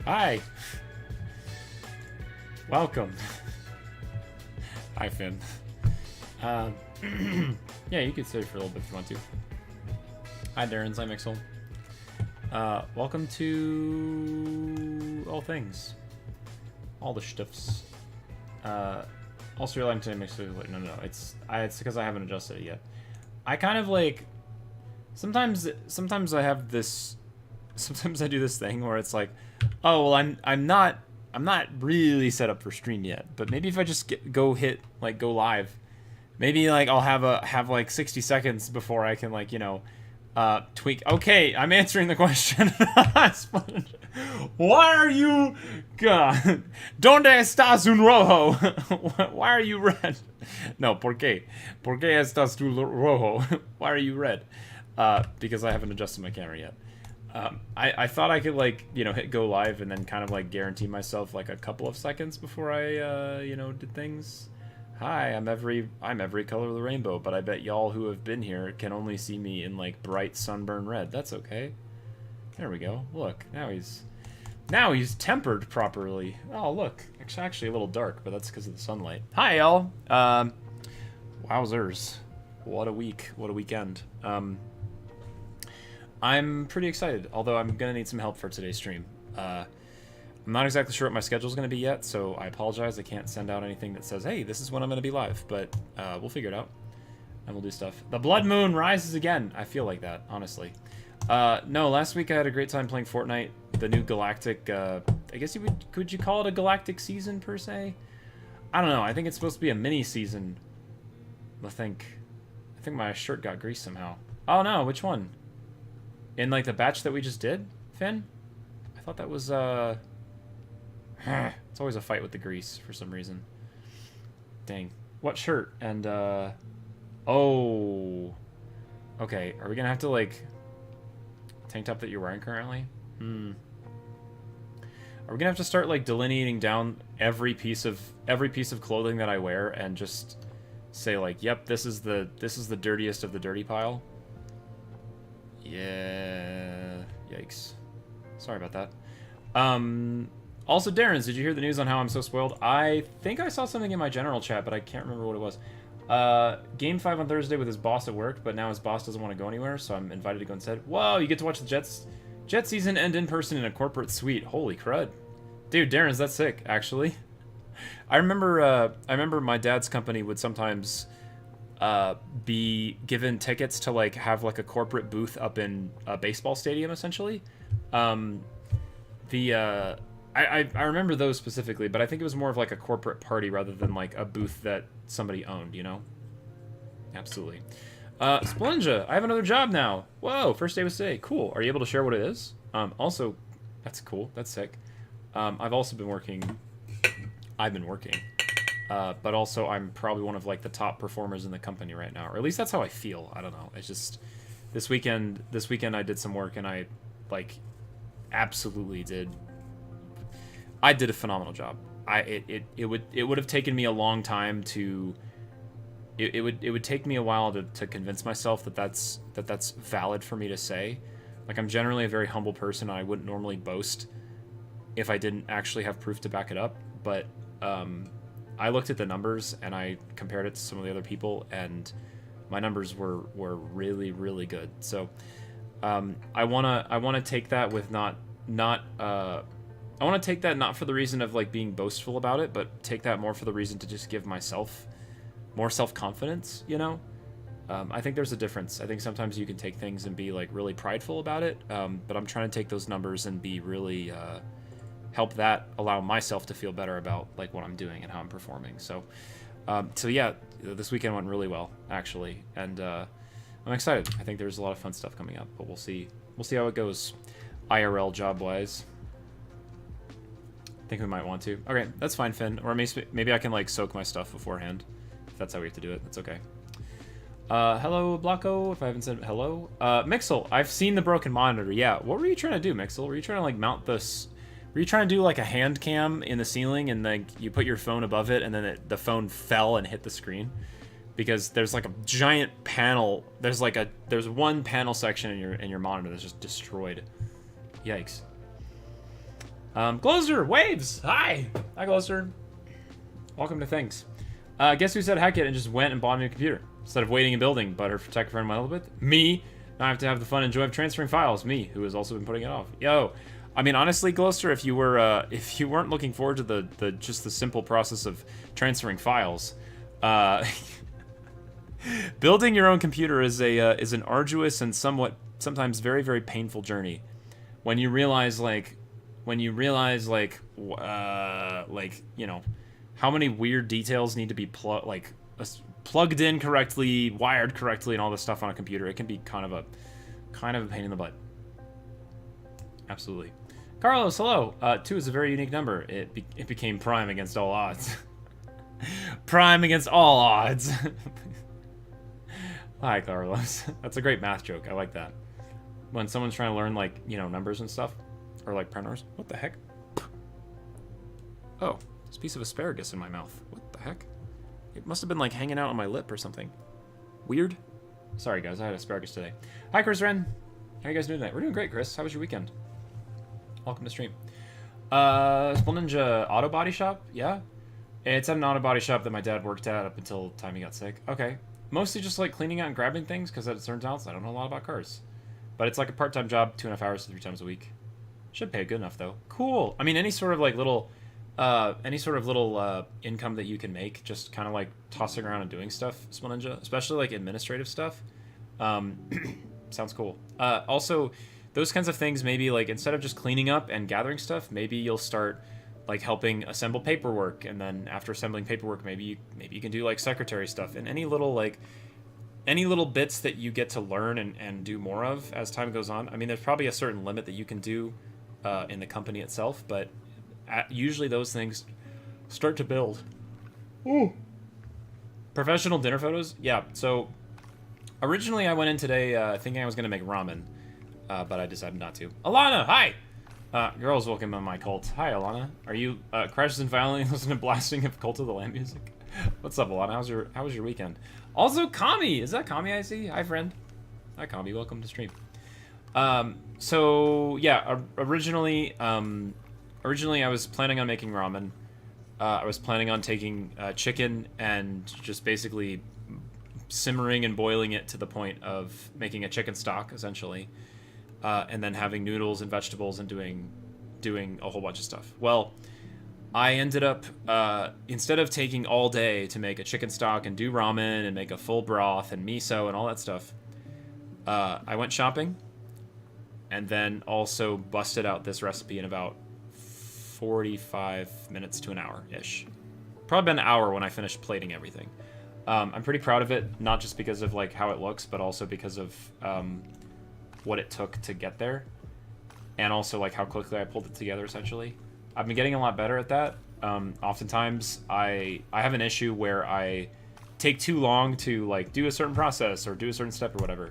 Hi. Welcome. Hi, Finn. Yeah, you could stay for a little bit if you want to. Hi, Darren. I'm Mixel. Welcome to all things. All the stuffs. Also, you're letting today Mixel. Like, no. It's because I haven't adjusted it yet. I kind of like... Sometimes I have this... Sometimes I do this thing where it's like, oh, well, I'm not really set up for stream yet, but maybe if I just go live, maybe like I'll have like 60 seconds before I can like, you know, tweak. Okay, I'm answering the question. Why are you ¿Dónde estás un rojo? Why are you red? No, ¿por qué? ¿Por qué estás tú rojo? Why are you red? Because I haven't adjusted my camera yet. I thought I could like, you know, hit go live and then kind of like guarantee myself like a couple of seconds before I you know, did things. Hi, I'm every color of the rainbow, but I bet y'all who have been here can only see me in like bright sunburn red. That's okay. There we go. Look, now he's tempered properly. Oh, look, it's actually a little dark, but that's because of the sunlight. Hi, y'all. Wowzers. What a week. What a weekend. I'm pretty excited, although I'm going to need some help for today's stream. I'm not exactly sure what my schedule is going to be yet, so I apologize. I can't send out anything that says, hey, this is when I'm going to be live, but we'll figure it out, and we'll do stuff. The blood moon rises again. I feel like that, honestly. No, last week I had a great time playing Fortnite, the new galactic, I guess could you call it a galactic season, per se? I don't know. I think it's supposed to be a mini-season. I think my shirt got greased somehow. Oh, no, which one? In, like, the batch that we just did, Finn? I thought that was, it's always a fight with the grease for some reason. Dang. What shirt? And, oh. Okay, are we gonna have to, like... Tank top that you're wearing currently? Are we gonna have to start, like, delineating down every piece of clothing that I wear and just say, like, yep, this is the dirtiest of the dirty pile? Yeah, yikes. Sorry about that. Also, Darren's, did you hear the news on how I'm so spoiled? I think I saw something in my general chat, but I can't remember what it was. Game 5 on Thursday with his boss at work, but now his boss doesn't want to go anywhere, so I'm invited to go instead. Whoa, you get to watch the Jet season end in person in a corporate suite. Holy crud. Dude, Darren's, that's sick, actually. I remember my dad's company would sometimes... be given tickets to like have like a corporate booth up in a baseball stadium, essentially. I remember those specifically, but I think it was more of like a corporate party rather than like a booth that somebody owned, you know? Absolutely. Splinja, I have another job now. Whoa, first day was today. Cool. Are you able to share what it is? Also, that's cool. That's sick. I've been working. But also I'm probably one of like the top performers in the company right now, or at least that's how I feel. I don't know. It's just this weekend I did some work and I like absolutely did. I did a phenomenal job. It would have taken me a long time to. It would take me a while to convince myself that that's valid for me to say. Like, I'm generally a very humble person. And I wouldn't normally boast if I didn't actually have proof to back it up, but I looked at the numbers and I compared it to some of the other people, and my numbers were really, really good. So I wanna take that with not for the reason of like being boastful about it, but take that more for the reason to just give myself more self-confidence, you know? I think there's a difference. I think sometimes you can take things and be like really prideful about it, but I'm trying to take those numbers and be really help that allow myself to feel better about like what I'm doing and how I'm performing. So yeah, this weekend went really well, actually, and I'm excited. I think there's a lot of fun stuff coming up, but we'll see how it goes IRL job wise. I think we might want to. Okay, that's fine, Finn. Or maybe I can like soak my stuff beforehand. If that's how we have to do it, that's okay. Hello, Blocko, if I haven't said hello. Mixel, I've seen the broken monitor. Yeah, what were you trying to do, Mixel? Were you trying to like mount this? Were you trying to do like a hand cam in the ceiling and then you put your phone above it and then the phone fell and hit the screen? Because there's like a giant panel. There's one panel section in your monitor that's just destroyed. Yikes. Gloster, waves! Hi! Hi, Gloster. Welcome to Things. Guess who said heck it and just went and bought a new computer? Instead of waiting and building, but her tech friend went a little bit? Me! Now I have to have the fun and joy of transferring files. Me, who has also been putting it off. Yo! I mean, honestly, Gloster, if you weren't looking forward to the simple process of transferring files, building your own computer is an arduous and sometimes very, very painful journey. When you realize you know, how many weird details need to be plugged in correctly, wired correctly, and all this stuff on a computer, it can be kind of a pain in the butt. Absolutely. Carlos, hello. 2 is a very unique number. It became prime against all odds. Prime against all odds. Hi, Carlos. That's a great math joke. I like that. When someone's trying to learn, like, you know, numbers and stuff, or like primers. What the heck? Oh, this piece of asparagus in my mouth. What the heck? It must have been like hanging out on my lip or something. Weird. Sorry, guys. I had asparagus today. Hi, Chris Wren. How you guys doing tonight? We're doing great, Chris. How was your weekend? Welcome to stream. Spell Ninja Auto Body Shop? Yeah? It's at an auto body shop that my dad worked at up until the time he got sick. Okay. Mostly just like cleaning out and grabbing things, because it turns out I don't know a lot about cars. But it's like a part-time job, 2.5 hours, 3 times a week. Should pay good enough, though. Cool. I mean, any sort of little income that you can make, just kind of like tossing around and doing stuff, Spell Ninja, especially like administrative stuff. Sounds cool. Also, those kinds of things, maybe like instead of just cleaning up and gathering stuff, maybe you'll start like helping assemble paperwork, and then after assembling paperwork, maybe you can do like secretary stuff, and any little bits that you get to learn and do more of as time goes on. I mean, there's probably a certain limit that you can do in the company itself, but usually those things start to build. Ooh. Professional dinner photos? Yeah, so originally I went in today thinking I was going to make ramen, but I decided not to. Alana, hi! Girls, welcome to my cult. Hi, Alana. Are you crashes and violently listening to blasting of Cult of the Lamb music? What's up, Alana? How was your weekend? Also, Kami! Is that Kami I see? Hi, friend. Hi, Kami. Welcome to stream. So, yeah, originally I was planning on making ramen. I was planning on taking chicken and just basically simmering and boiling it to the point of making a chicken stock, essentially. And then having noodles and vegetables and doing a whole bunch of stuff. Well, I ended up, instead of taking all day to make a chicken stock and do ramen and make a full broth and miso and all that stuff, I went shopping and then also busted out this recipe in about 45 minutes to an hour-ish. Probably been an hour when I finished plating everything. I'm pretty proud of it, not just because of like how it looks, but also because of what it took to get there, and also like how quickly I pulled it together, essentially. I've been getting a lot better at that. Oftentimes I have an issue where I take too long to like do a certain process or do a certain step or whatever.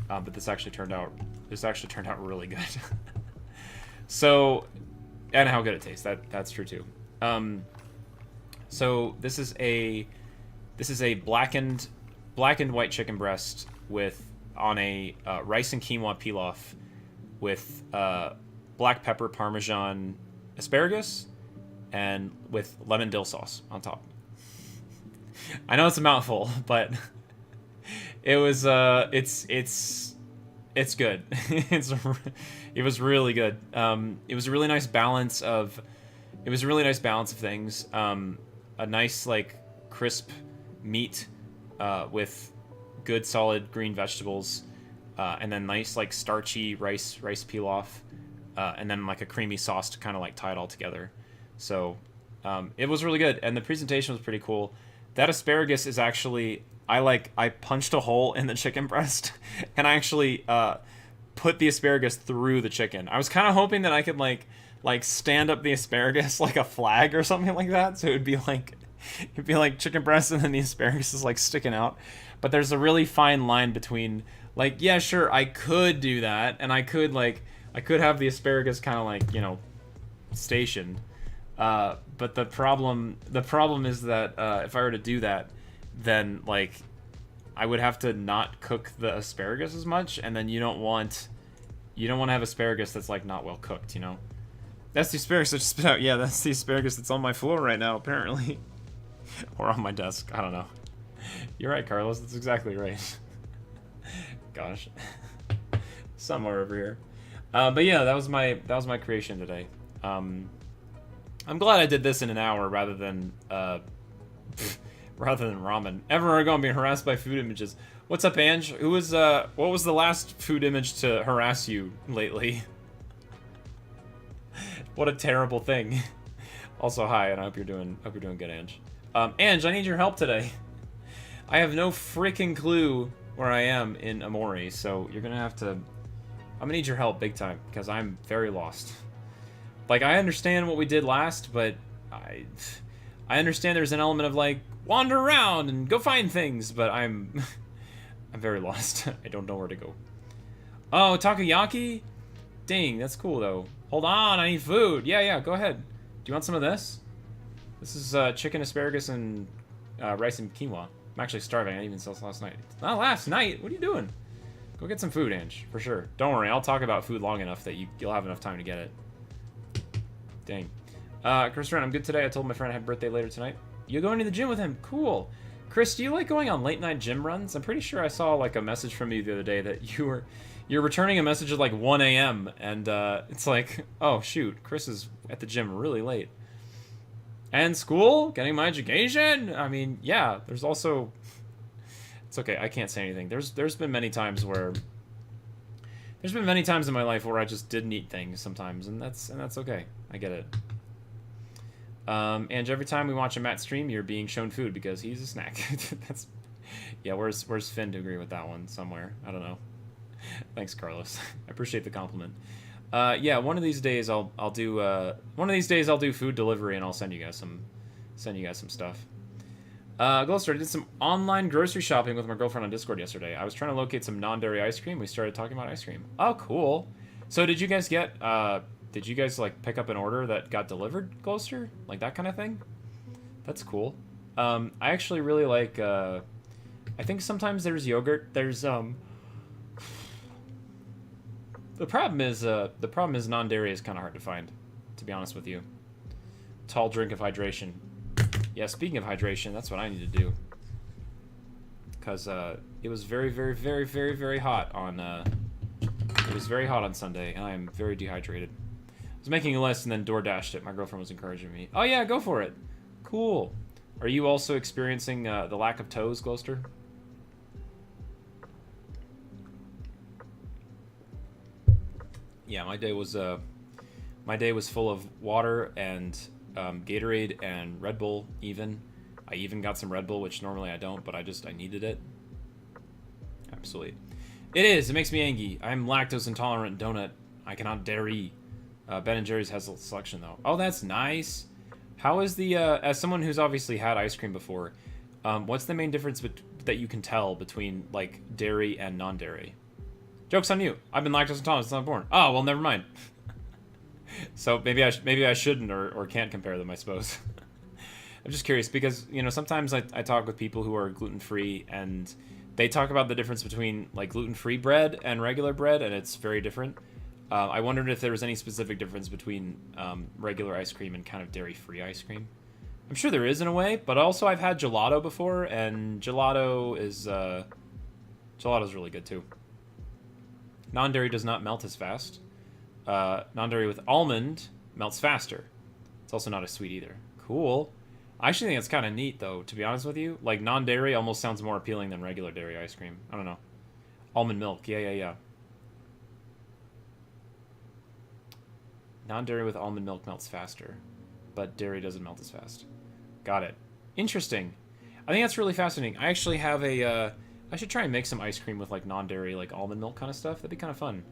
But this actually turned out really good. So, and how good it tastes. That's true too. So this is a blackened white chicken breast on a rice and quinoa pilaf with black pepper parmesan asparagus and with lemon dill sauce on top. I know it's a mouthful, but it was it's good. It was really good. It was a really nice balance of things. A nice like crisp meat with good solid green vegetables, and then nice like starchy rice pilaf, and then like a creamy sauce to kind of like tie it all together. So it was really good, and the presentation was pretty cool. That asparagus is actually, I punched a hole in the chicken breast and I actually put the asparagus through the chicken. I was kind of hoping that I could like stand up the asparagus like a flag or something like that, so it'd be like chicken breast and then the asparagus is like sticking out. But there's a really fine line between like, yeah, sure, I could do that, and I could have the asparagus kind of like, you know, stationed. But the problem is that if I were to do that, then like I would have to not cook the asparagus as much, and then you don't want to have asparagus that's like not well cooked, you know. That's the asparagus I just spit out. Yeah, that's the asparagus that's on my floor right now, apparently. Or on my desk. I don't know. You're right, Carlos. That's exactly right. Gosh. Somewhere over here. But yeah, that was my creation today. I'm glad I did this in an hour rather than ramen. Everyone are gonna be harassed by food images. What's up, Ange? What was the last food image to harass you lately? What a terrible thing. Also, hi, and I hope you're doing good, Ange. Ange, I need your help today. I have no freaking clue where I am in Omori, so you're gonna have to. I'm gonna need your help big time because I'm very lost. Like, I understand what we did last, but I understand there's an element of like wander around and go find things, but I'm very lost. I don't know where to go. Oh, takoyaki? Dang, that's cool though. Hold on, I need food. Yeah, go ahead. Do you want some of this? This is chicken, asparagus, and rice and quinoa. I'm actually starving. I didn't even eat last night. Not last night. What are you doing? Go get some food, Ange, for sure. Don't worry, I'll talk about food long enough that you'll have enough time to get it. Dang. Chris Ryan, I'm good today. I told my friend I had birthday later tonight. You going to the gym with him? Cool. Chris, do you like going on late night gym runs? I'm pretty sure I saw like a message from you the other day that you're returning a message at like 1 a.m. and it's like, oh shoot, Chris is at the gym really late. And school, getting my education. I mean, yeah. There's also, it's okay. I can't say anything. There's been many times in my life where I just didn't eat things sometimes, and that's okay. I get it. And every time we watch a Matt stream, you're being shown food because he's a snack. That's, yeah. Where's Finn to agree with that one? Somewhere. I don't know. Thanks, Carlos. I appreciate the compliment. Yeah, one of these days I'll do food delivery and I'll send you guys some stuff. Glowstar, I did some online grocery shopping with my girlfriend on Discord yesterday. I was trying to locate some non-dairy ice cream. We started talking about ice cream. Oh, cool. So did you guys like pick up an order that got delivered, Glowstar? Like that kind of thing? That's cool. I actually really like I think sometimes there's yogurt. There's The problem is non-dairy is kind of hard to find, to be honest with you. Tall drink of hydration. Yeah, speaking of hydration, that's what I need to do. Because it was very, very, very, very, very hot on Sunday, and I am very dehydrated. I was making a list and then DoorDashed it. My girlfriend was encouraging me. Oh yeah, go for it. Cool. Are you also experiencing the lack of toes, Glowster? Yeah, my day was full of water and Gatorade and Red Bull. I even got some Red Bull, which normally I don't, but I needed it. Absolutely, it is. It makes me angry. I'm lactose intolerant. Donut. I cannot dairy. Ben and Jerry's has a selection though. Oh, that's nice. How is the as someone who's obviously had ice cream before, what's the main difference that you can tell between like dairy and non-dairy? Joke's on you. I've been lactose intolerant since I was born. Oh, well, never mind. So maybe I shouldn't or can't compare them, I suppose. I'm just curious because, you know, sometimes I talk with people who are gluten-free and they talk about the difference between like gluten-free bread and regular bread, and it's very different. I wondered if there was any specific difference between regular ice cream and kind of dairy-free ice cream. I'm sure there is in a way, but also I've had gelato before, and gelato's really good too. Non-dairy does not melt as fast. Non-dairy with almond melts faster. It's also not as sweet either. Cool. I actually think it's kind of neat, though, to be honest with you. Like, non-dairy almost sounds more appealing than regular dairy ice cream. I don't know. Almond milk. Yeah. Non-dairy with almond milk melts faster, but dairy doesn't melt as fast. Got it. Interesting. I think that's really fascinating. I actually have I should try and make some ice cream with like non-dairy, like almond milk kind of stuff. That'd be kind of fun.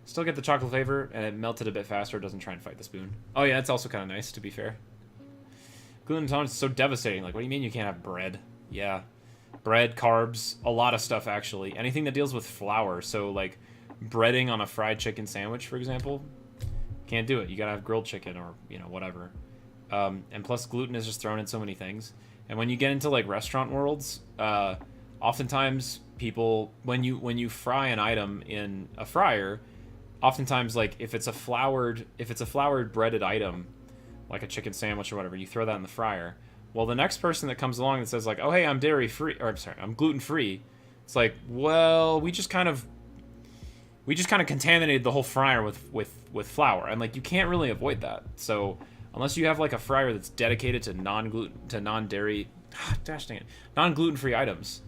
Still get the chocolate flavor, and it melted a bit faster. It doesn't try and fight the spoon. Oh yeah, it's also kind of nice, to be fair. Gluten intolerance is so devastating. Like, what do you mean you can't have bread? Yeah. Bread, carbs, a lot of stuff, actually. Anything that deals with flour. So, like, breading on a fried chicken sandwich, for example. Can't do it. You gotta have grilled chicken or, you know, whatever. And plus, gluten is just thrown in so many things. And when you get into, like, restaurant worlds, oftentimes people, when you fry an item in a fryer, oftentimes, like, if it's a floured breaded item, like a chicken sandwich or whatever, you throw that in the fryer. Well, the next person that comes along and says like, "Oh, hey, I'm dairy free," or I'm sorry, I'm gluten free. It's like, well, we just kind of contaminated the whole fryer with flour, and like you can't really avoid that. So unless you have like a fryer that's dedicated to non-dairy, gosh dang it, non-gluten free items,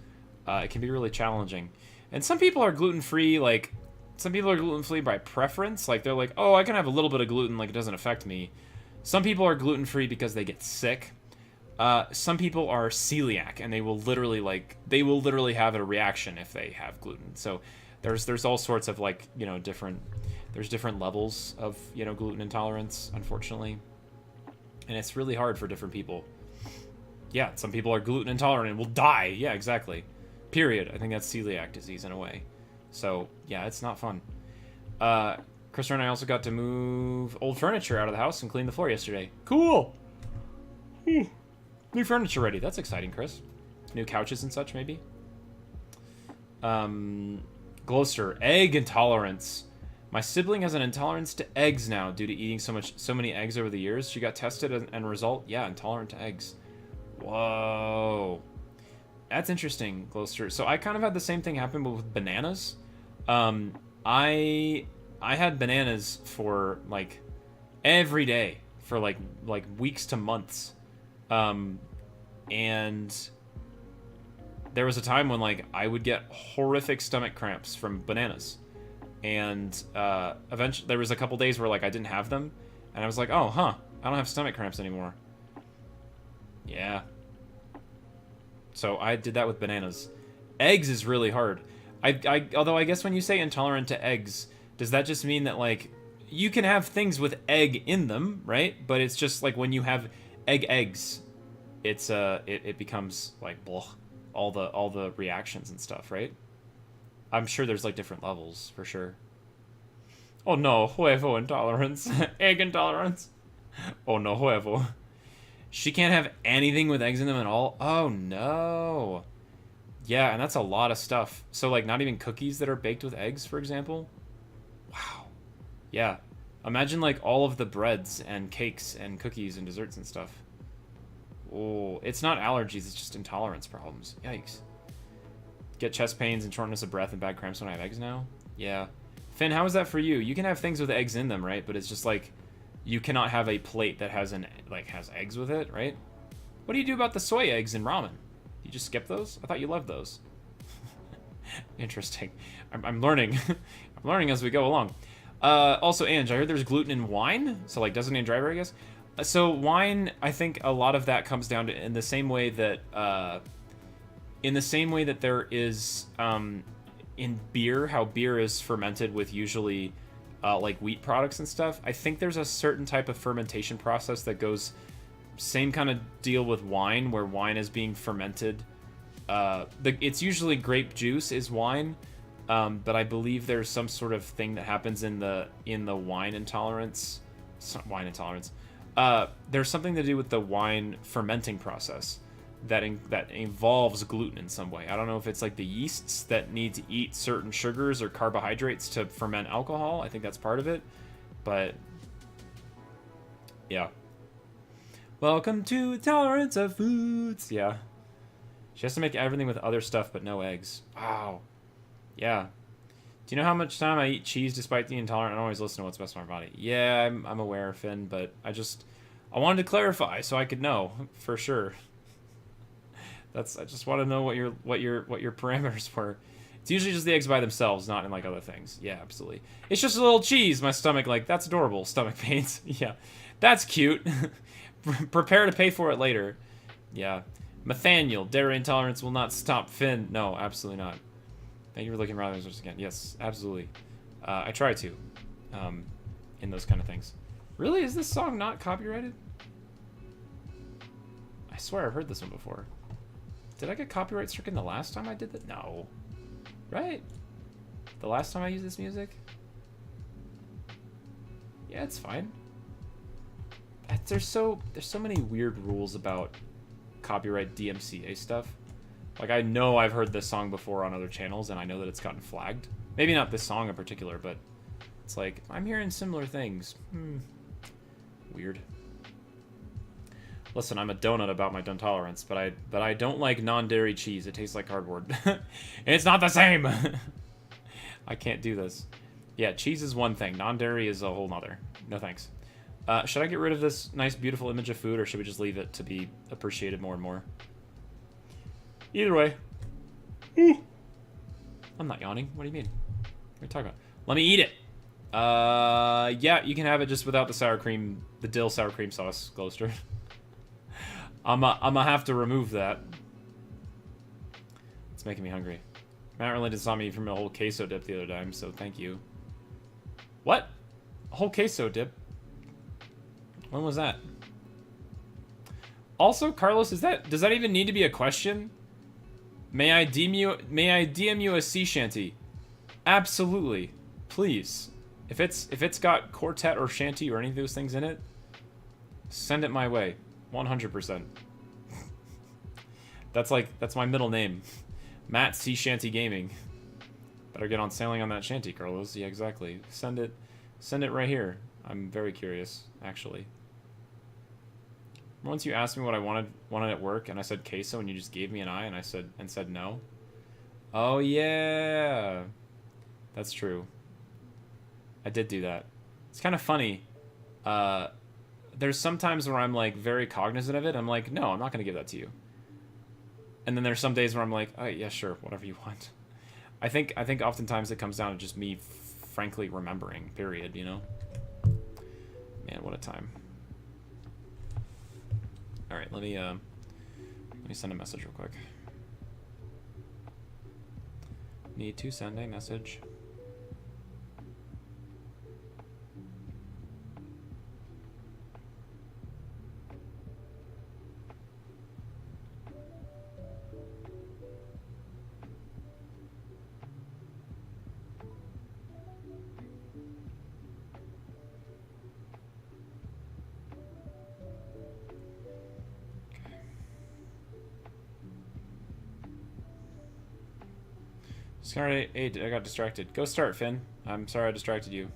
it can be really challenging. And some people are gluten free, like some people are gluten free by preference. Like they're like, oh, I can have a little bit of gluten, like it doesn't affect me. Some people are gluten free because they get sick. Some people are celiac, and they will literally have a reaction if they have gluten. So there's all sorts of like, you know, there's different levels of, you know, gluten intolerance, unfortunately, and it's really hard for different people. Yeah, some people are gluten intolerant and will die. Yeah, exactly. Period. I think that's celiac disease in a way. So yeah, it's not fun. Chris and I also got to move old furniture out of the house and clean the floor yesterday. Cool. New furniture ready. That's exciting, Chris. New couches and such, maybe. Gloucester, egg intolerance. My sibling has an intolerance to eggs now due to eating so many eggs over the years. She got tested and result, yeah, intolerant to eggs. Whoa. That's interesting, Gloucester. So I kind of had the same thing happen, but with bananas. I had bananas for like every day for like weeks to months. And there was a time when like I would get horrific stomach cramps from bananas, and eventually there was a couple days where like I didn't have them, and I was like, oh, I don't have stomach cramps anymore. Yeah. So I did that with bananas. Eggs is really hard. Although I guess when you say intolerant to eggs, does that just mean that like you can have things with egg in them, right? But it's just like when you have eggs, it's it becomes like blah, all the reactions and stuff, right? I'm sure there's like different levels for sure. Oh no, huevo intolerance. Egg intolerance. Oh no, huevo. She can't have anything with eggs in them at all. Oh no. Yeah, and that's a lot of stuff. So like not even cookies that are baked with eggs, for example. Wow. Yeah. Imagine like all of the breads and cakes and cookies and desserts and stuff. Oh, it's not allergies, it's just intolerance problems. Yikes. Get chest pains and shortness of breath and bad cramps when I have eggs now? Yeah. Finn, how is that for you? You can have things with eggs in them, right? But it's just like you cannot have a plate that has has eggs with it, right? What do you do about the soy eggs in ramen? You just skip those? I thought you loved those. Interesting. I'm learning. I'm learning as we go along. Also, Ange, I heard there's gluten in wine, so like designated driver, I guess. So wine, I think a lot of that comes down to in the same way that there is in beer, how beer is fermented with usually like wheat products and stuff. I think there's a certain type of fermentation process that goes same kind of deal with wine, where wine is being fermented. It's usually grape juice is wine, but I believe there's some sort of thing that happens in the wine intolerance. There's something to do with the wine fermenting process that involves gluten in some way. I don't know if it's like the yeasts that need to eat certain sugars or carbohydrates to ferment alcohol. I think that's part of it, but yeah. Welcome to Tolerance of Foods. Yeah. She has to make everything with other stuff but no eggs. Wow. Yeah. Do you know how much time I eat cheese despite the intolerant? I don't always listen to what's best for my body. Yeah, I'm aware, Finn, but I wanted to clarify so I could know for sure. I just want to know what your parameters were. It's usually just the eggs by themselves, not in like other things. Yeah, absolutely. It's just a little cheese. My stomach, like, that's adorable. Stomach pains. Yeah, that's cute. Prepare to pay for it later. Yeah. Nathaniel, dairy intolerance will not stop Finn. No, absolutely not. Thank you for looking around again. Yes, absolutely. I try to, in those kind of things. Really, is this song not copyrighted? I swear I've heard this one before. Did I get copyright stricken the last time I did that? No. Right? The last time I used this music? Yeah, it's fine. There's so many weird rules about copyright DMCA stuff. Like, I know I've heard this song before on other channels, and I know that it's gotten flagged. Maybe not this song in particular, but It's like, I'm hearing similar things. Weird. Listen, I'm a donut about my intolerance, but I don't like non-dairy cheese. It tastes like cardboard. It's not the same. I can't do this. Yeah, cheese is one thing. Non-dairy is a whole nother. No thanks. Should I get rid of this nice, beautiful image of food, or should we just leave it to be appreciated more and more? Either way. I'm not yawning. What do you mean? What are you talking about? Let me eat it. Yeah, you can have it just without the sour cream, the dill sour cream sauce, Glowster. I'ma have to remove that. It's making me hungry. Matt really saw me from a whole queso dip the other time, so thank you. What? A whole queso dip? When was that? Also, Carlos, does that even need to be a question? May I DM you a sea shanty? Absolutely. Please. If it's got quartet or shanty or any of those things in it, send it my way. 100%. That's my middle name. Matt Sea Shanty Gaming. Better get on sailing on that shanty, Carlos. Yeah, exactly. Send it right here. I'm very curious, actually. Once you asked me what I wanted at work, and I said queso, and you just gave me an eye, and I said no. Oh yeah, that's true. I did do that. It's kind of funny. There's some times where I'm like very cognizant of it. I'm like, no, I'm not gonna give that to you. And then there's some days where I'm like, oh yeah, sure, whatever you want. I think oftentimes it comes down to just me, frankly, remembering. Period. You know. Man, what a time. All right, let me send a message real quick. Need to send a message. Sorry, I got distracted. Go start, Finn. I'm sorry I distracted you.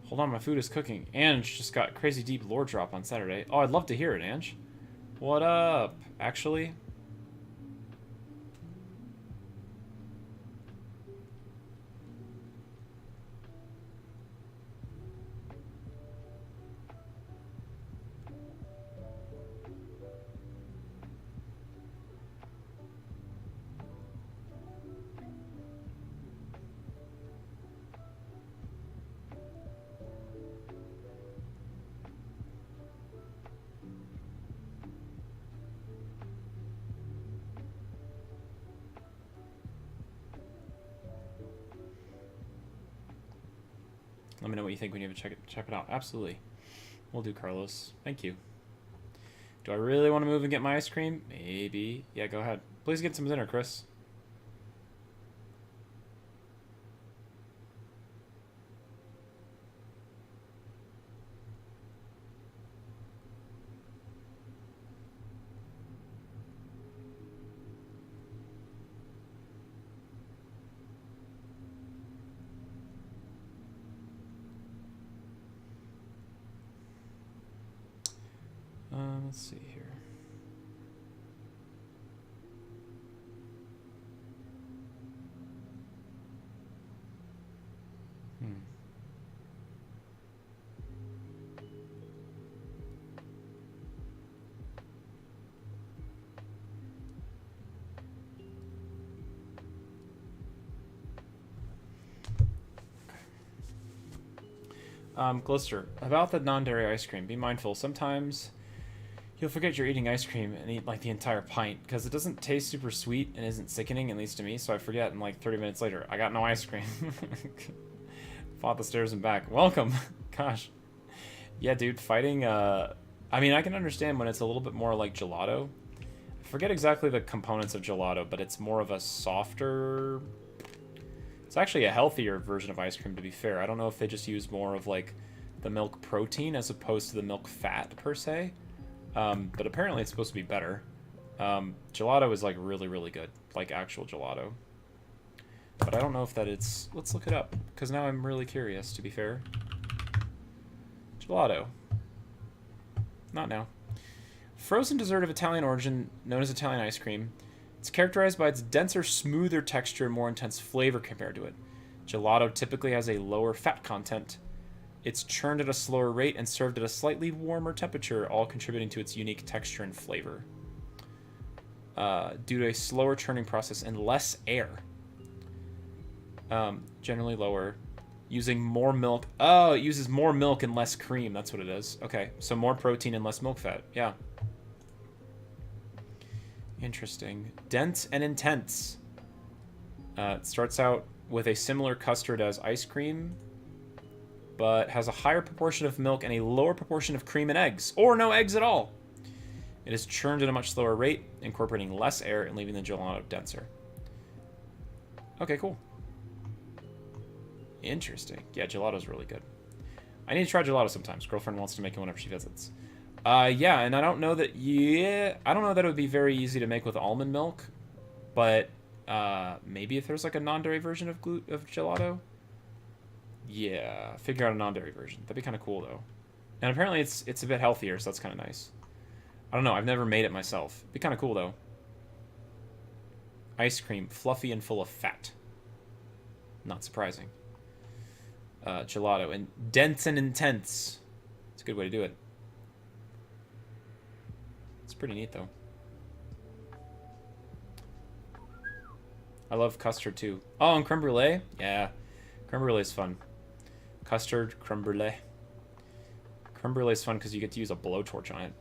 Hold on, my food is cooking. Ange just got crazy deep lore drop on Saturday. Oh, I'd love to hear it, Ange. What up? Actually? Let me know what you think when you have to check it out. Absolutely. We'll do, Carlos. Thank you. Do I really want to move and get my ice cream? Maybe. Yeah, go ahead. Please get some dinner, Chris. Let's see here. Glister, about the non-dairy ice cream, be mindful. Sometimes you'll forget you're eating ice cream and eat like the entire pint because it doesn't taste super sweet and isn't sickening, at least to me, so I forget, and like 30 minutes later, I got no ice cream. Fought the stairs and back. Welcome. Gosh. Yeah, dude, fighting I mean, I can understand when it's a little bit more like gelato. I forget exactly the components of gelato, but it's more of a softer... It's actually a healthier version of ice cream, to be fair. I don't know if they just use more of, like, the milk protein as opposed to the milk fat, per se. But apparently it's supposed to be better. Gelato is, like, really, really good. Like, actual gelato. But I don't know if that it's... Let's look it up, because now I'm really curious, to be fair. Gelato. Not now. Frozen dessert of Italian origin, known as Italian ice cream. It's characterized by its denser, smoother texture and more intense flavor compared to it. Gelato typically has a lower fat content. It's churned at a slower rate and served at a slightly warmer temperature, all contributing to its unique texture and flavor. Due to a slower churning process and less air. Generally lower. Using more milk. Oh, it uses more milk and less cream. That's what it is. Okay, so more protein and less milk fat. Yeah. Interesting. Dense and intense. It starts out with a similar custard as ice cream, but has a higher proportion of milk and a lower proportion of cream and eggs, or no eggs at all. It is churned at a much slower rate, incorporating less air and leaving the gelato denser. Okay, cool. Interesting. Yeah, gelato's really good. I need to try gelato sometimes. Girlfriend wants to make it whenever she visits. Yeah, and I don't know that... Yeah, I don't know that it would be very easy to make with almond milk, but maybe if there's like a non-dairy version of gelato. Yeah, figure out a non-dairy version. That'd be kind of cool though. And apparently it's a bit healthier, so that's kind of nice. I don't know. I've never made it myself. Be kind of cool though. Ice cream, fluffy and full of fat. Not surprising. Gelato and dense and intense. It's a good way to do it. It's pretty neat though. I love custard too. Oh, and creme brulee? Yeah. Creme brulee is fun. Custard, creme brulee. Creme brulee is fun because you get to use a blowtorch on it.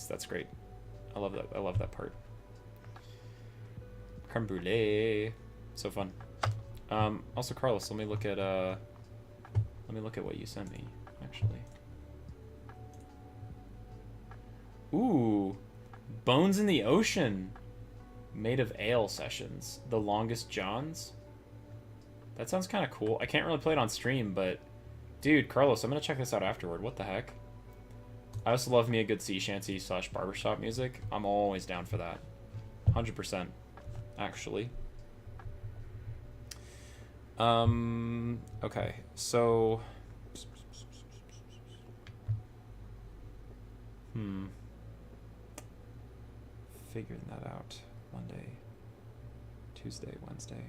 That's great. I love that. I love that part. Creme brulee. So fun. Also, Carlos, let me look at what you sent me, actually. Ooh, Bones in the Ocean, made of ale sessions. The Longest Johns. That sounds kind of cool. I can't really play it on stream, but dude, Carlos, I'm gonna check this out afterward. What the heck? I also love me a good sea shanty / barbershop music. I'm always down for that. 100%, actually. Okay, so... Figuring that out. Monday, Tuesday, Wednesday.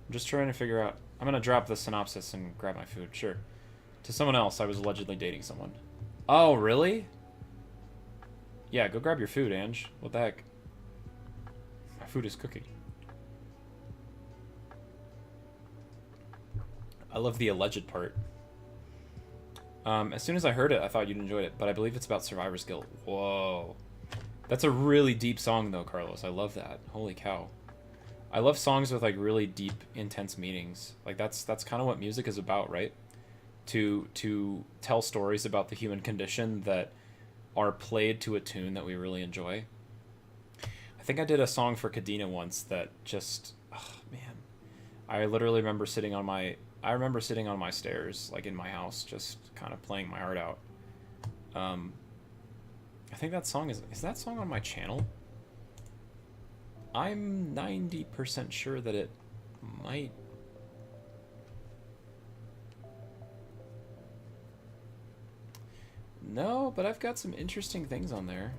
I'm just trying to figure out... I'm gonna drop the synopsis and grab my food, sure. To someone else, I was allegedly dating someone. Oh, really? Yeah, go grab your food, Ange. What the heck? My food is cooking. I love the alleged part. As soon as I heard it, I thought you'd enjoyed it, but I believe it's about survivor's guilt. Whoa. That's a really deep song, though, Carlos. I love that. Holy cow. I love songs with, like, really deep, intense meanings. Like, that's kind of what music is about, right? To tell stories about the human condition that are played to a tune that we really enjoy. I think I did a song for Kadena once that just... Oh, man. I literally remember sitting on my... stairs, like in my house, just kind of playing my heart out. I think that song is that song on my channel? I'm 90% sure that it might. No, but I've got some interesting things on there.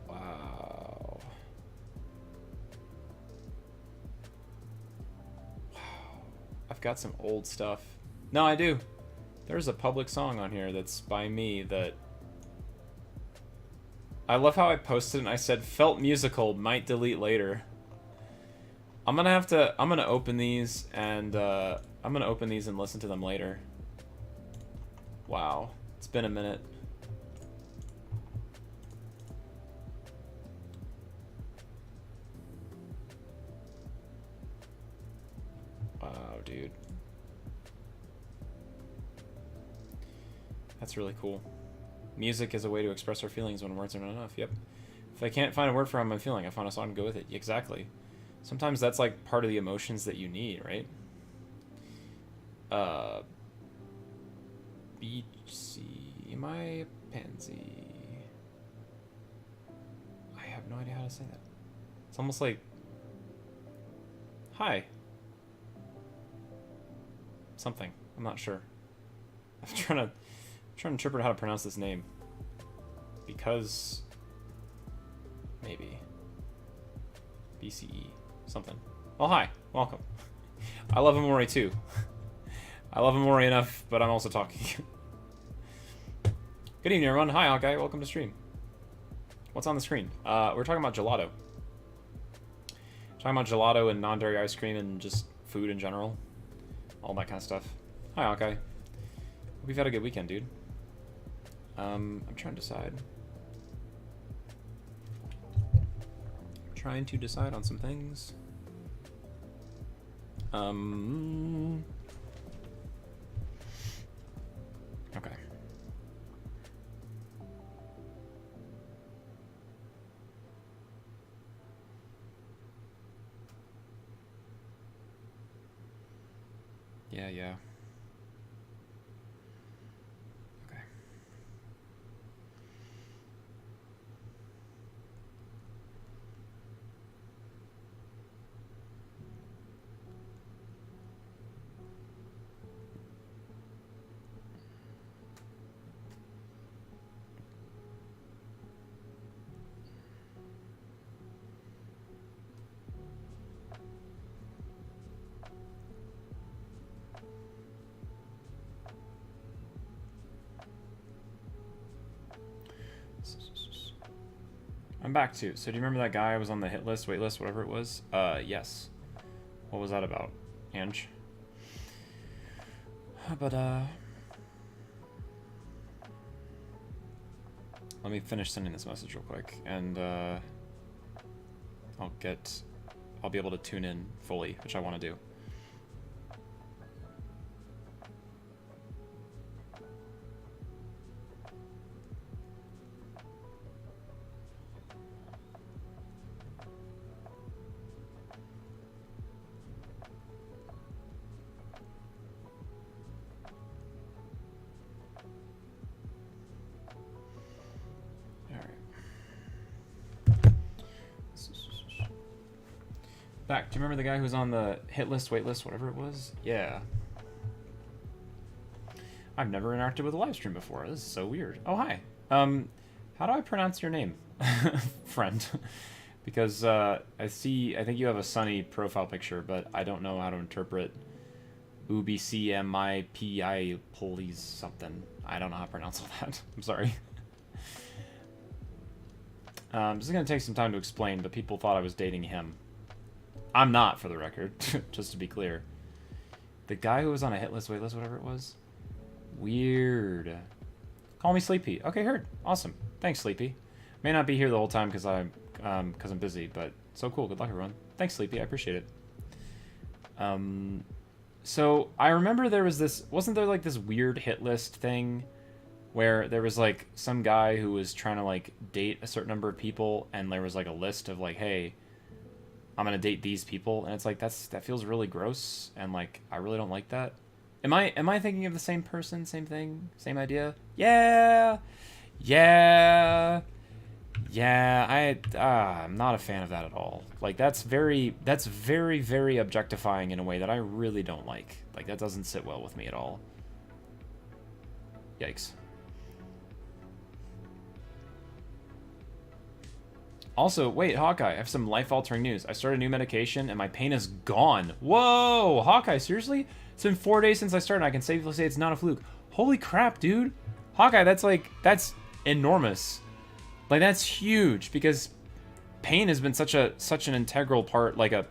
Wow. I've got some old stuff. No, I do. There's a public song on here that's by me that... I love how I posted and I said, felt musical, might delete later. I'm gonna open these and, listen to them later. Wow. It's been a minute. Wow, dude. That's really cool. Music is a way to express our feelings when words are not enough. Yep. If I can't find a word for how I'm feeling, I find a song to go with it. Exactly. Sometimes that's like part of the emotions that you need, right? Beachy, my pansy. I have no idea how to say that. It's almost like, hi. Something. I'm not sure. I'm trying to interpret how to pronounce this name. Because maybe BCE something. Oh, hi. Welcome. I love Omori too. I love Omori enough, but I'm also talking. Good evening, everyone. Hi, Hawkeye. Welcome to stream. What's on the screen? We're talking about gelato. Talking about gelato and non-dairy ice cream and just food in general. All that kind of stuff. Hi, Hawkeye. Hope you've had a good weekend, dude. I'm trying to decide. Trying to decide on some things. Okay. Yeah. Okay. I'm back too. So do you remember that guy who was on the hit list, wait list, whatever it was? Yes. What was that about, Ange? But, let me finish sending this message real quick, and, I'll be able to tune in fully, which I want to do. Back. Do you remember the guy who was on the hit list, wait list, whatever it was? Yeah. I've never interacted with a live stream before. This is so weird. Oh, hi. How do I pronounce your name, friend? Because I think you have a sunny profile picture, but I don't know how to interpret UBCMIPI police something. I don't know how to pronounce all that. I'm sorry. This is going to take some time to explain, but people thought I was dating him. I'm not, for the record, just to be clear. The guy who was on a hit list, wait list, whatever it was? Weird. Call me Sleepy. Okay, heard. Awesome. Thanks, Sleepy. May not be here the whole time because I'm busy, but so cool. Good luck, everyone. Thanks, Sleepy. I appreciate it. So I remember there was this, wasn't there like this weird hit list thing where there was like some guy who was trying to like date a certain number of people, and there was like a list of like, hey, I'm gonna date these people, and it's like that feels really gross, and like I really don't like that. Am I thinking of the same person, same thing, same idea? Yeah. I'm not a fan of that at all. Like that's very very objectifying in a way that I really don't like. Like that doesn't sit well with me at all. Yikes. Also, wait, Hawkeye, I have some life-altering news. I started a new medication, and my pain is gone. Whoa! Hawkeye, seriously? It's been 4 days since I started, and I can safely say it's not a fluke. Holy crap, dude. Hawkeye, that's enormous. Like, that's huge, because pain has been such an integral part, like a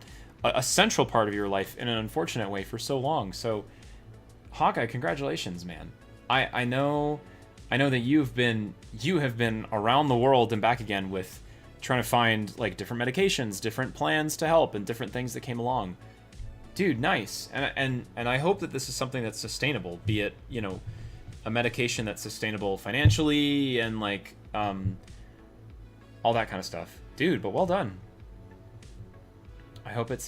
central part of your life in an unfortunate way for so long. So, Hawkeye, congratulations, man. I know that you have been around the world and back again with trying to find like different medications, different plans to help, and different things that came along. dude, nice. And I hope that this is something that's sustainable, be it, you know, a medication that's sustainable financially and like all that kind of stuff. Dude, but well done. I hope it's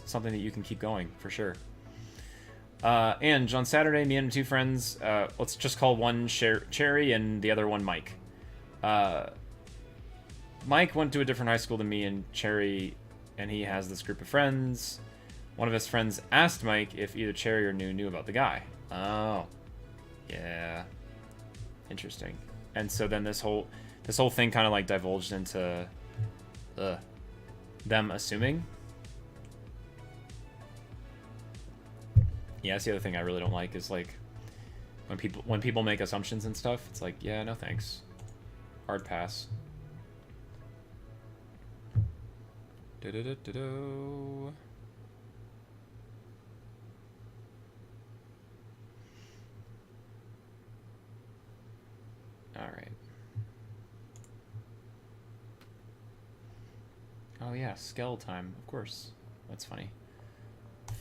something that you can keep going for sure. And on Saturday, me and two friends, let's just call one Cherry and the other one Mike. Mike went to a different high school than me and Cherry, and he has this group of friends. One of his friends asked Mike if either Cherry or knew about the guy. Oh, yeah, interesting. And so then this whole thing kind of like divulged into them assuming. Yeah, that's the other thing I really don't like is like when people make assumptions and stuff. It's like, yeah, no thanks, hard pass. Do-do-do-do-do. All right. Oh yeah, Skell time, of course. That's funny.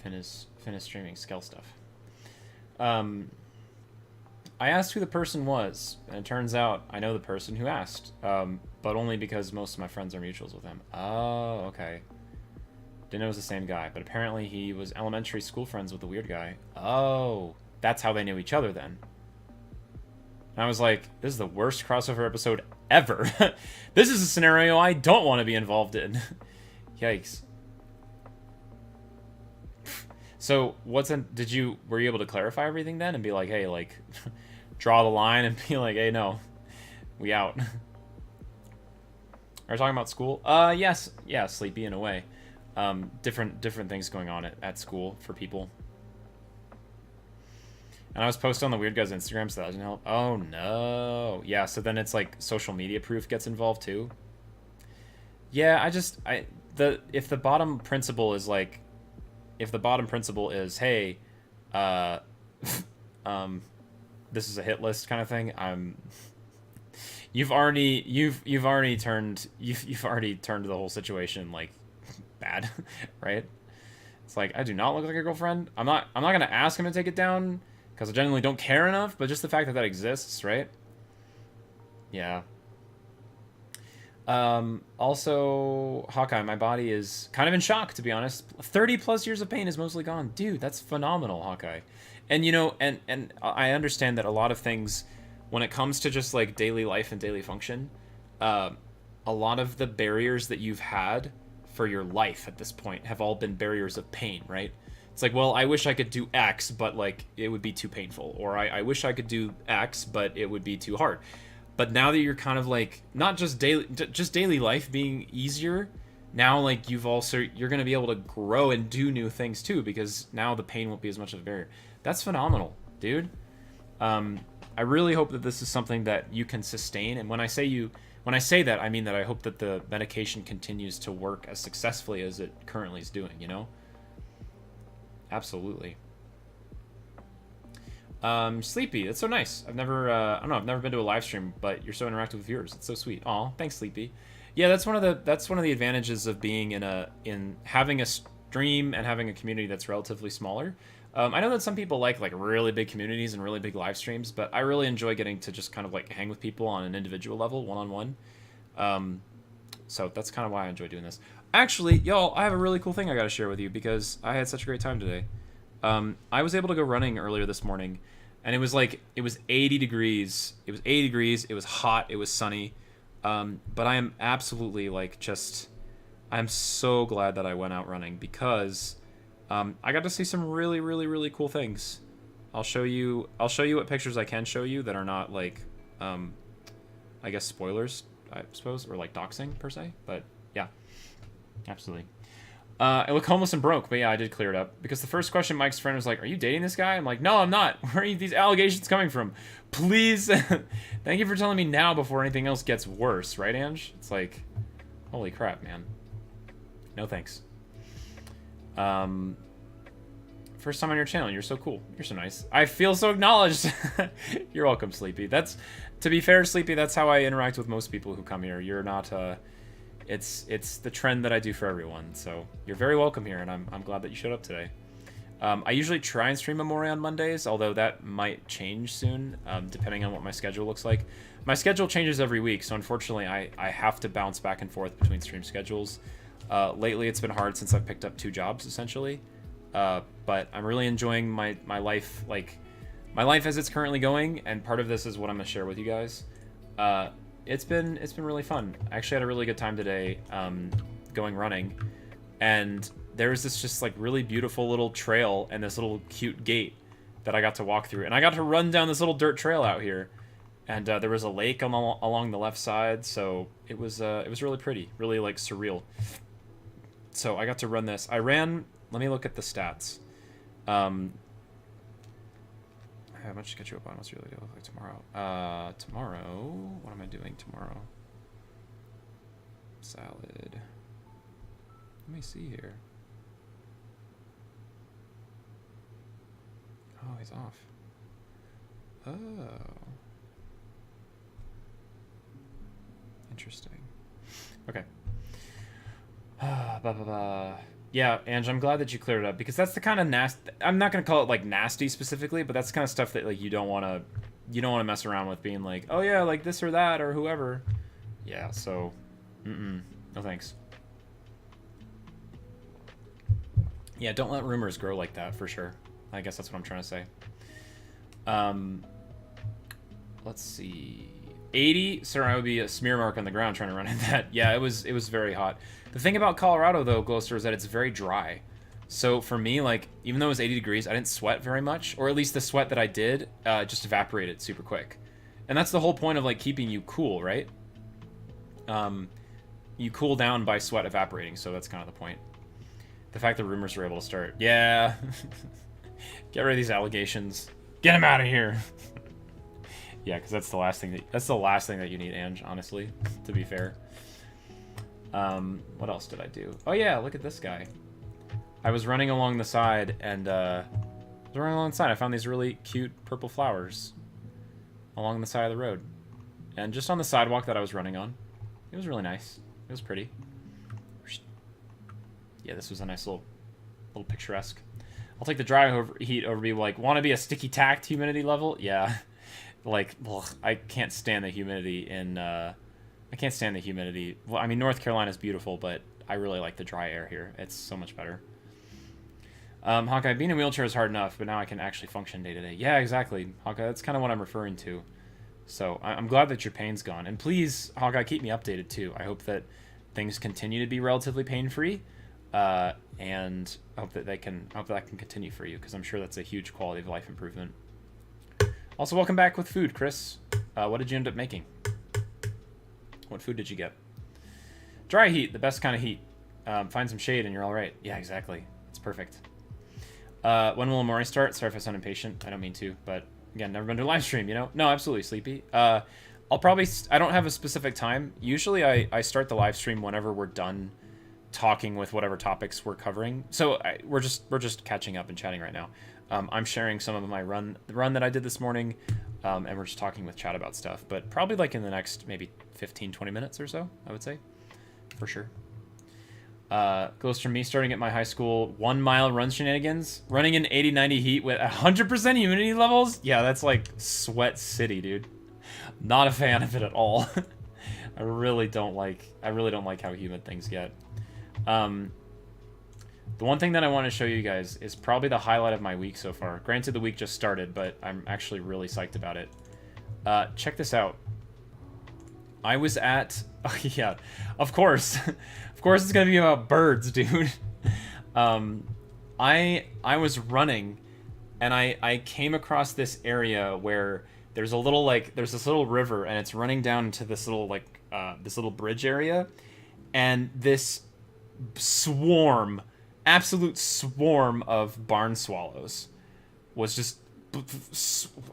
Finn is streaming Skell stuff. I asked who the person was, and it turns out I know the person who asked, but only because most of my friends are mutuals with him. Oh, okay. Didn't know it was the same guy, but apparently he was elementary school friends with the weird guy. Oh, that's how they knew each other then. And I was like, this is the worst crossover episode ever. This is a scenario I don't want to be involved in. Yikes. So were you able to clarify everything then and be like, hey, like, draw the line and be like, hey, no, we out. Are we talking about school? Yes, yeah, sleepy in a way. Different things going on at school for people. And I was posting on the weird guy's Instagram, so that doesn't help. Oh no, yeah. So then it's like social media proof gets involved too. Yeah, if the bottom principle is like. If the bottom principle is, hey, this is a hit list kind of thing, you've already turned the whole situation like bad, right? It's like, I do not look like a girlfriend. I'm not gonna ask him to take it down because I genuinely don't care enough. But just the fact that exists, right? Yeah. Also, Hawkeye, my body is kind of in shock, to be honest. 30 plus years of pain is mostly gone. Dude, that's phenomenal, Hawkeye. And, you know, and I understand that a lot of things, when it comes to just, like, daily life and daily function, a lot of the barriers that you've had for your life at this point have all been barriers of pain, right? It's like, well, I wish I could do X, but, like, it would be too painful. Or I wish I could do X, but it would be too hard. But now that you're kind of like not just daily life being easier, now like you're going to be able to grow and do new things too, because now the pain won't be as much of a barrier. That's phenomenal, dude. I really hope that this is something that you can sustain. And when I say that, I mean that I hope that the medication continues to work as successfully as it currently is doing, you know? Absolutely. Sleepy, that's so nice. I've never been to a live stream, but you're so interactive with viewers. It's so sweet. Aw, thanks, Sleepy. Yeah, that's one of the advantages of being in having a stream and having a community that's relatively smaller. I know that some people like really big communities and really big live streams, but I really enjoy getting to just kind of like hang with people on an individual level, one-on-one. So that's kind of why I enjoy doing this. Actually, y'all, I have a really cool thing I gotta share with you because I had such a great time today. I was able to go running earlier this morning, and it was 80 degrees. It was 80 degrees. It was hot. It was sunny. But I am absolutely I'm so glad that I went out running because I got to see some really, really, really cool things. I'll show you what pictures I can show you that are not like, I guess spoilers, I suppose, or like doxing per se. But yeah, absolutely. I look homeless and broke, but yeah, I did clear it up. Because the first question Mike's friend was like, are you dating this guy? I'm like, no, I'm not. Where are these allegations coming from? Please, thank you for telling me now before anything else gets worse, right, Ange? It's like, holy crap, man. No thanks. First time on your channel, you're so cool. You're so nice. I feel so acknowledged. You're welcome, Sleepy. To be fair, Sleepy, that's how I interact with most people who come here. You're not, It's the trend that I do for everyone. So you're very welcome here, and I'm glad that you showed up today. I usually try and stream Omori on Mondays, although that might change soon, depending on what my schedule looks like. My schedule changes every week, so unfortunately I have to bounce back and forth between stream schedules. Lately it's been hard since I've picked up 2 jobs, essentially. But I'm really enjoying my life, like, my life as it's currently going, and part of this is what I'm going to share with you guys. It's been really fun. I actually had a really good time today, going running, and there was this just like really beautiful little trail and this little cute gate that I got to walk through, and I got to run down this little dirt trail out here, and there was a lake along the left side, so it was really pretty, really like surreal. So I got to run this. I ran. Let me look at the stats. How much to get you up on? What's your really look like tomorrow? Tomorrow. What am I doing tomorrow? Salad. Let me see here. Oh, he's off. Oh. Interesting. Okay. Yeah, Ange, I'm glad that you cleared it up, because that's the kind of nasty. I'm not gonna call it like nasty specifically, but that's the kind of stuff that like you don't want to mess around with, being like, oh yeah, like this or that or whoever. Yeah. So, no thanks. Yeah, don't let rumors grow like that, for sure. I guess that's what I'm trying to say. Let's see. 80. Sorry, I would be a smear mark on the ground trying to run in that. Yeah, it was very hot. The thing about Colorado, though, Ghoster, is that it's very dry. So for me, like, even though it was 80 degrees, I didn't sweat very much, or at least the sweat that I did just evaporated super quick. And that's the whole point of like keeping you cool, right? You cool down by sweat evaporating, so that's kind of the point. The fact that rumors were able to start. Yeah. Get rid of these allegations. Get them out of here. Yeah, because that's the last thing that you need, Ange, honestly, to be fair. What else did I do? Oh yeah, look at this guy. I was running along the side, and I found these really cute purple flowers along the side of the road, and just on the sidewalk that I was running on. It was really nice. It was pretty. Yeah, this was a nice little picturesque. I'll take the dry heat over be like, want to be a sticky tacked humidity level? Yeah. Like, ugh, I can't stand the humidity in, I can't stand the humidity. Well, I mean, North Carolina is beautiful, but I really like the dry air here. It's so much better. Hawkeye, being in a wheelchair is hard enough, but now I can actually function day to day. Yeah, exactly, Hawkeye. That's kind of what I'm referring to. So I'm glad that your pain's gone. And please, Hawkeye, keep me updated too. I hope that things continue to be relatively pain-free. And hope that that can continue for you, because I'm sure that's a huge quality of life improvement. Also, welcome back with food, Chris. What did you end up making? What food did you get? Dry heat, the best kind of heat. Find some shade and you're all right. Yeah, exactly. It's perfect. When will Omori start? Sorry if I sound impatient. I don't mean to, but again, never been to a live stream, you know? No, absolutely, Sleepy. I'll probably... I don't have a specific time. Usually I start the live stream whenever we're done talking with whatever topics we're covering. So we're just catching up and chatting right now. I'm sharing some of my the run that I did this morning, and we're just talking with chat about stuff. But probably like in the next maybe 15-20 minutes or so, I would say, for sure. Goes from me starting at my high school 1 mile run shenanigans, running in 80-90 heat with 100% humidity levels. Yeah, that's like sweat city, dude. Not a fan of it at all. I really don't like how humid things get. The one thing that I want to show you guys is probably the highlight of my week so far. Granted, the week just started, but I'm actually really psyched about it. Check this out. I was at... Oh, yeah, of course. Of course it's going to be about birds, dude. I was running, and I came across this area where there's a little, like, there's this little river, and it's running down into this little, like, this little bridge area, and this absolute swarm of barn swallows was just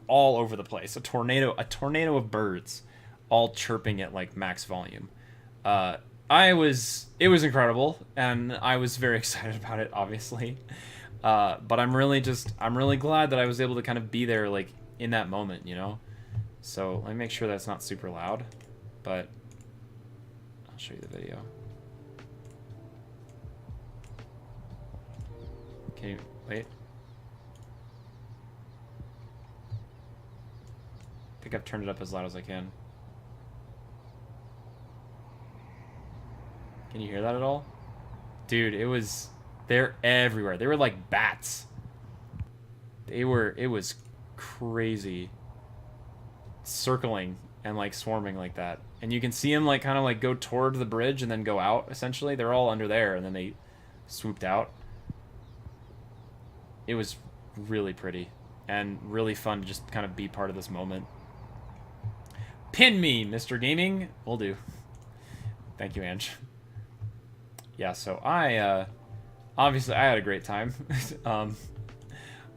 all over the place. A tornado of birds, all chirping at like max volume. It was incredible, and I was very excited about it, obviously. But I'm really glad that I was able to kind of be there, like, in that moment, you know? So let me make sure that's not super loud, but I'll show you the video. Can you wait? I think I've turned it up as loud as I can. Can you hear that at all? Dude, they're everywhere. They were like bats. It was crazy. Circling and like swarming like that. And you can see them like kind of like go toward the bridge and then go out, essentially. They're all under there and then they swooped out. It was really pretty and really fun to just kind of be part of this moment. Pin me, Mr. Gaming. Will do. Thank you, Ange. Yeah, so obviously I had a great time.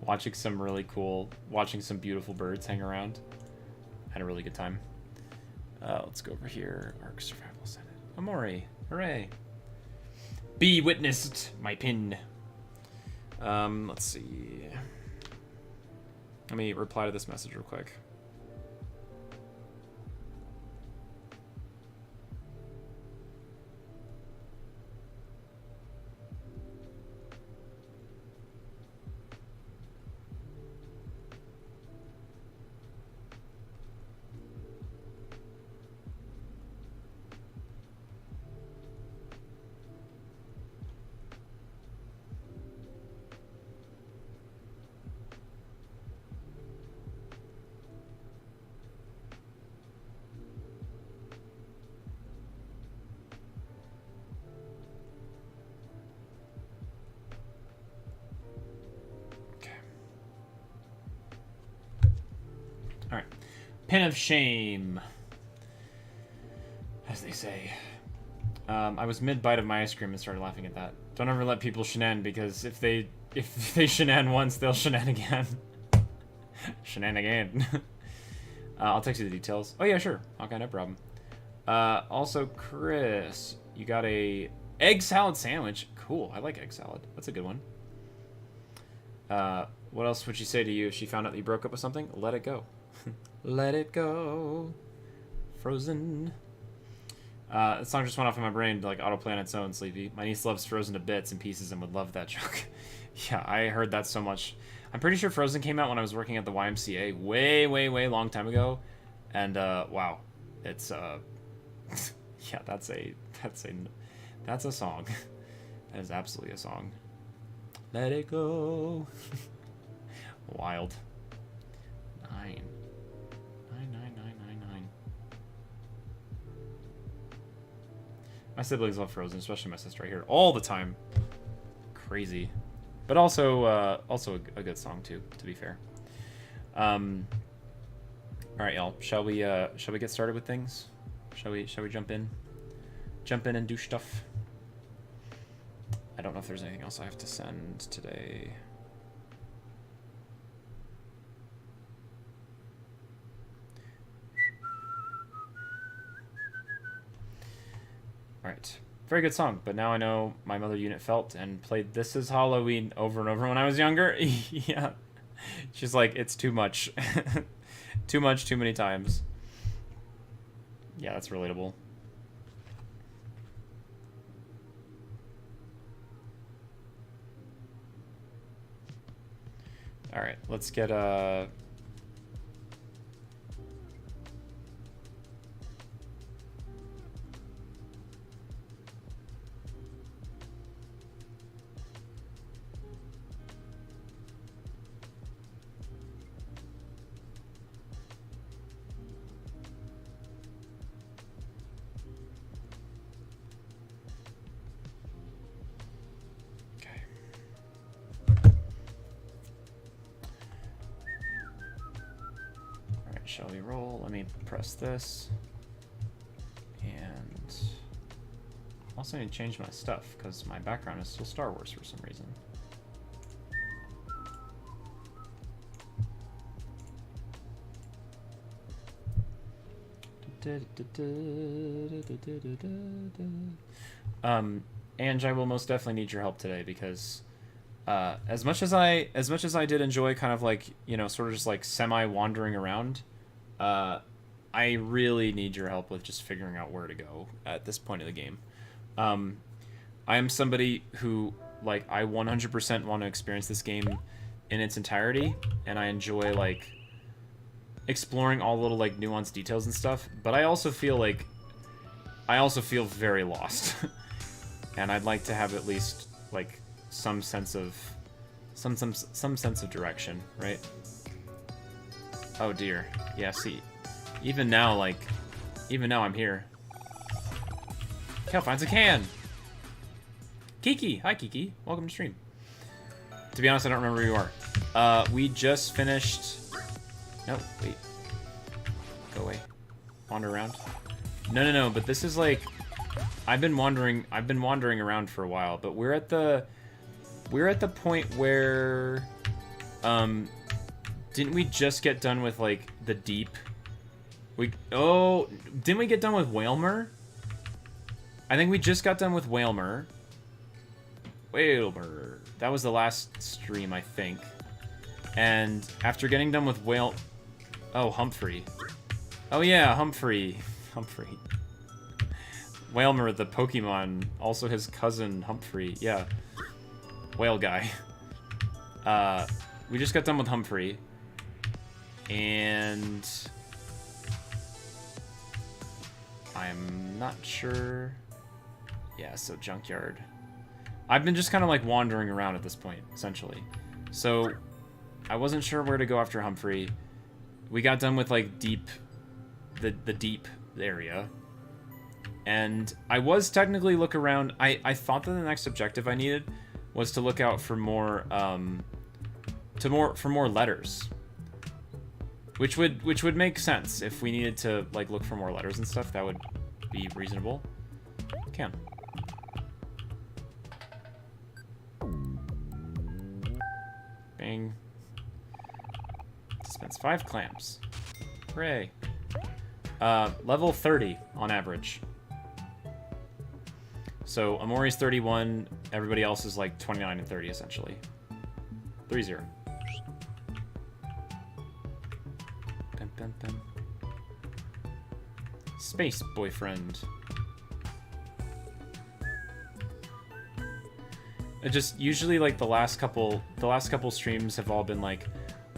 Watching some beautiful birds hang around. Had a really good time. Let's go over here. Arc Survival Senate. Omori. Hooray. Be witnessed, my pin. Let's see. Let me reply to this message real quick. Alright. Pin of shame. As they say. I was mid-bite of my ice cream and started laughing at that. Don't ever let people shenan, because if they shenan once, they'll shenan again. Shenan again. I'll text you the details. Oh yeah, sure. Okay, no problem. Also, Chris, you got a egg salad sandwich. Cool. I like egg salad. That's a good one. What else would she say to you if she found out that you broke up with something? Let it go. Let it go. Frozen. The song just went off in my brain to like autoplay on its own, Sleepy. My niece loves Frozen to bits and pieces and would love that joke. Yeah, I heard that so much. I'm pretty sure Frozen came out when I was working at the YMCA way long time ago. And wow. It's yeah, that's a song. That is absolutely a song. Let it go. Wild. 9. My siblings love Frozen, especially my sister right here, all the time. Crazy, but also a good song too. To be fair. All right, y'all. Shall we get started with things? Shall we jump in and do stuff? I don't know if there's anything else I have to send today. Alright. Very good song, but now I know my mother unit felt and played This Is Halloween over and over when I was younger. Yeah. She's like, it's too much. Too much, too many times. Yeah, that's relatable. Alright, let's get shall we roll? Let me press this. And also need to change my stuff because my background is still Star Wars for some reason. Ange, I will most definitely need your help today because as much as I did enjoy kind of like, you know, sort of just like semi wandering around, I really need your help with just figuring out where to go at this point of the game. I am somebody who like, I 100% want to experience this game in its entirety, and I enjoy, like, exploring all the little, like, nuanced details and stuff, but I also feel very lost. And I'd like to have at least, like, some sense of direction, right? Oh dear. Yeah, see. Even now I'm here. Cal finds a can! Kiki! Hi, Kiki. Welcome to stream. To be honest, I don't remember who you are. We just finished... No, wait. Go away. Wander around. No, but this is like... I've been wandering around for a while, but we're at the point where... Didn't we just get done with, like, the deep? Didn't we get done with Whalmer? I think we just got done with Whalmer. That was the last stream, I think. And after getting done with Humphrey. Oh yeah, Humphrey. Whalmer, the Pokemon, also his cousin Humphrey. Yeah. Whale guy. We just got done with Humphrey. And I'm not sure. Yeah, so junkyard. I've been just kind of like wandering around at this point, essentially. So I wasn't sure where to go after Humphrey. We got done with like the deep area. And I was technically look around. I thought that the next objective I needed was to look out for more more letters. Which would make sense if we needed to like look for more letters and stuff. That would be reasonable. Can. Bang. Dispense 5 clamps. Hooray. Level 30 on average. So Omori's 31, everybody else is like 29 and 30 essentially. 3-0. Dun, dun, dun. Space boyfriend. It just usually like the last couple streams have all been like,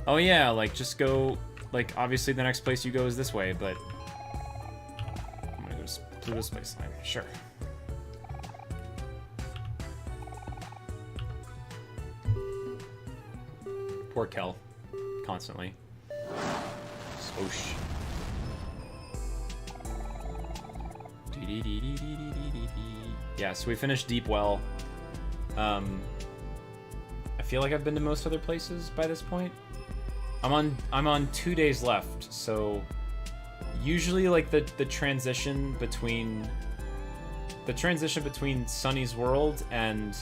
oh yeah, like just go, like obviously the next place you go is this way, but I'm gonna go to Pluto Space Line. Sure. Poor Kel, constantly. Swoosh. Yeah, so we finished Deep Well. I feel like I've been to most other places by this point. I'm on 2 days left, so usually like the transition between Sunny's world and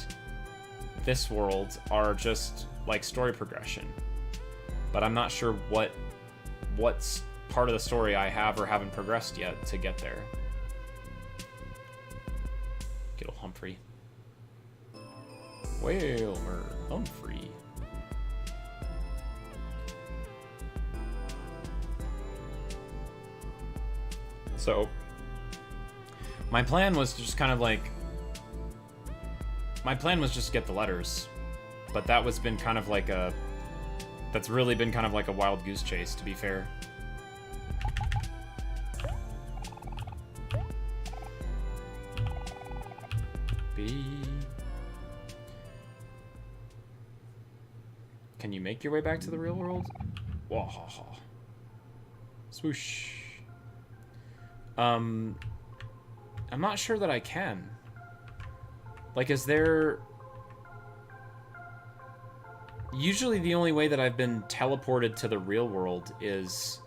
this world are just like story progression. But I'm not sure what's part of the story I have or haven't progressed yet to get there. Good old Humphrey. Whalmer Humphrey. So, my plan was to just kind of like... My plan was just to get the letters. But that was been kind of like a... That's really been kind of like a wild goose chase, to be fair. Can you make your way back to the real world? Wahaha. Swoosh. I'm not sure that I can. Like, is there... Usually the only way that I've been teleported to the real world is...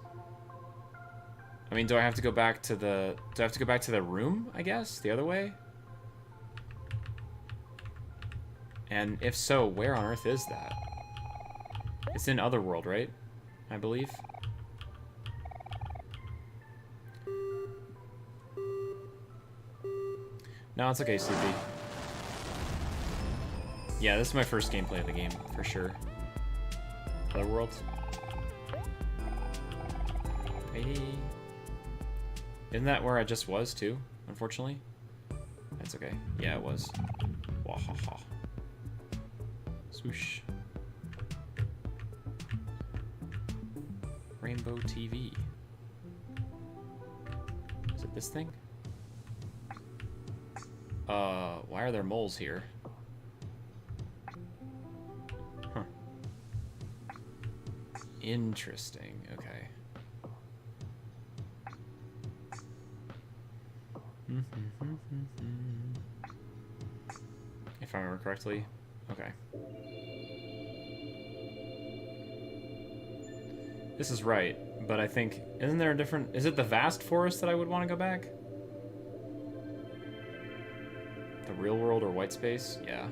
I mean, do I have to go back to the... Do I have to go back to the room, I guess? The other way? And if so, where on earth is that? It's in Otherworld, right? I believe. No, it's okay, Sleepy. Yeah, this is my first gameplay of the game, for sure. Otherworld. Maybe... Isn't that where I just was, too? Unfortunately? That's okay. Yeah, it was. Wahaha. Swoosh. Rainbow TV. Is it this thing? Why are there moles here? Huh. Interesting, okay. If I remember correctly. Okay. This is right, but I think... Isn't there a different... Is it the vast forest that I would want to go back? The real world or white space? Yeah.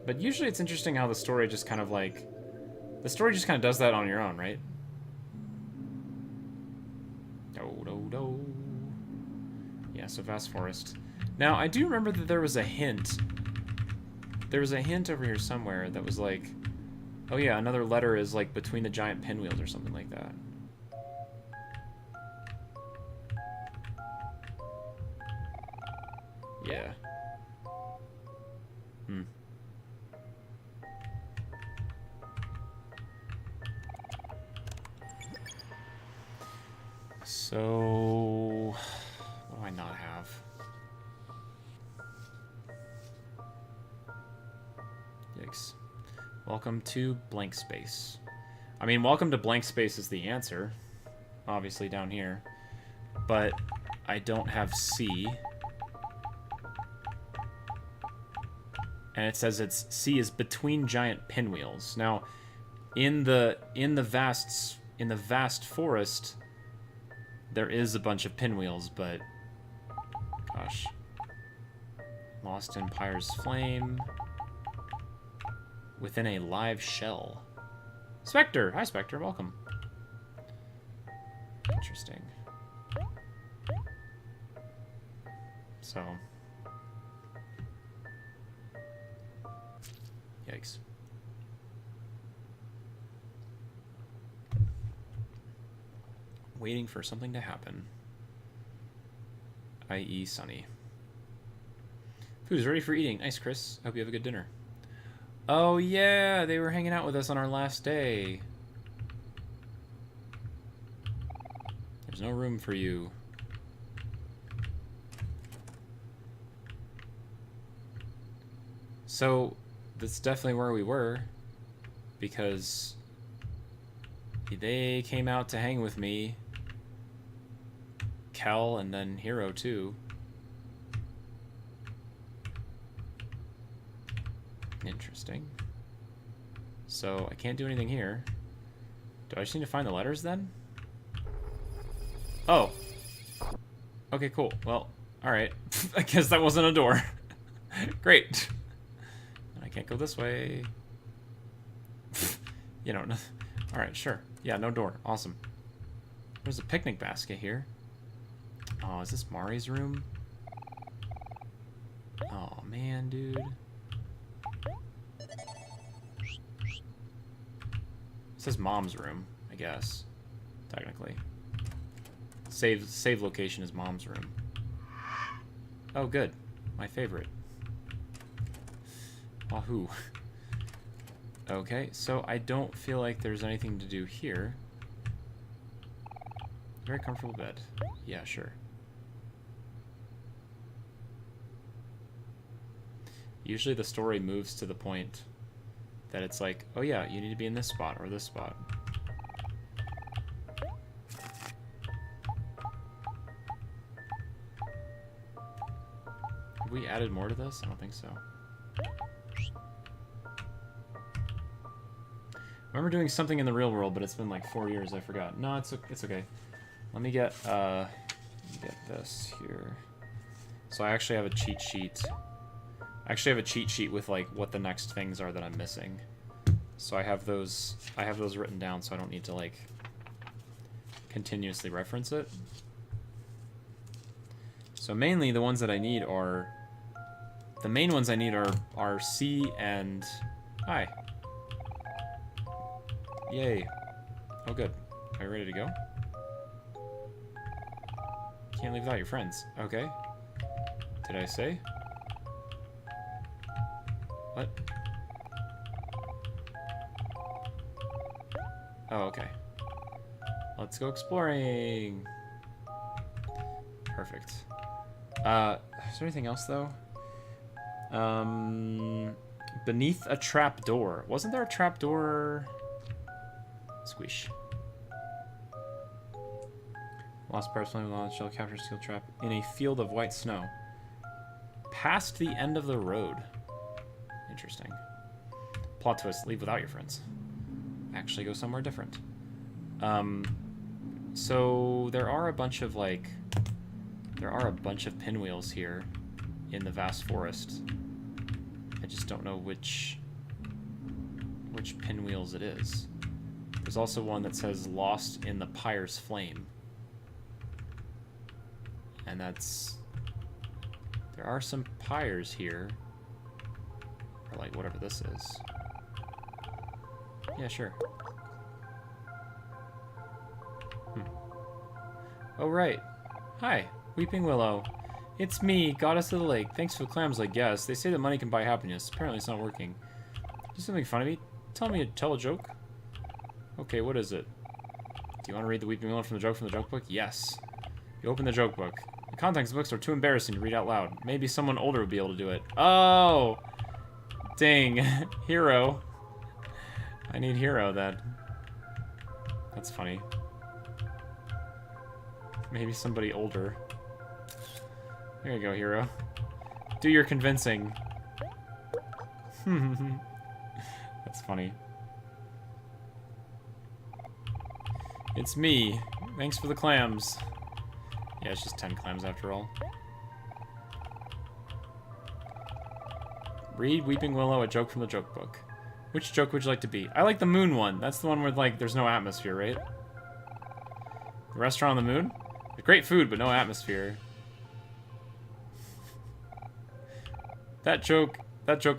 But usually it's interesting how the story just kind of like... The story just kind of does that on your own, right? Do-do-do. Yeah, so vast forest. Now, I do remember that there was a hint. There was a hint over here somewhere that was like... Oh yeah, another letter is like between the giant pinwheels or something like that. Yeah. Hmm. So... What do I not have? Yikes. Welcome to blank space. I mean, welcome to blank space is the answer. Obviously down here. But I don't have C. And it says it's C is between giant pinwheels. Now, in the vast forest, there is a bunch of pinwheels, but gosh. Lost in Pyre's flame. Within a live shell. Spectre! Hi, Spectre. Welcome. Interesting. So. Yikes. Waiting for something to happen. I.e. Sunny. Food is ready for eating. Nice, Chris. Hope you have a good dinner. Oh, yeah, they were hanging out with us on our last day. There's no room for you. So, that's definitely where we were. Because they came out to hang with me. Kel and then Hero, too. Interesting. So, I can't do anything here. Do I just need to find the letters then? Oh. Okay, cool. Well, alright. I guess that wasn't a door. Great. I can't go this way. You know, alright, sure. Yeah, no door. Awesome. There's a picnic basket here. Oh, is this Mari's room? Oh, man, dude. It says mom's room, I guess. Technically. Save location is mom's room. Oh, good. My favorite. Wahoo. Okay, so I don't feel like there's anything to do here. Very comfortable bed. Yeah, sure. Usually the story moves to the point that it's like, oh yeah, you need to be in this spot or this spot. Have we added more to this? I don't think so. I remember doing something in the real world, but it's been like 4 years, I forgot. No, it's okay. Let me get this here. So I actually have a cheat sheet. I actually have a cheat sheet with like what the next things are that I'm missing. So I have those written down so I don't need to like continuously reference it. So mainly the ones that I need are the main ones I need are C and I. Yay. Oh good. Are you ready to go? Can't leave without your friends. Okay. Did I say? What? Oh, okay. Let's go exploring. Perfect. Is there anything else, though? Beneath a trap door. Wasn't there a trap door? Squish. Lost parts playing with alot shell capture steel trap in a field of white snow. Past the end of the road. Interesting. Plot twist, leave without your friends. Actually go somewhere different. So there are a bunch of pinwheels here in the vast forest. I just don't know which pinwheels it is. There's also one that says lost in the pyre's flame. And that's... There are some pyres here. Or like whatever this is. Yeah, sure. Oh, right. Hi, Weeping Willow. It's me, goddess of the lake. Thanks for the clams, I guess. They say that money can buy happiness. Apparently it's not working. Do something funny to me? Tell a joke? Okay, what is it? Do you want to read the Weeping Willow from the joke book? Yes. You open the joke book. The contents of the books are too embarrassing to read out loud. Maybe someone older would be able to do it. Oh! Dang. Hero. I need Hero, then. That's funny. Maybe somebody older. There you go, Hero. Do your convincing. That's funny. It's me. Thanks for the clams. Yeah, it's just 10 clams after all. Read Weeping Willow, a joke from the joke book. Which joke would you like to be? I like the moon one. That's the one where, like, there's no atmosphere, right? The restaurant on the moon? Great food, but no atmosphere. That joke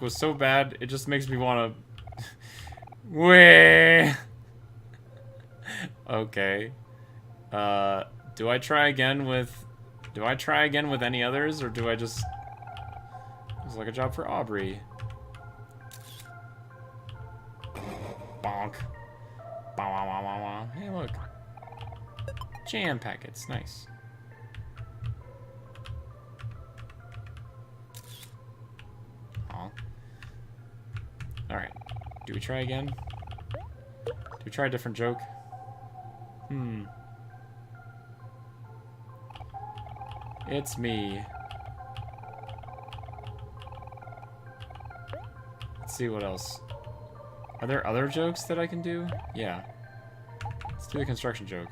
was so bad, it just makes me want to... Way. Okay. Do I try again with any others, or do I just... It's like a job for Aubrey. Bonk. Hey, look. Jam packets, nice. Aw. Alright. Do we try again? Do we try a different joke? It's me. Let's see what else. Are there other jokes that I can do? Yeah. Let's do the construction joke.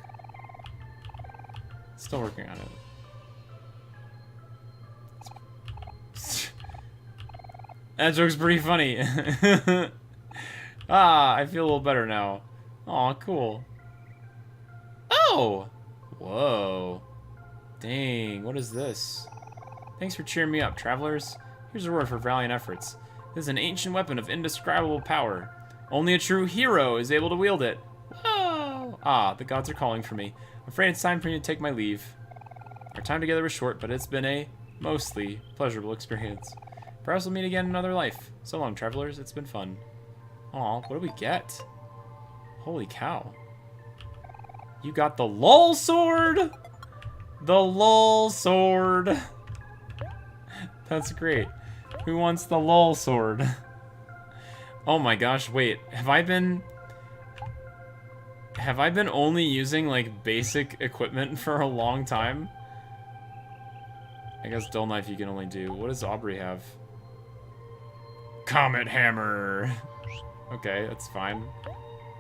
Still working on it. That joke's pretty funny. Ah, I feel a little better now. Aw, cool. Oh! Whoa. Dang, what is this? Thanks for cheering me up, travelers. Here's a reward for valiant efforts. This is an ancient weapon of indescribable power. Only a true hero is able to wield it. Whoa! Ah, the gods are calling for me. I'm afraid it's time for me to take my leave. Our time together was short, but it's been a mostly pleasurable experience. Perhaps we'll meet again in another life. So long, travelers. It's been fun. Aw, what do we get? Holy cow. You got the LOL sword? The LOL sword. That's great. Who wants the LOL sword? Oh my gosh, wait. Have I been only using, like, basic equipment for a long time? I guess dull knife you can only do. What does Aubrey have? Comet hammer. Okay, that's fine.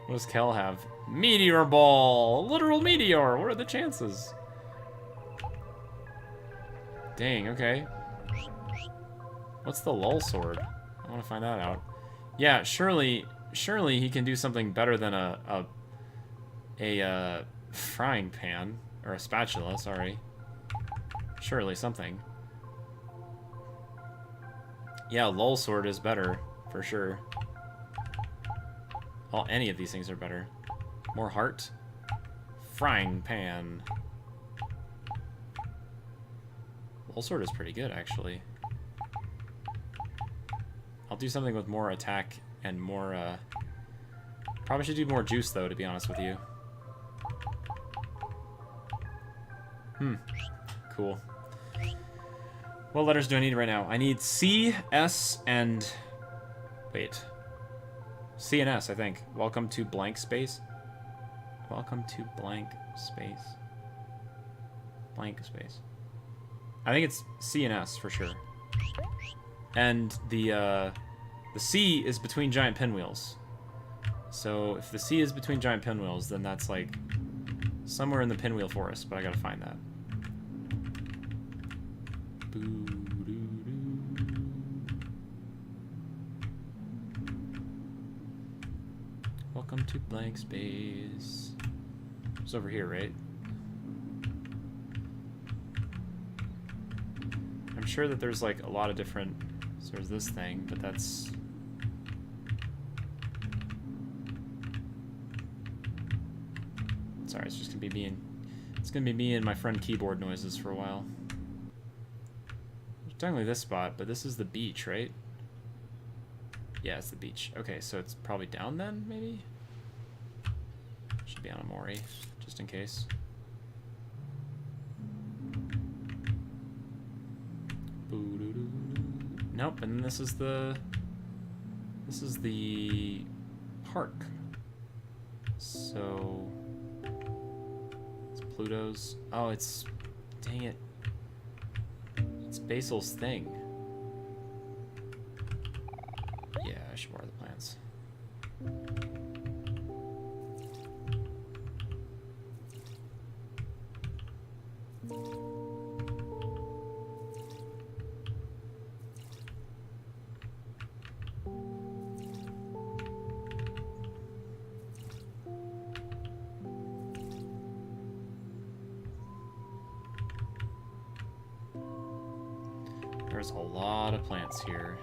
What does Kel have? Meteor ball. Literal meteor. What are the chances? Dang, okay. What's the lull sword? I want to find that out. Yeah, surely he can do something better than a frying pan or a spatula, sorry. Surely something. Yeah, lull sword is better for sure. Well, any of these things are better. More heart. Frying pan. Lull sword is pretty good, actually. do something with more attack and more, probably should do more juice, though, to be honest with you. Cool. What letters do I need right now? I need C, S, and... Wait. C and S, I think. Welcome to blank space. Welcome to blank space. Blank space. I think it's C and S for sure. And the C is between giant pinwheels. So if the C is between giant pinwheels, then that's like somewhere in the pinwheel forest, but I gotta find that. Welcome to blank space. It's over here, right? I'm sure that there's like a lot of different... So there's this thing, but that's... Sorry, it's just gonna be me and... It's gonna be me and my friend keyboard noises for a while. There's definitely this spot, but this is the beach, right? Yeah, it's the beach. Okay, so it's probably down then, maybe? Should be on Omori, just in case. Nope, and this is the park. So it's Pluto's. Oh, it's, dang it. It's Basil's thing. Yeah, I should water the plants. There's a lot of plants here.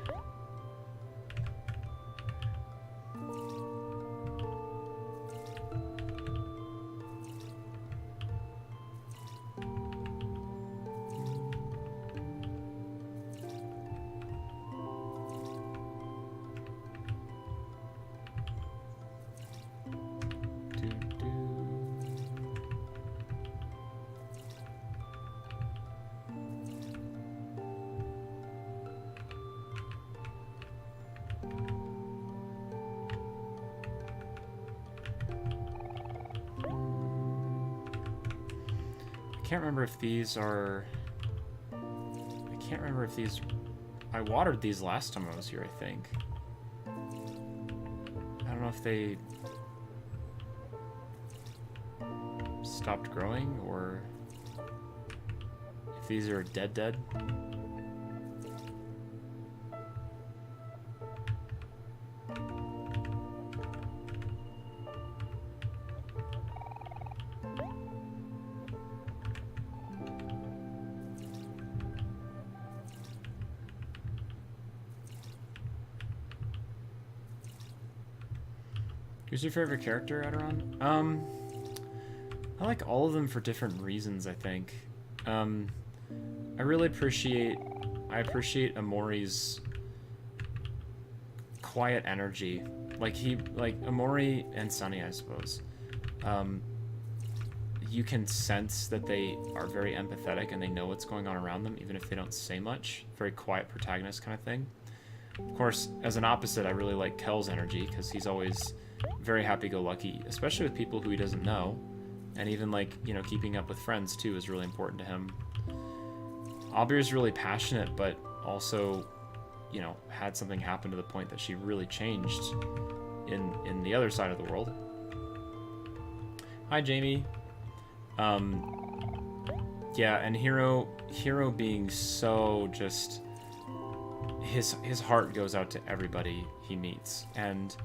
I can't remember if these are... I can't remember if these... I watered these last time I was here, I think. I don't know if they... stopped growing, or... if these are dead. Who's your favorite character, Aderon? I like all of them for different reasons, I think. I really appreciate Omori's quiet energy. Like Omori and Sunny, I suppose. You can sense that they are very empathetic and they know what's going on around them, even if they don't say much. Very quiet protagonist kind of thing. Of course, as an opposite, I really like Kel's energy, because he's always very happy-go-lucky, especially with people who he doesn't know. And even, like, you know, keeping up with friends, too, is really important to him. Abir's really passionate, but also, you know, had something happen to the point that she really changed in the other side of the world. Hi, Jamie. Yeah, and Hiro being so just... His heart goes out to everybody he meets, and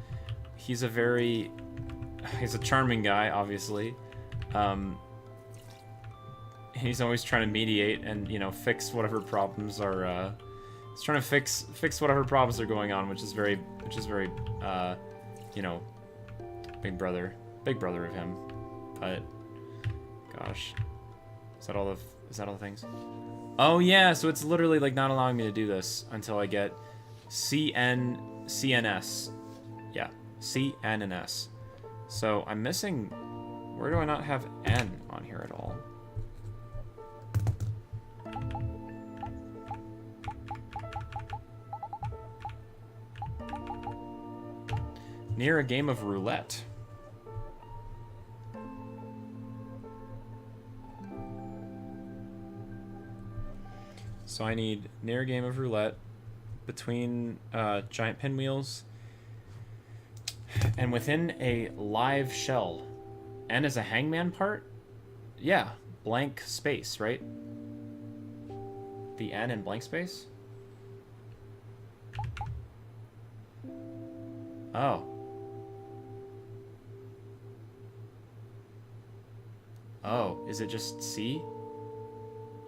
he's a charming guy, obviously. He's always trying to mediate and, you know, fix whatever problems are, he's trying to fix whatever problems are going on, which is very, you know, big brother of him. But, gosh, is that all the things? Oh yeah, so it's literally like not allowing me to do this until I get CNS. Yeah, C, N, and S. So I'm missing... Where do I not have N on here at all? Near a game of roulette. So I need near a game of roulette between giant pinwheels and within a live shell. N is a hangman part? Yeah, blank space, right? The N in blank space? Oh. Oh, is it just C?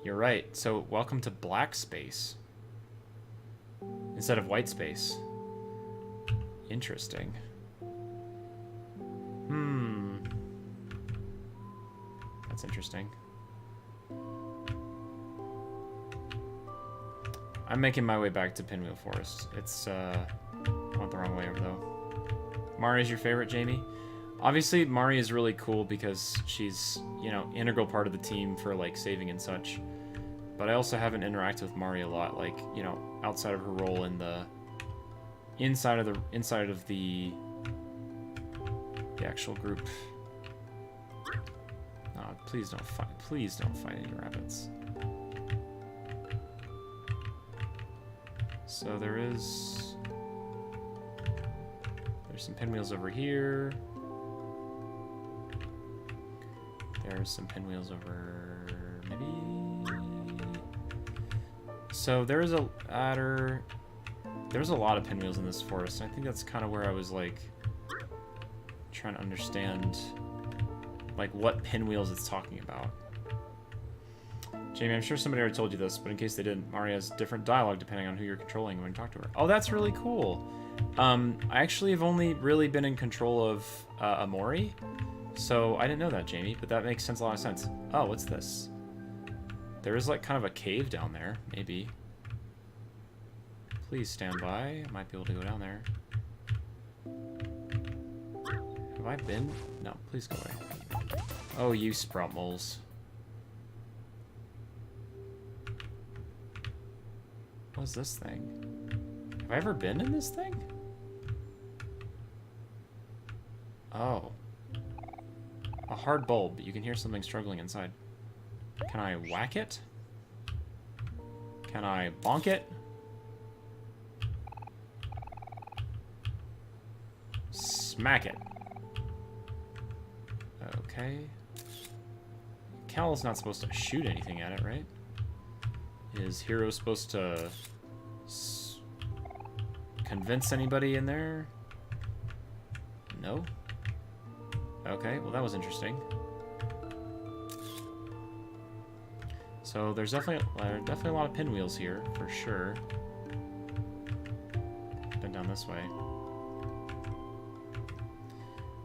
You're right. So welcome to black space instead of white space. Interesting. That's interesting. I'm making my way back to Pinwheel Forest. It's, went the wrong way over though. Mari's your favorite, Jamie? Obviously, Mari is really cool because she's, you know, integral part of the team for, like, saving and such. But I also haven't interacted with Mari a lot, like, you know, outside of her role in the... Inside of the actual group. Oh, please don't fight any rabbits. So there's some pinwheels over here. There's some pinwheels over maybe. So there's a ladder. There's a lot of pinwheels in this forest, and I think that's kind of where I was like trying to understand like what pinwheels it's talking about. Jamie, I'm sure somebody already told you this, but in case they didn't, Mari has different dialogue depending on who you're controlling when you talk to her. Oh, that's really cool. I actually have only really been in control of Omori, so I didn't know that, Jamie, but that makes a lot of sense. Oh, what's this? There is like kind of a cave down there, maybe. Please stand by. I might be able to go down there. Have I been? No, please go away. Oh, you sprout moles. What's this thing? Have I ever been in this thing? Oh. A hard bulb. You can hear something struggling inside. Can I whack it? Can I bonk it? Smack it. Okay. Cal's not supposed to shoot anything at it, right? Is Hero supposed to convince anybody in there? No? Okay, well that was interesting. So there's definitely a lot of pinwheels here, for sure. Been down this way.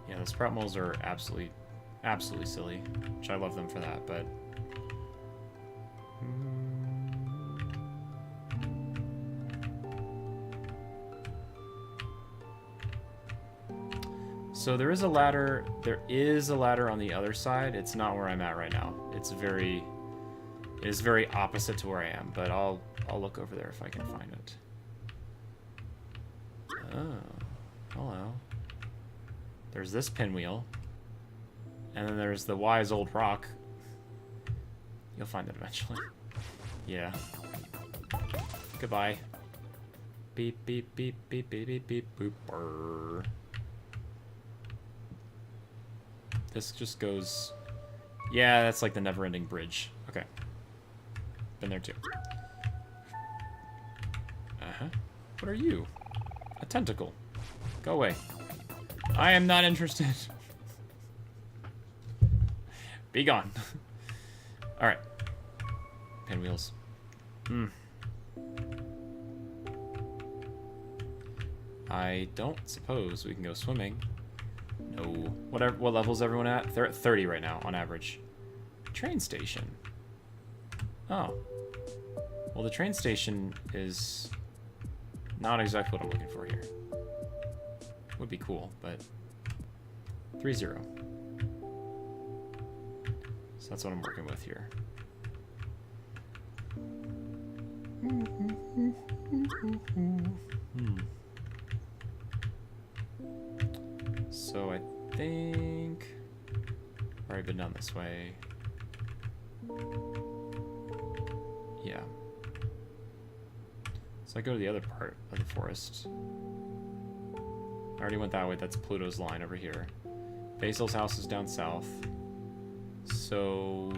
Yeah, the sprout moles are absolutely silly, which I love them for that, but... So there is a ladder on the other side. It's not where I'm at right now. It is very opposite to where I am, but I'll look over there if I can find it. Oh, hello. There's this pinwheel. And then there's the wise old rock. You'll find it eventually. Yeah. Goodbye. Beep, beep, beep, beep, beep, beep, beep, boop, brr. This just goes... Yeah, that's like the never-ending bridge. Okay. Been there too. Uh-huh. What are you? A tentacle. Go away. I am not interested. Be gone. Alright. Pinwheels. I don't suppose we can go swimming. No. What level's everyone at? They're at 30 right now, on average. Train station. Oh. Well, the train station is Not exactly what I'm looking for here. Would be cool, but 3-0. So that's what I'm working with here. So I think I've already been down this way. Yeah. So I go to the other part of the forest. I already went that way. That's Pluto's line over here. Basil's house is down south. So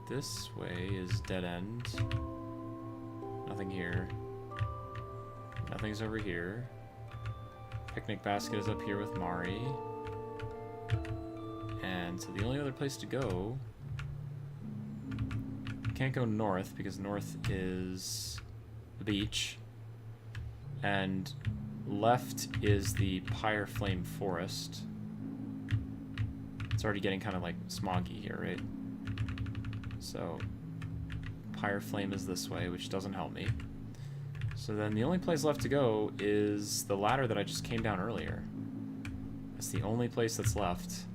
this way is dead end. Nothing here. Nothing's over here. Picnic basket is up here with Mari. And so the only other place to go... Can't go north because north is the beach. And left is the Pyre Flame Forest. It's already getting kind of like smoggy here, right? So Pyre Flame is this way, which doesn't help me. So then the only place left to go is the ladder that I just came down earlier. That's the only place that's left.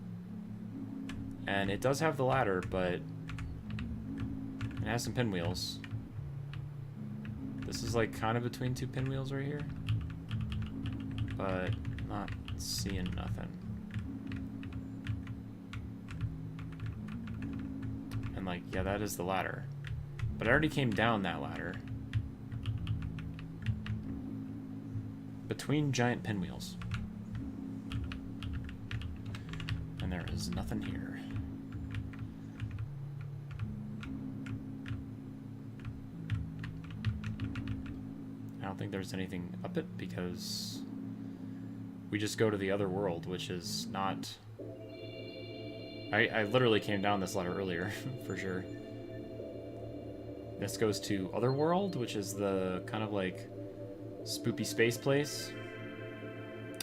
And it does have the ladder, but it has some pinwheels. This is like kind of between two pinwheels right here. But not seeing nothing. And like, yeah, that is the ladder. But I already came down that ladder. Between giant pinwheels. And there is nothing here. I don't think there's anything up it because we just go to the other world, which is not... I literally came down this ladder earlier, for sure. This goes to Otherworld, which is the kind of like spoopy space place.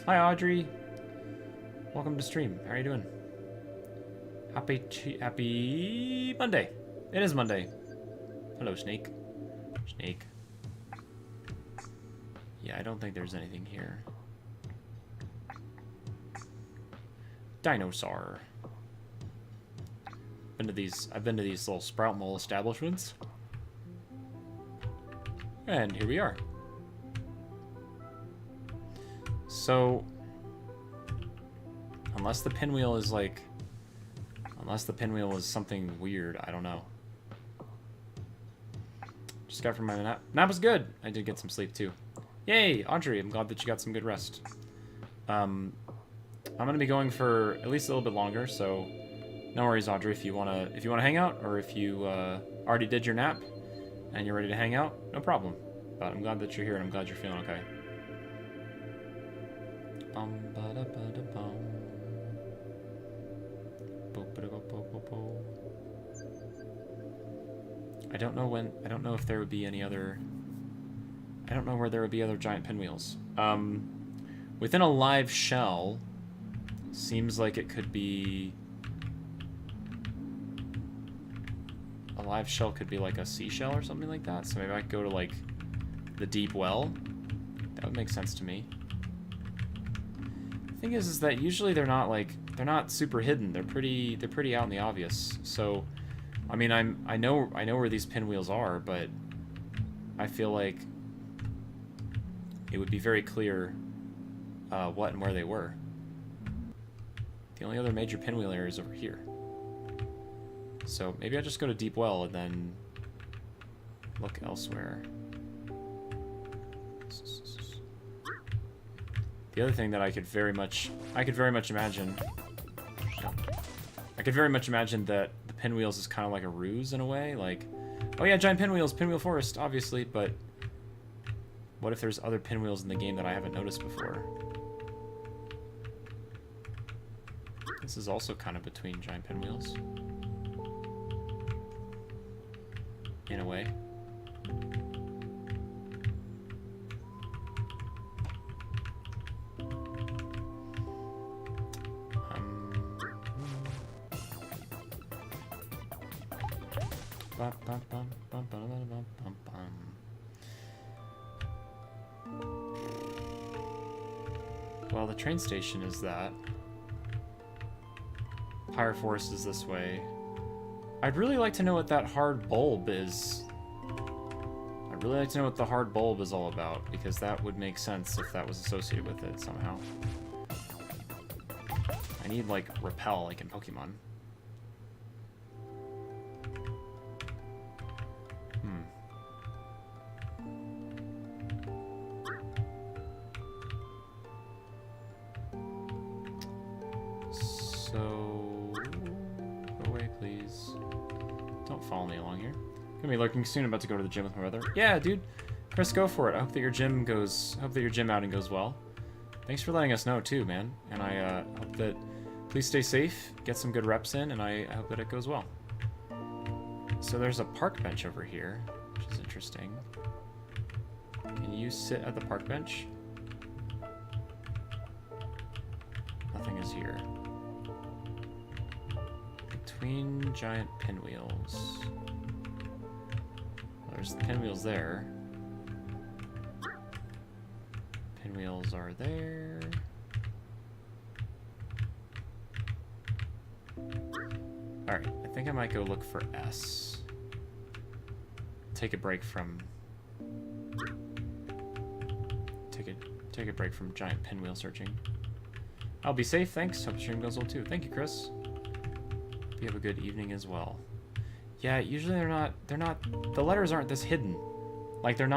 Hi, Audrey. Welcome to stream. How are you doing? Happy Monday. It is Monday. Hello, Snake. Snake. Yeah, I don't think there's anything here. Dinosaur. I've been to these little sprout mole establishments. And here we are. So unless the pinwheel is like something weird, I don't know. Just got from my nap. Nap was good. I did get some sleep too. Yay, Audrey, I'm glad that you got some good rest. I'm gonna be going for at least a little bit longer, so no worries, Audrey, if you wanna hang out, or if you already did your nap and you're ready to hang out, no problem. But I'm glad that you're here and I'm glad you're feeling okay. I don't know if there would be any other... I don't know where there would be other giant pinwheels. Within a live shell, seems like it could be... A live shell could be like a seashell or something like that. So maybe I could go to like the deep well. That would make sense to me. The thing is that usually they're not super hidden. They're pretty out in the obvious. So, I mean, I know where these pinwheels are, but I feel like it would be very clear what and where they were. The only other major pinwheel area is over here. So maybe I just go to Deep Well and then look elsewhere. The other thing that I could very much imagine that the pinwheels is kind of like a ruse in a way, like, oh yeah, giant pinwheels, pinwheel forest, obviously, but what if there's other pinwheels in the game that I haven't noticed before? This is also kind of between giant pinwheels. In a way. Well, the train station is that. Pyre Forest is this way. I'd really like to know what that hard bulb is. I'd really like to know what the hard bulb is all about, because that would make sense if that was associated with it somehow. I need, like, repel, like in Pokemon. So, go away, please. Don't follow me along here. Gonna be lurking soon. About to go to the gym with my brother. Yeah, dude. Chris, go for it. I hope that your gym outing goes well. Thanks for letting us know too, man. And I hope that please stay safe, get some good reps in, and I hope that it goes well. So there's a park bench over here, which is interesting. Can you sit at the park bench? Nothing is here. Between giant pinwheels. There's the pinwheels there. Pinwheels are there. Alright, I think I might go look for S. Take a break from... Take a break from giant pinwheel searching. I'll be safe, thanks. Hope the stream goes well too. Thank you, Chris. You have a good evening as well. Yeah, usually the letters aren't this hidden. Like, the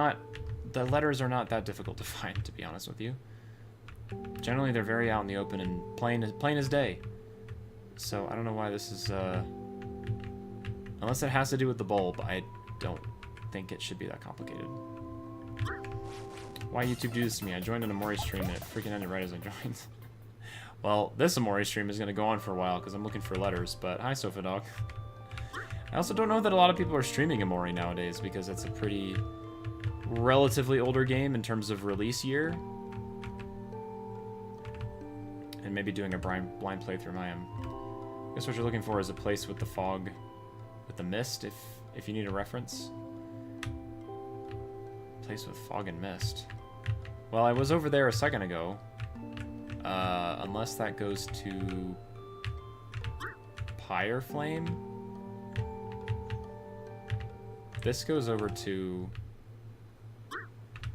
letters are not that difficult to find, to be honest with you. Generally, they're very out in the open and plain as day. So, I don't know why this is, unless it has to do with the bulb, I don't think it should be that complicated. Why YouTube do this to me? I joined an Omori stream and it freaking ended right as I joined. Well, this Omori stream is going to go on for a while because I'm looking for letters, but hi, Sofa Dog. I also don't know that a lot of people are streaming Omori nowadays because it's a pretty relatively older game in terms of release year. And maybe doing a blind playthrough I am. I guess what you're looking for is a place with the fog, with the mist, if you need a reference. Place with fog and mist. Well, I was over there a second ago. Unless that goes to Pyre Flame. This goes over to...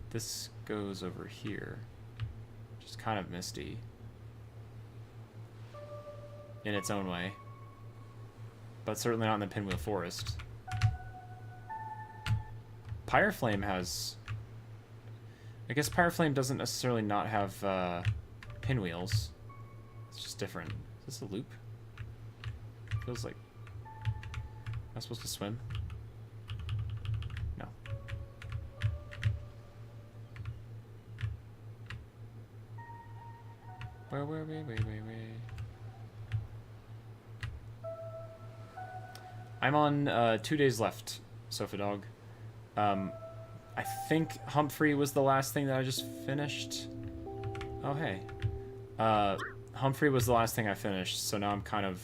This goes over here. Which is kind of misty. In its own way. But certainly not in the Pinwheel Forest. Pyre Flame has... I guess Pyre Flame doesn't necessarily not have pinwheels. It's just different. Is this a loop? Feels like... Am I supposed to swim? No. Wait. I'm on 2 days left, Sofa Dog. I think Humphrey was the last thing that I just finished. Oh, hey. Humphrey was the last thing I finished, so now I'm kind of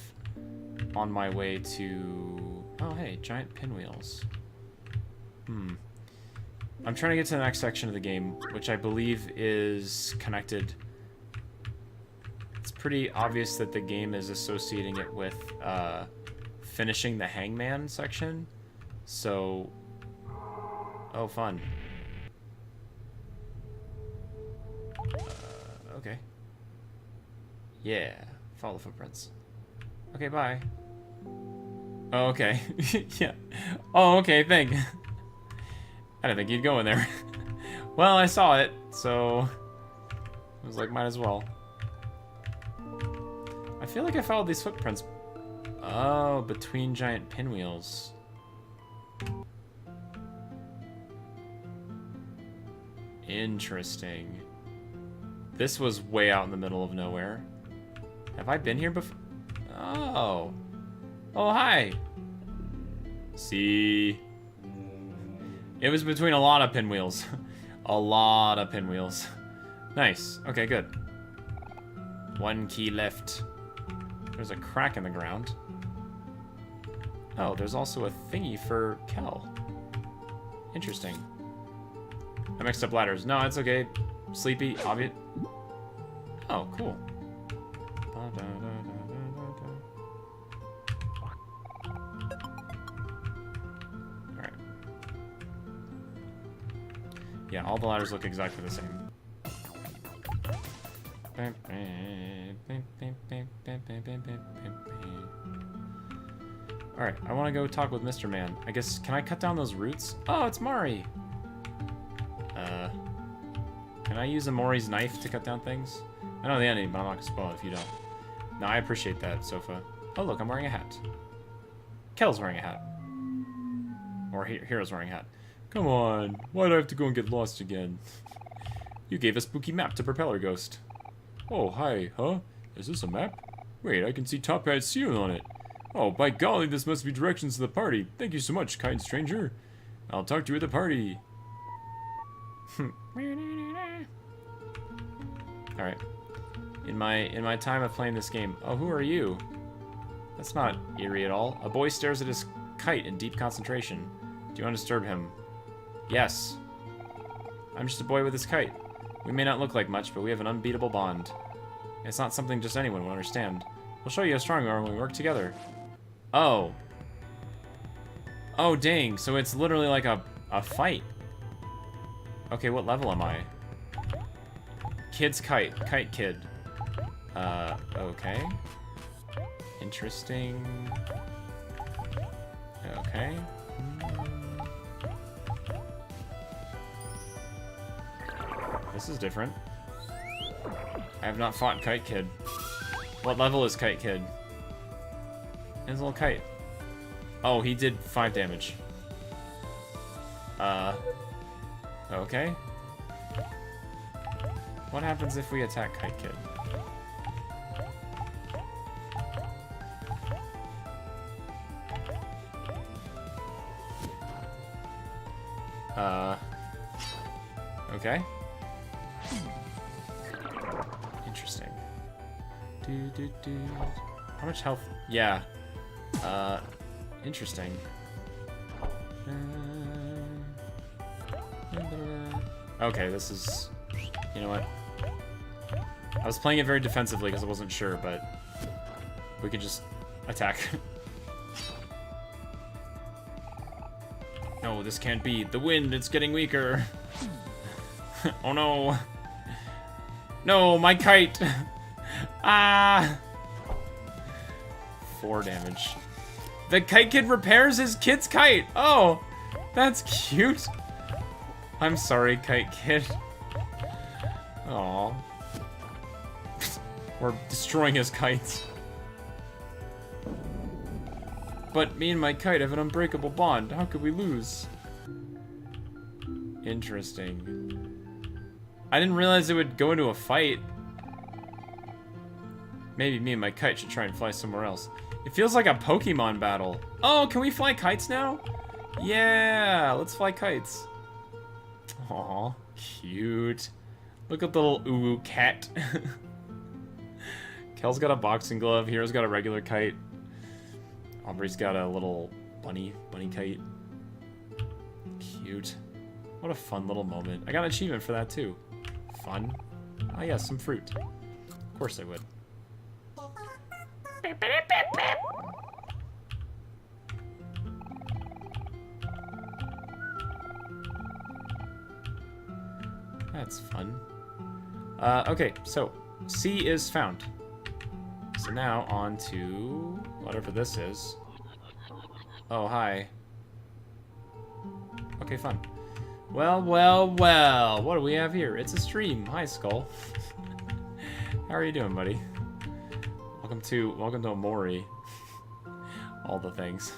on my way to... Oh, hey, giant pinwheels. I'm trying to get to the next section of the game, which I believe is connected. It's pretty obvious that the game is associating it with finishing the Hangman section. So... Oh, fun. Okay. Yeah. Follow the footprints. Okay, bye. Oh, okay. Yeah. Oh, okay, thank. I didn't think you'd go in there. Well, I saw it, so... I was like, might as well. I feel like I followed these footprints. Oh, between giant pinwheels. Interesting. This was way out in the middle of nowhere. Have I been here before? Oh. Oh, hi. See? It was between a lot of pinwheels. A lot of pinwheels. Nice. Okay, good. 1 key left. There's a crack in the ground. Oh, there's also a thingy for Kel. Interesting. I mixed up ladders. No, it's okay. Sleepy, obvious. Oh, cool. Alright. Yeah, all the ladders look exactly the same. Alright, I want to go talk with Mr. Man. I guess, can I cut down those roots? Oh, it's Mari! Can I use Omori's knife to cut down things? I know the ending, but I'm not gonna spoil it if you don't. No, I appreciate that, Sofa. Oh, look, I'm wearing a hat. Kel's wearing a hat. Or Hero's wearing a hat. Come on, why'd I have to go and get lost again? You gave a spooky map to Propeller Ghost. Oh, hi, huh? Is this a map? Wait, I can see Top Hat's seal on it. Oh, by golly, this must be directions to the party. Thank you so much, kind stranger. I'll talk to you at the party. Alright. In my time of playing this game... Oh, who are you? That's not eerie at all. A boy stares at his kite in deep concentration. Do you want to disturb him? Yes. I'm just a boy with his kite. We may not look like much, but we have an unbeatable bond. It's not something just anyone will understand. We'll show you how strong we are when we work together. Oh. Oh, dang. So it's literally like a fight. Okay, what level am I? Kid's kite. Kite kid. Okay. Interesting. Okay. This is different. I have not fought Kite Kid. What level is Kite Kid? His little kite. Oh, he did 5 damage. Okay. What happens if we attack Kite Kid? Okay. Interesting. How much health? Yeah. Interesting. Okay, this is... You know what? I was playing it very defensively because I wasn't sure, but... We could just attack. No, this can't be. The wind, it's getting weaker. Oh no. No, my kite. Ah. 4 damage. The Kite Kid repairs his kid's kite. Oh, that's cute. I'm sorry, Kite Kid. Aw. We're destroying his kites. But me and my kite have an unbreakable bond. How could we lose? Interesting. I didn't realize it would go into a fight. Maybe me and my kite should try and fly somewhere else. It feels like a Pokemon battle. Oh, can we fly kites now? Yeah, let's fly kites. Aw, cute. Look at the little uwu cat. Kel's got a boxing glove. Hero's got a regular kite. Aubrey's got a little bunny kite. Cute. What a fun little moment. I got an achievement for that too. Fun. Ah, yeah, some fruit. Of course I would. That's fun. Okay, so C is found. So now on to whatever this is. Oh, hi. Okay, fun. Well, what do we have here? It's a stream. Hi, Skull. How are you doing, buddy? Welcome to Omori. All the things.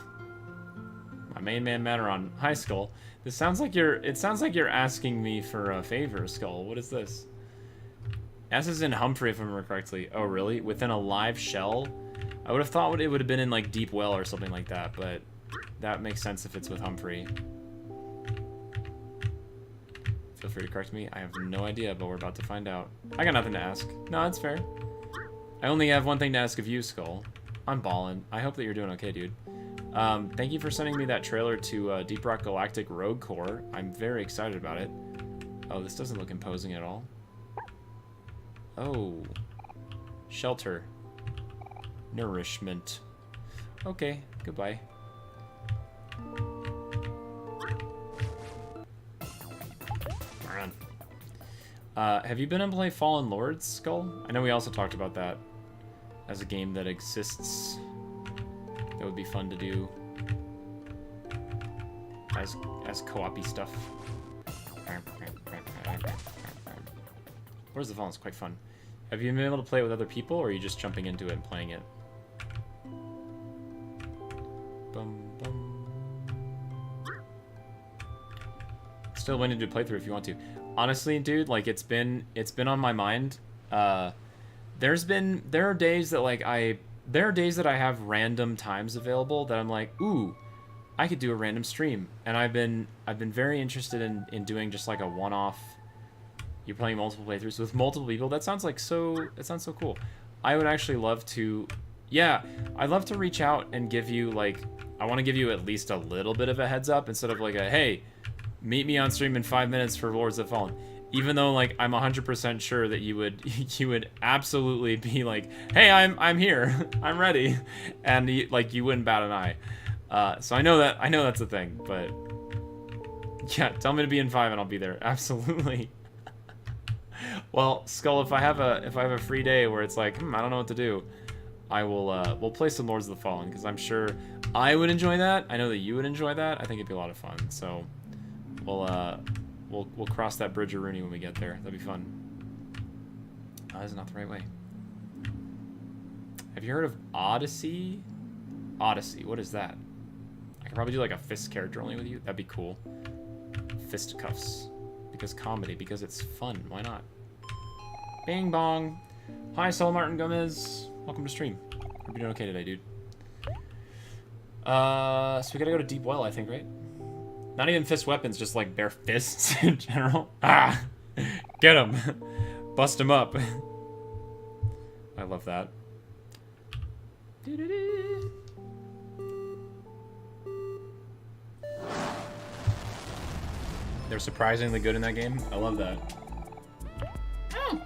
My main man Mataron. Hi, Skull. It sounds like you're asking me for a favor, Skull. What is this? S is in Humphrey, if I remember correctly. Oh, really? Within a live shell? I would have thought it would have been in, like, Deep Well or something like that, but that makes sense if it's with Humphrey. Feel free to correct me. I have no idea, but we're about to find out. I got nothing to ask. No, that's fair. I only have one thing to ask of you, Skull. I'm ballin'. I hope that you're doing okay, dude. Thank you for sending me that trailer to Deep Rock Galactic Rogue Core. I'm very excited about it. Oh, this doesn't look imposing at all. Oh. Shelter. Nourishment. Okay, goodbye. Run. Have you been able to play Fallen Lords, Skull? I know we also talked about that as a game that exists. That would be fun to do as co-op-y stuff. Lords of the Fallen is quite fun. Have you been able to play it with other people, or are you just jumping into it and playing it? Bum, bum. Still waiting to do a playthrough if you want to. Honestly, dude, like it's been on my mind. There are days that like there are days that I have random times available that I'm like, ooh, I could do a random stream, and I've been very interested in doing just like a one-off. You're playing multiple playthroughs with multiple people. That sounds so cool. I would actually love to, yeah, I'd love to reach out and give you like, I want to give you at least a little bit of a heads up instead of like a, hey, meet me on stream in 5 minutes for Lords of the Fallen. Even though like I'm 100% sure that you would absolutely be like, hey, I'm here, I'm ready, and like you wouldn't bat an eye. So I know that's a thing, but yeah, tell me to be in 5 and I'll be there. Absolutely. Well, Skull, if I have a free day where it's like, I don't know what to do, I will we'll play some Lords of the Fallen, because I'm sure I would enjoy that. I know that you would enjoy that. I think it'd be a lot of fun. So we'll cross that bridge of Rooney when we get there. That'd be fun. Oh, that's not the right way. Have you heard of Odyssey? Odyssey, what is that? I could probably do like a fist character only with you. That'd be cool. Fistcuffs. Because comedy, because it's fun. Why not? Bing bong. Hi, Saul Martin Gomez. Welcome to stream. Hope you're doing okay today, dude. So we gotta go to Deep Well, I think, right? Not even fist weapons, just like bare fists in general. Ah! Get him! Bust him up. I love that. They're surprisingly good in that game. I love that. Oh.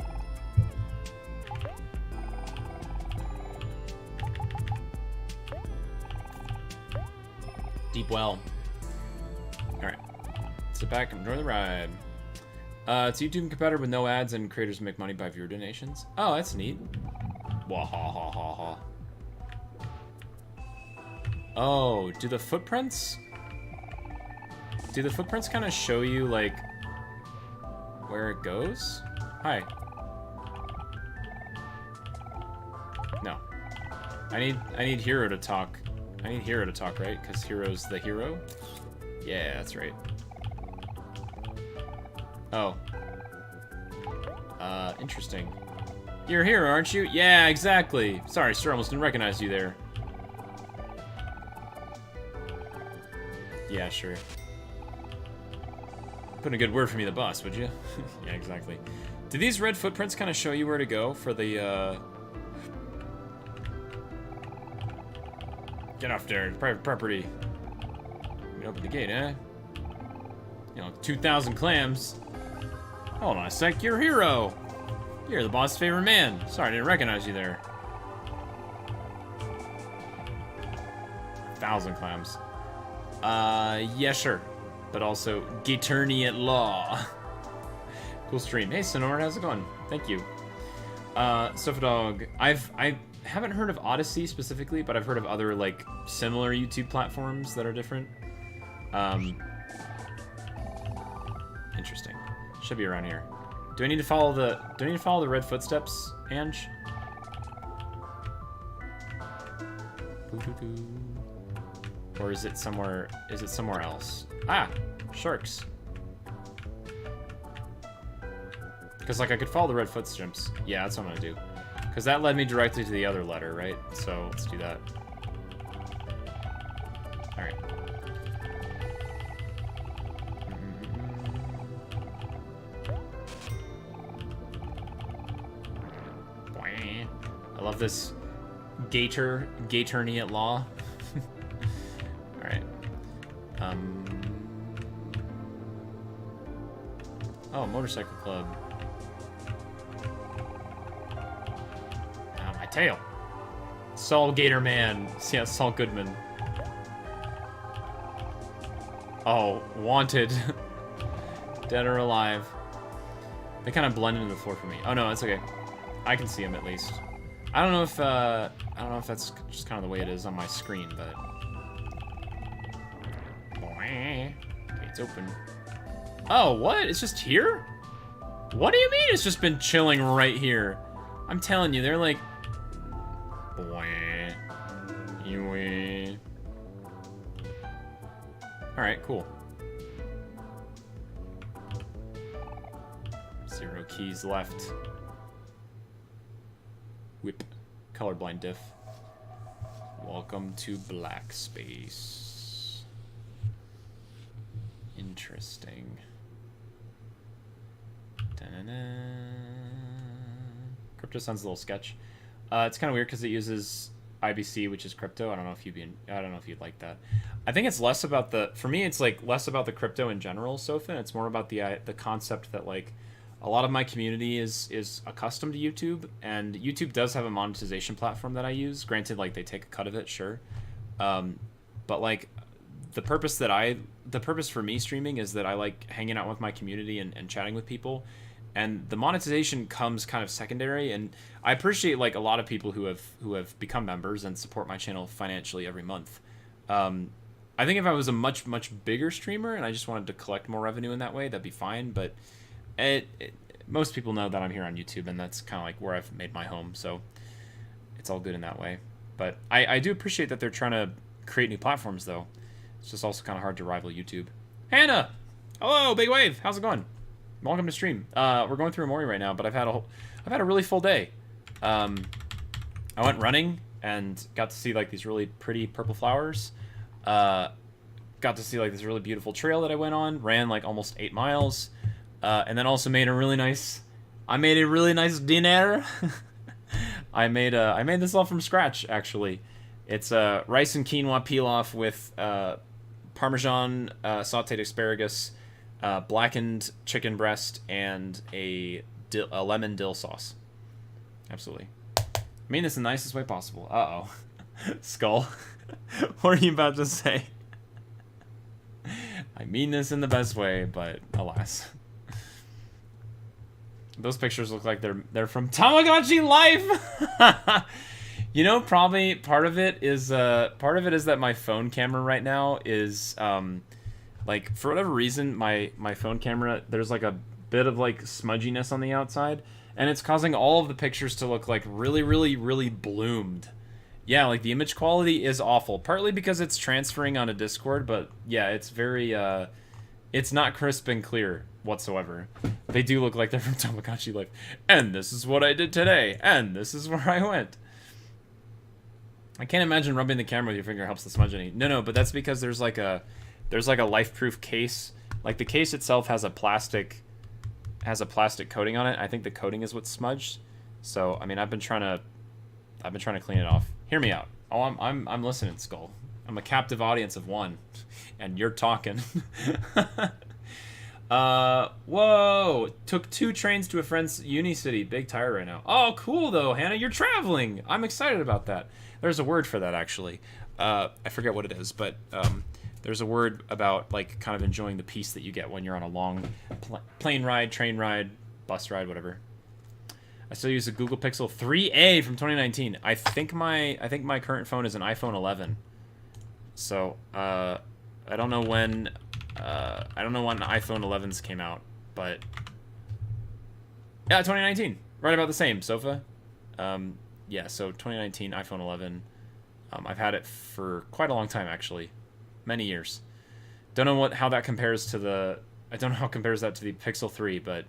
Deep Well. Alright. Sit back and enjoy the ride. It's a YouTube competitor with no ads, and creators make money by viewer donations. Oh, that's neat. Wahahaha. Oh, do the footprints kind of show you, like, where it goes? Hi. No. I need Hero to talk. I need Hero to talk, right? Because Hero's the hero? Yeah, that's right. Oh. Interesting. You're a hero, aren't you? Yeah, exactly. Sorry, sir, almost didn't recognize you there. Yeah, sure. Put in a good word for me, the boss, would you? Yeah, exactly. Do these red footprints kind of show you where to go for the, Get off there, it's private property. Let me open the gate, eh? You know, 2,000 clams. Hold on a sec, you're a hero! You're the boss's favorite man. Sorry, I didn't recognize you there. 1,000 clams. Yeah, sure. But also, Gaterni at law. Cool stream. Hey, Sonora, how's it going? Thank you. Sofadog, I haven't heard of Odyssey specifically, but I've heard of other, like, similar YouTube platforms that are different. Interesting. Should be around here. Do I need to follow the red footsteps, Ange? Or is it somewhere else? Ah, sharks. Because, like, I could follow the red footsteps. Yeah, that's what I'm gonna do. Because that led me directly to the other letter, right? So, let's do that. Alright. I love this Gaterni at law. Alright. Oh, motorcycle club. tail. Saul Gator Man. Yeah, Saul Goodman. Oh, wanted. Dead or alive. They kind of blend into the floor for me. Oh no, it's okay. I can see him at least. I don't know if that's just kind of the way it is on my screen, but okay, it's open. Oh, what? It's just here? What do you mean it's just been chilling right here? I'm telling you, they're like Alright, cool. 0 keys left. Whip. Colorblind diff. Welcome to black space. Interesting. Crypto Sun's a little sketch. It's kind of weird because it uses IBC, which is crypto. I don't know if you'd like that. I think it's less about the. For me, it's like less about the crypto in general, Sofa. It's more about the concept that like a lot of my community is accustomed to YouTube, and YouTube does have a monetization platform that I use. Granted, like they take a cut of it, sure, but like the purpose for me streaming is that I like hanging out with my community and chatting with people, and the monetization comes kind of secondary. And I appreciate like a lot of people who have become members and support my channel financially every month. I think if I was a much bigger streamer and I just wanted to collect more revenue in that way, that'd be fine. But most people know that I'm here on YouTube, and that's kind of like where I've made my home, so it's all good in that way. But I do appreciate that they're trying to create new platforms, though. It's just also kind of hard to rival YouTube. Hannah! Hello, Big Wave! How's it going? Welcome to stream. We're going through Omori right now, but I've had a really full day. I went running and got to see like these really pretty purple flowers. Got to see like this really beautiful trail that I went on. Ran like almost 8 miles. And then also made a really nice dinner. I made this all from scratch, actually. It's rice and quinoa pilaf with Parmesan sauteed asparagus, blackened chicken breast, and a lemon dill sauce. Absolutely. I mean this in the nicest way possible. Uh-oh. Skull. What are you about to say? I mean this in the best way, but alas. Those pictures look like they're from Tamagotchi Life. You know, probably part of it is that my phone camera right now is like for whatever reason my phone camera, there's like a bit of like smudginess on the outside, and it's causing all of the pictures to look like really bloomed. Yeah, like the image quality is awful. Partly because it's transferring onto Discord, but yeah, it's very it's not crisp and clear whatsoever. They do look like they're from Tamagotchi Life. And this is what I did today. And this is where I went. I can't imagine rubbing the camera with your finger helps the smudge any. No, but that's because there's like a life-proof case. Like the case itself has a plastic coating on it. I think the coating is what's smudged. So I mean, I've been trying to clean it off. Hear me out. Oh, I'm listening, Skull. I'm a captive audience of one, and you're talking. Whoa! Took 2 trains to a friend's uni city. Big tire right now. Oh, cool though, Hannah. You're traveling. I'm excited about that. There's a word for that actually. I forget what it is, but there's a word about like kind of enjoying the peace that you get when you're on a long plane ride, train ride, bus ride, whatever. I still use a Google Pixel 3a from 2019. I think my current phone is an iPhone 11. So I don't know when iPhone 11s came out, but yeah, 2019, right about the same. Sofa, yeah. So 2019 iPhone 11. I've had it for quite a long time, actually, many years. Don't know how that compares to the. I don't know how it compares that to the Pixel 3, but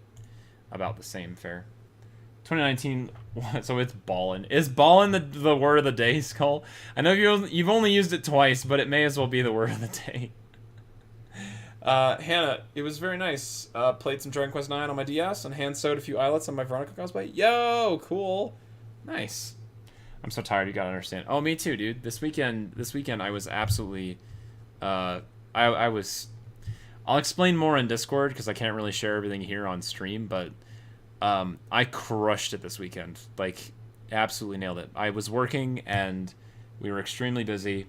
about the same fare. 2019, so it's ballin'. Is ballin' the word of the day, Skull? I know you've only used it twice, but it may as well be the word of the day. Hannah, it was very nice. Played some Dragon Quest 9 on my DS and hand sewed a few eyelets on my Veronica cosplay. Yo, cool. Nice. I'm so tired, you gotta understand. Oh, me too, dude. This weekend I was absolutely, I was, I'll explain more in Discord because I can't really share everything here on stream, but I crushed it this weekend. Like, Absolutely nailed it. I was working and we were extremely busy.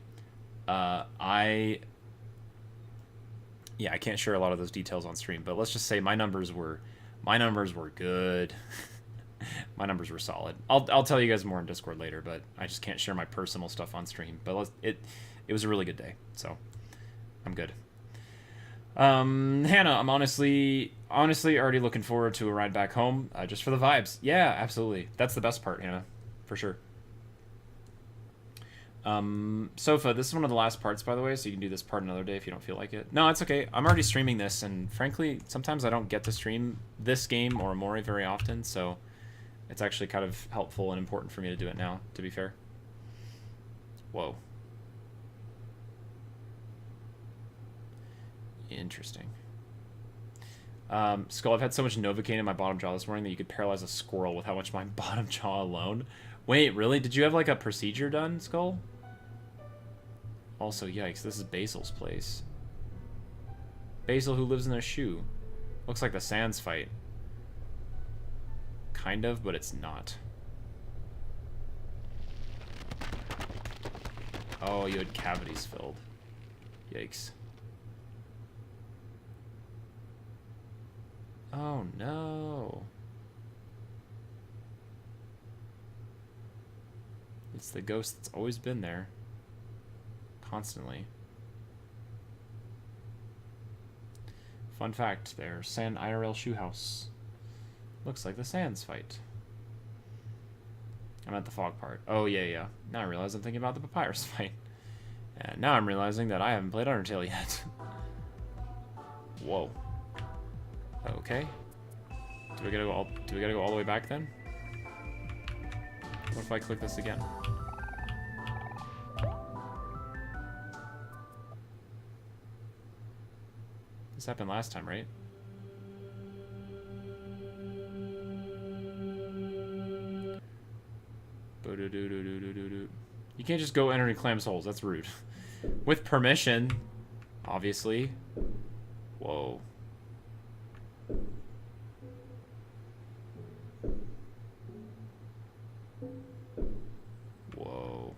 Yeah, I can't share a lot of those details on stream, but let's just say my numbers were good. My numbers were solid. I'll tell you guys more in Discord later, but I just can't share my personal stuff on stream. But it was a really good day, so I'm good. Hannah, I'm honestly already looking forward to a ride back home, just for the vibes. Yeah, absolutely. That's the best part, Hannah, for sure. Sofa, this is one of the last parts, by the way, so you can do this part another day if you don't feel like it. No, it's okay. I'm already streaming this, and frankly, sometimes I don't get to stream this game or Omori very often, so it's actually kind of helpful and important for me to do it now, to be fair. Whoa. Interesting. Skull, I've had so much Novocaine in my bottom jaw this morning that you could paralyze a squirrel with how much my bottom jaw alone. Wait, really? Did you have like a procedure done, Skull? Also, yikes, this is Basil's place. Basil who lives in a shoe. Looks like the Sans fight. Kind of, but it's not. Oh, you had cavities filled. Yikes. Oh no. It's the ghost that's always been there. Constantly. Fun fact, their Sand IRL shoe house. Looks like the Sands fight. I'm at the fog part. Oh, yeah. Now I realize I'm thinking about the Papyrus fight. And now I'm realizing that I haven't played Undertale yet. Whoa. Okay. Do we gotta go all the way back then? What if I click this again? This happened last time, right? You can't just go entering Clam's holes. That's rude. With permission, obviously. Whoa. Whoa.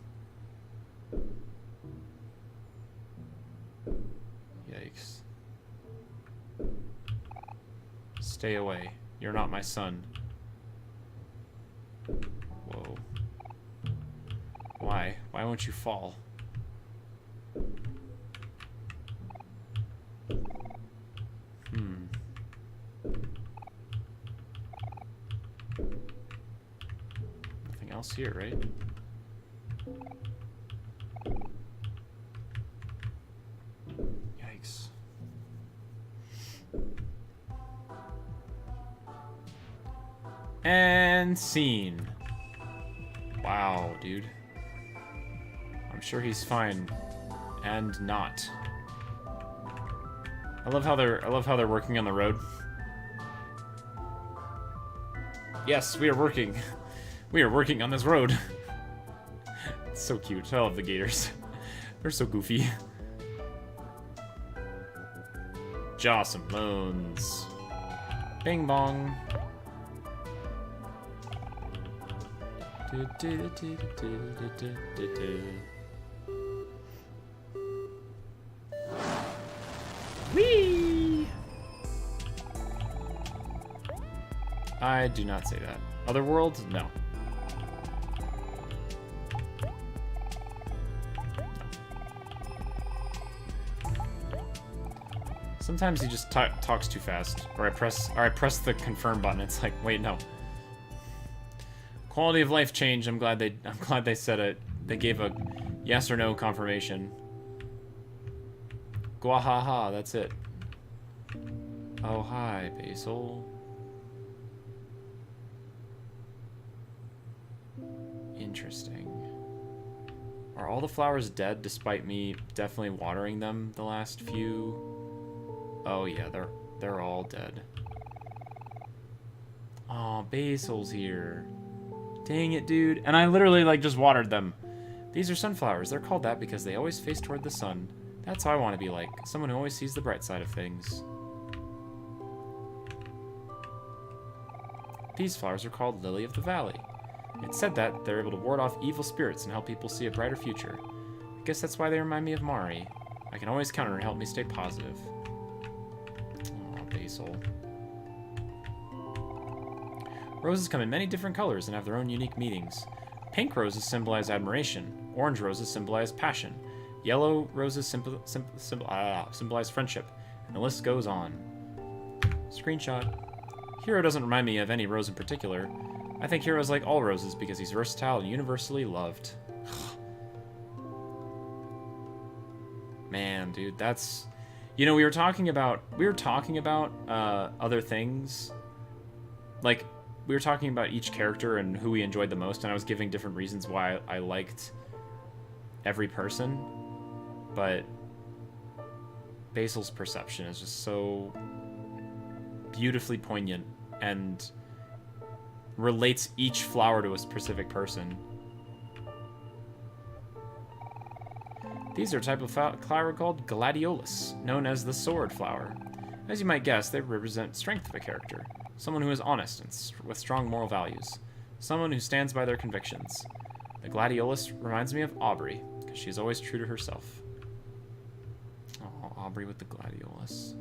Yikes. Stay away. You're not my son. Whoa. Why? Why won't you fall? Nothing else here, right? Yikes. And scene. Wow, dude. I'm sure he's fine. And not. I love how they're working on the road. Yes, we are working. We are working on this road. It's so cute. I love the gators. They're so goofy. Joss and Moans. Bing bong. Whee! I do not say that. Other worlds? No. Sometimes he just talks too fast, or I press the confirm button. It's like, wait, no. Quality of life change. I'm glad they said it. They gave a yes or no confirmation. Gwahaha, that's it. Oh, hi, Basil. Interesting. Are all the flowers dead despite me definitely watering them the last few? Oh yeah, they're all dead. Aw, Basil's here. Dang it, dude. And I literally, like, just watered them. These are sunflowers. They're called that because they always face toward the sun. That's how I want to be like. Someone who always sees the bright side of things. These flowers are called Lily of the Valley. It's said that they're able to ward off evil spirits and help people see a brighter future. I guess that's why they remind me of Mari. I can always count on her to help me stay positive. Aw, Basil. Roses come in many different colors and have their own unique meanings. Pink roses symbolize admiration. Orange roses symbolize passion. Yellow roses symbolize friendship. And the list goes on. Screenshot. Hero doesn't remind me of any rose in particular. I think Hero's like all roses because he's versatile and universally loved. Man, dude, that's... You know, we were talking about other things. Like, we were talking about each character and who we enjoyed the most, and I was giving different reasons why I liked every person. But Basil's perception is just so beautifully poignant and relates each flower to a specific person. These are a type of flower called gladiolus, known as the sword flower. As you might guess, they represent strength of a character. Someone who is honest and with strong moral values. Someone who stands by their convictions. The gladiolus reminds me of Aubrey, because she is always true to herself. Oh, Aubrey with the gladiolus.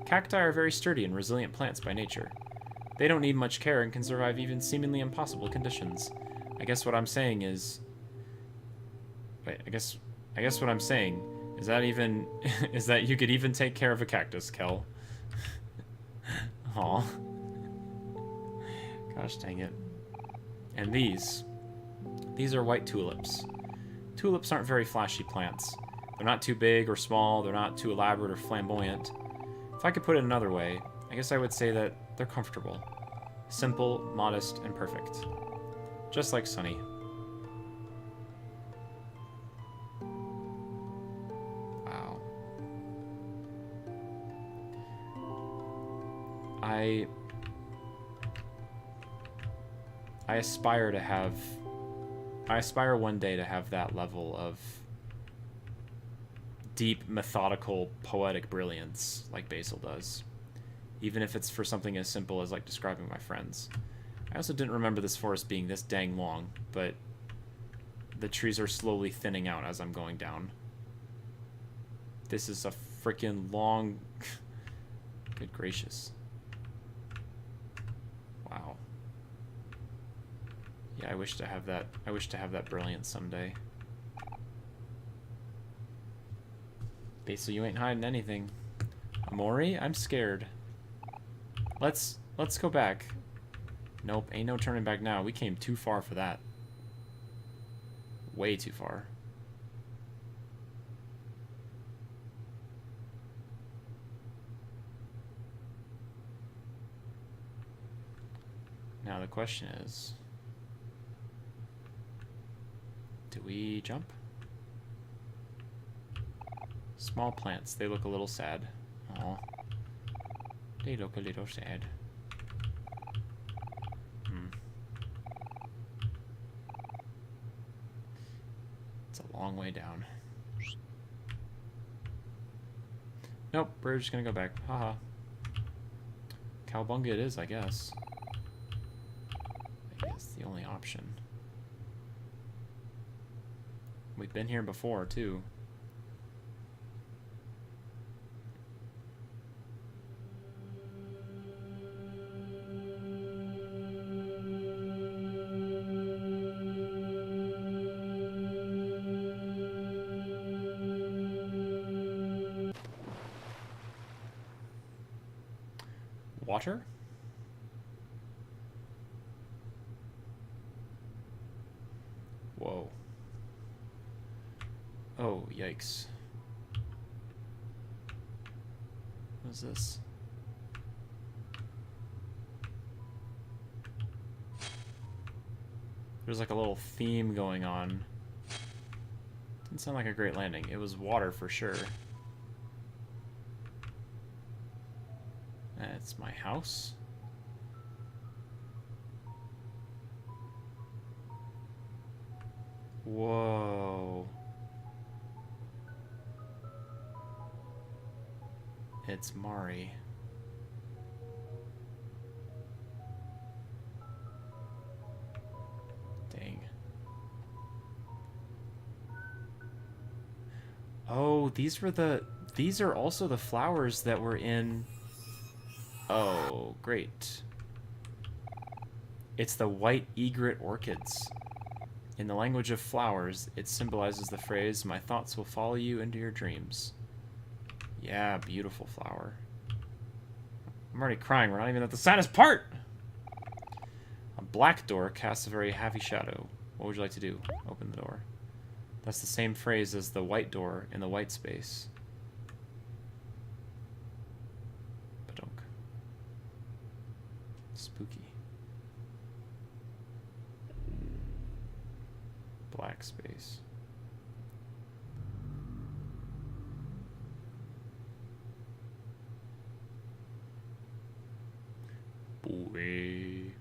Cacti are very sturdy and resilient plants by nature. They don't need much care and can survive even seemingly impossible conditions. I guess what I'm saying is... Wait, I guess what I'm saying is that even... is that you could even take care of a cactus, Kel. Aw. Gosh dang it. And these are white tulips. Tulips aren't very flashy plants. They're not too big or small, they're not too elaborate or flamboyant. If I could put it another way, I guess I would say that they're comfortable. Simple, modest, and perfect. Just like Sunny. Wow. I aspire to have... I aspire one day to have that level of deep, methodical, poetic brilliance like Basil does. Even if it's for something as simple as, like, describing my friends. I also didn't remember this forest being this dang long, but the trees are slowly thinning out as I'm going down. This is a freaking long... Good gracious. Wow. Yeah, I wish to have that. I wish to have that brilliance someday. Basil, you ain't hiding anything. Omori, I'm scared. Let's go back. Nope, ain't no turning back now. We came too far for that. Way too far. Now the question is, do we jump? Small plants, they look a little sad. Aw. They look a little sad. It's a long way down. Nope, we're just gonna go back. Haha. Cowabunga it is, I guess. I guess the only option. We've been here before, too. Water? Whoa. Oh, yikes. What is this? There's like a little theme going on. Didn't sound like a great landing. It was water for sure. That's my house. Whoa. It's Mari. Dang. Oh, these are also the flowers that were in... Oh, great. It's the white egret orchids. In the language of flowers, it symbolizes the phrase, "My thoughts will follow you into your dreams." Yeah, beautiful flower. I'm already crying. We're not even at the saddest part! A black door casts a very heavy shadow. What would you like to do? Open the door. That's the same phrase as the white door in the white space. Badonk. Spooky. Black space. Boy.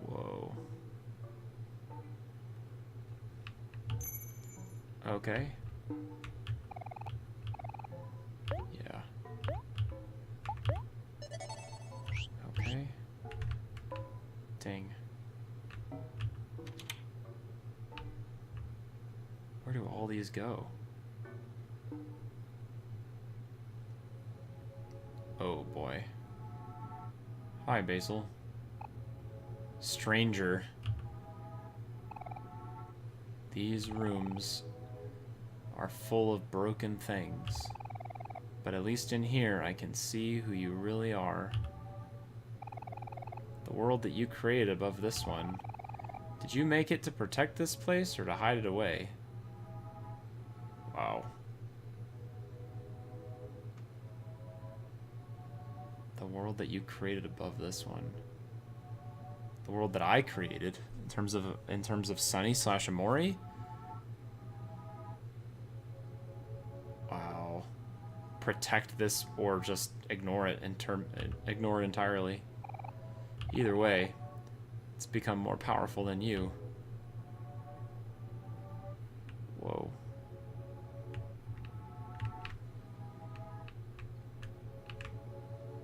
Whoa. Okay. Yeah. Okay. Dang. Where do all these go? Oh boy. Hi, Basil. Stranger. These rooms are full of broken things. But at least in here, I can see who you really are. The world that you created above this one. Did you make it to protect this place or to hide it away? Wow. The world that you created above this one. The world that I created in terms of Sunny / Omori. Wow. Protect this or just ignore it ignore it entirely. Either way, it's become more powerful than you. Whoa.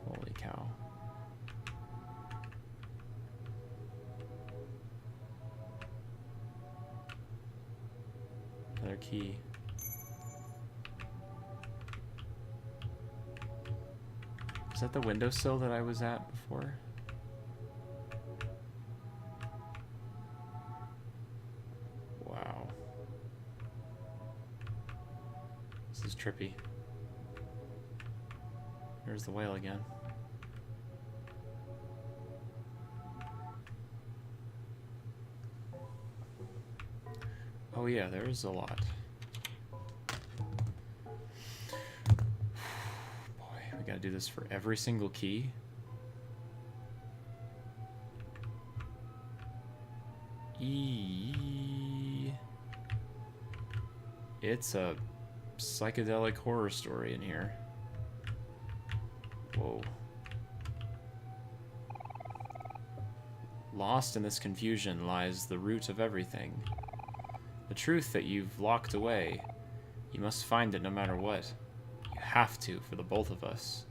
Holy cow. Another key. Is that the windowsill that I was at before? Wow. This is trippy. There's the whale again. Oh yeah, there is a lot. Boy, we gotta do this for every single key. It's a psychedelic horror story in here. Whoa. Lost in this confusion lies the root of everything. The truth that you've locked away. You must find it no matter what. You have to, for the both of us.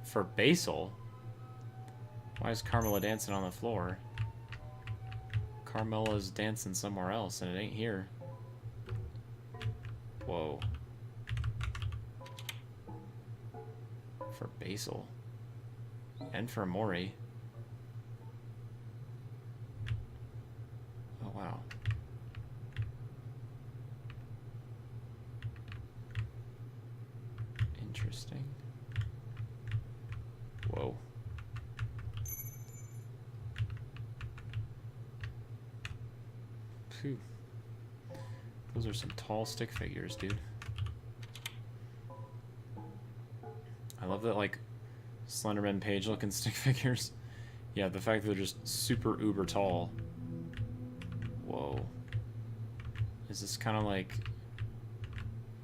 For Basil? Why is Carmela dancing on the floor? Carmela's dancing somewhere else, and it ain't here. Whoa. For Basil. And for Omori. Oh, wow. Interesting. Whoa. Phew. Those are some tall stick figures, dude. I love that, like, Slenderman Page looking stick figures. Yeah, the fact that they're just super uber tall. Whoa. Is this kind of like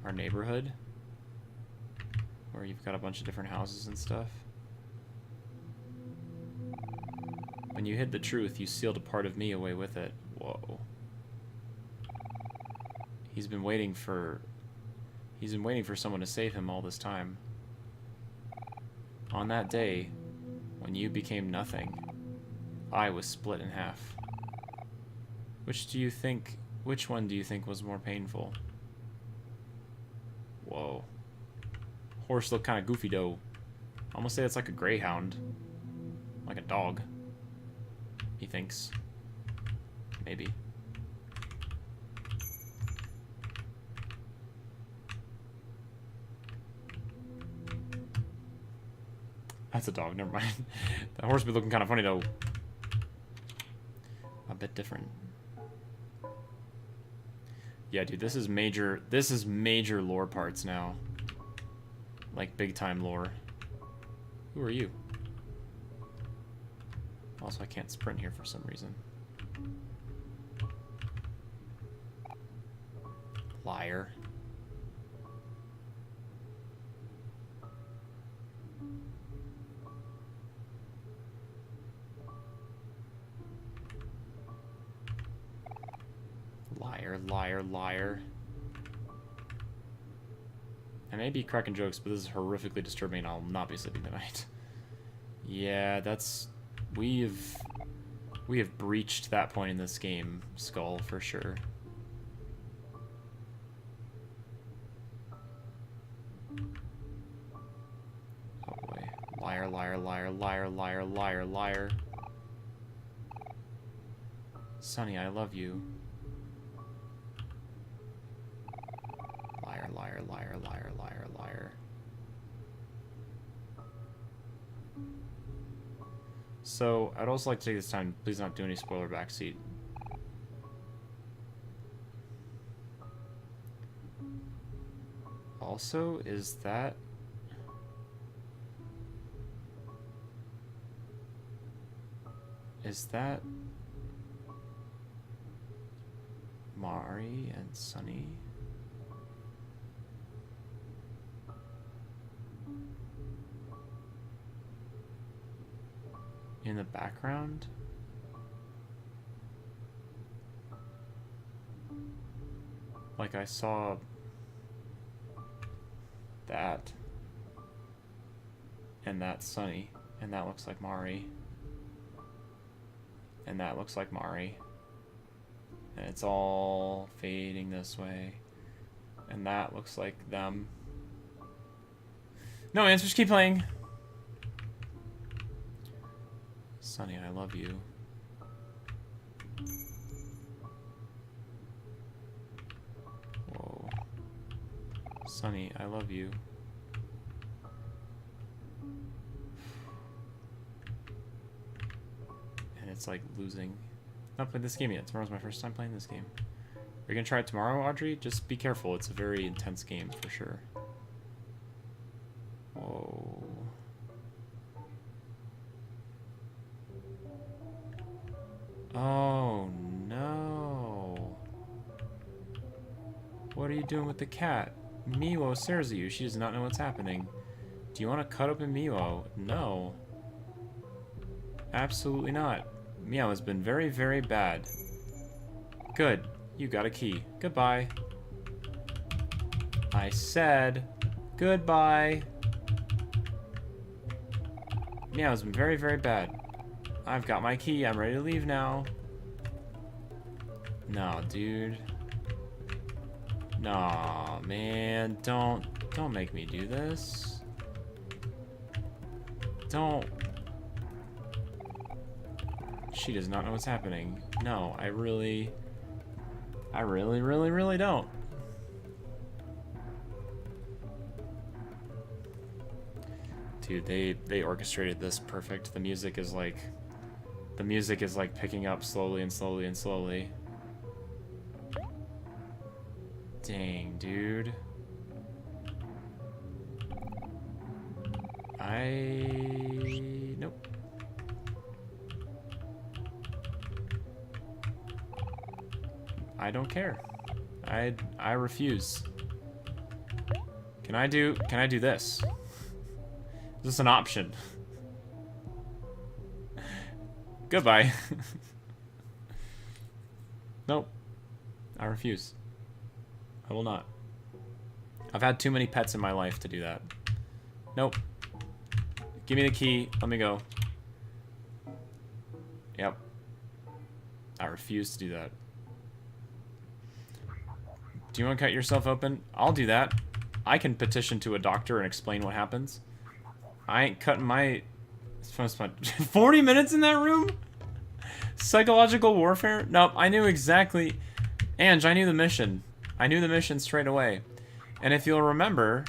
our neighborhood? where you've got a bunch of different houses and stuff. When you hid the truth, you sealed a part of me away with it. Whoa. He's been waiting for someone to save him all this time. On that day, when you became nothing, I was split in half. Which one do you think was more painful? Whoa. Horse look kind of goofy though. I almost say it's like a greyhound. Like a dog. He thinks. Maybe. That's a dog, never mind. That horse be looking kind of funny though. A bit different. Yeah, dude, this is major lore parts now. Like big time lore. Who are you? Also, I can't sprint here for some reason. Liar. Liar, liar, liar. I may be cracking jokes, but this is horrifically disturbing and I'll not be sleeping tonight. Yeah, that's... We have breached that point in this game, Skull, for sure. Oh boy. Liar, liar, liar, liar, liar, liar, liar. Sonny, I love you. Liar, liar, liar, liar, liar, liar. So, I'd also like to take this time, please not do any spoiler backseat. Also, is that... Mari and Sunny? In the background? Like I saw that. And that's Sunny. And that looks like Mari. And that looks like Mari. And it's all fading this way. And that looks like them. No answers, keep playing. Sunny, I love you. Whoa. Sunny, I love you. And it's like losing. Not played this game yet. Tomorrow's my first time playing this game. Are you gonna try it tomorrow, Audrey? Just be careful. It's a very intense game for sure. Whoa. Oh no. What are you doing with the cat? Miwo stares at you. She does not know what's happening. Do you want to cut open Miwo? No. Absolutely not. Meow has been very, very bad. Good. You got a key. Goodbye. I said goodbye. Meow has been very, very bad. I've got my key. I'm ready to leave now. No, dude. Nah, man. Don't make me do this. Don't. She does not know what's happening. No, I really, really don't. Dude, they orchestrated this perfect. The music is like picking up slowly and slowly and slowly. Dang, dude. Nope. I don't care. I refuse. Can I do this? Is this an option? Goodbye. Nope. I refuse. I will not. I've had too many pets in my life to do that. Nope. Give me the key. Let me go. Yep. I refuse to do that. Do you want to cut yourself open? I'll do that. I can petition to a doctor and explain what happens. I ain't cutting my... 40 minutes in that room? Psychological warfare? Nope, I knew exactly... Ange, I knew the mission. I knew the mission straight away. And if you'll remember,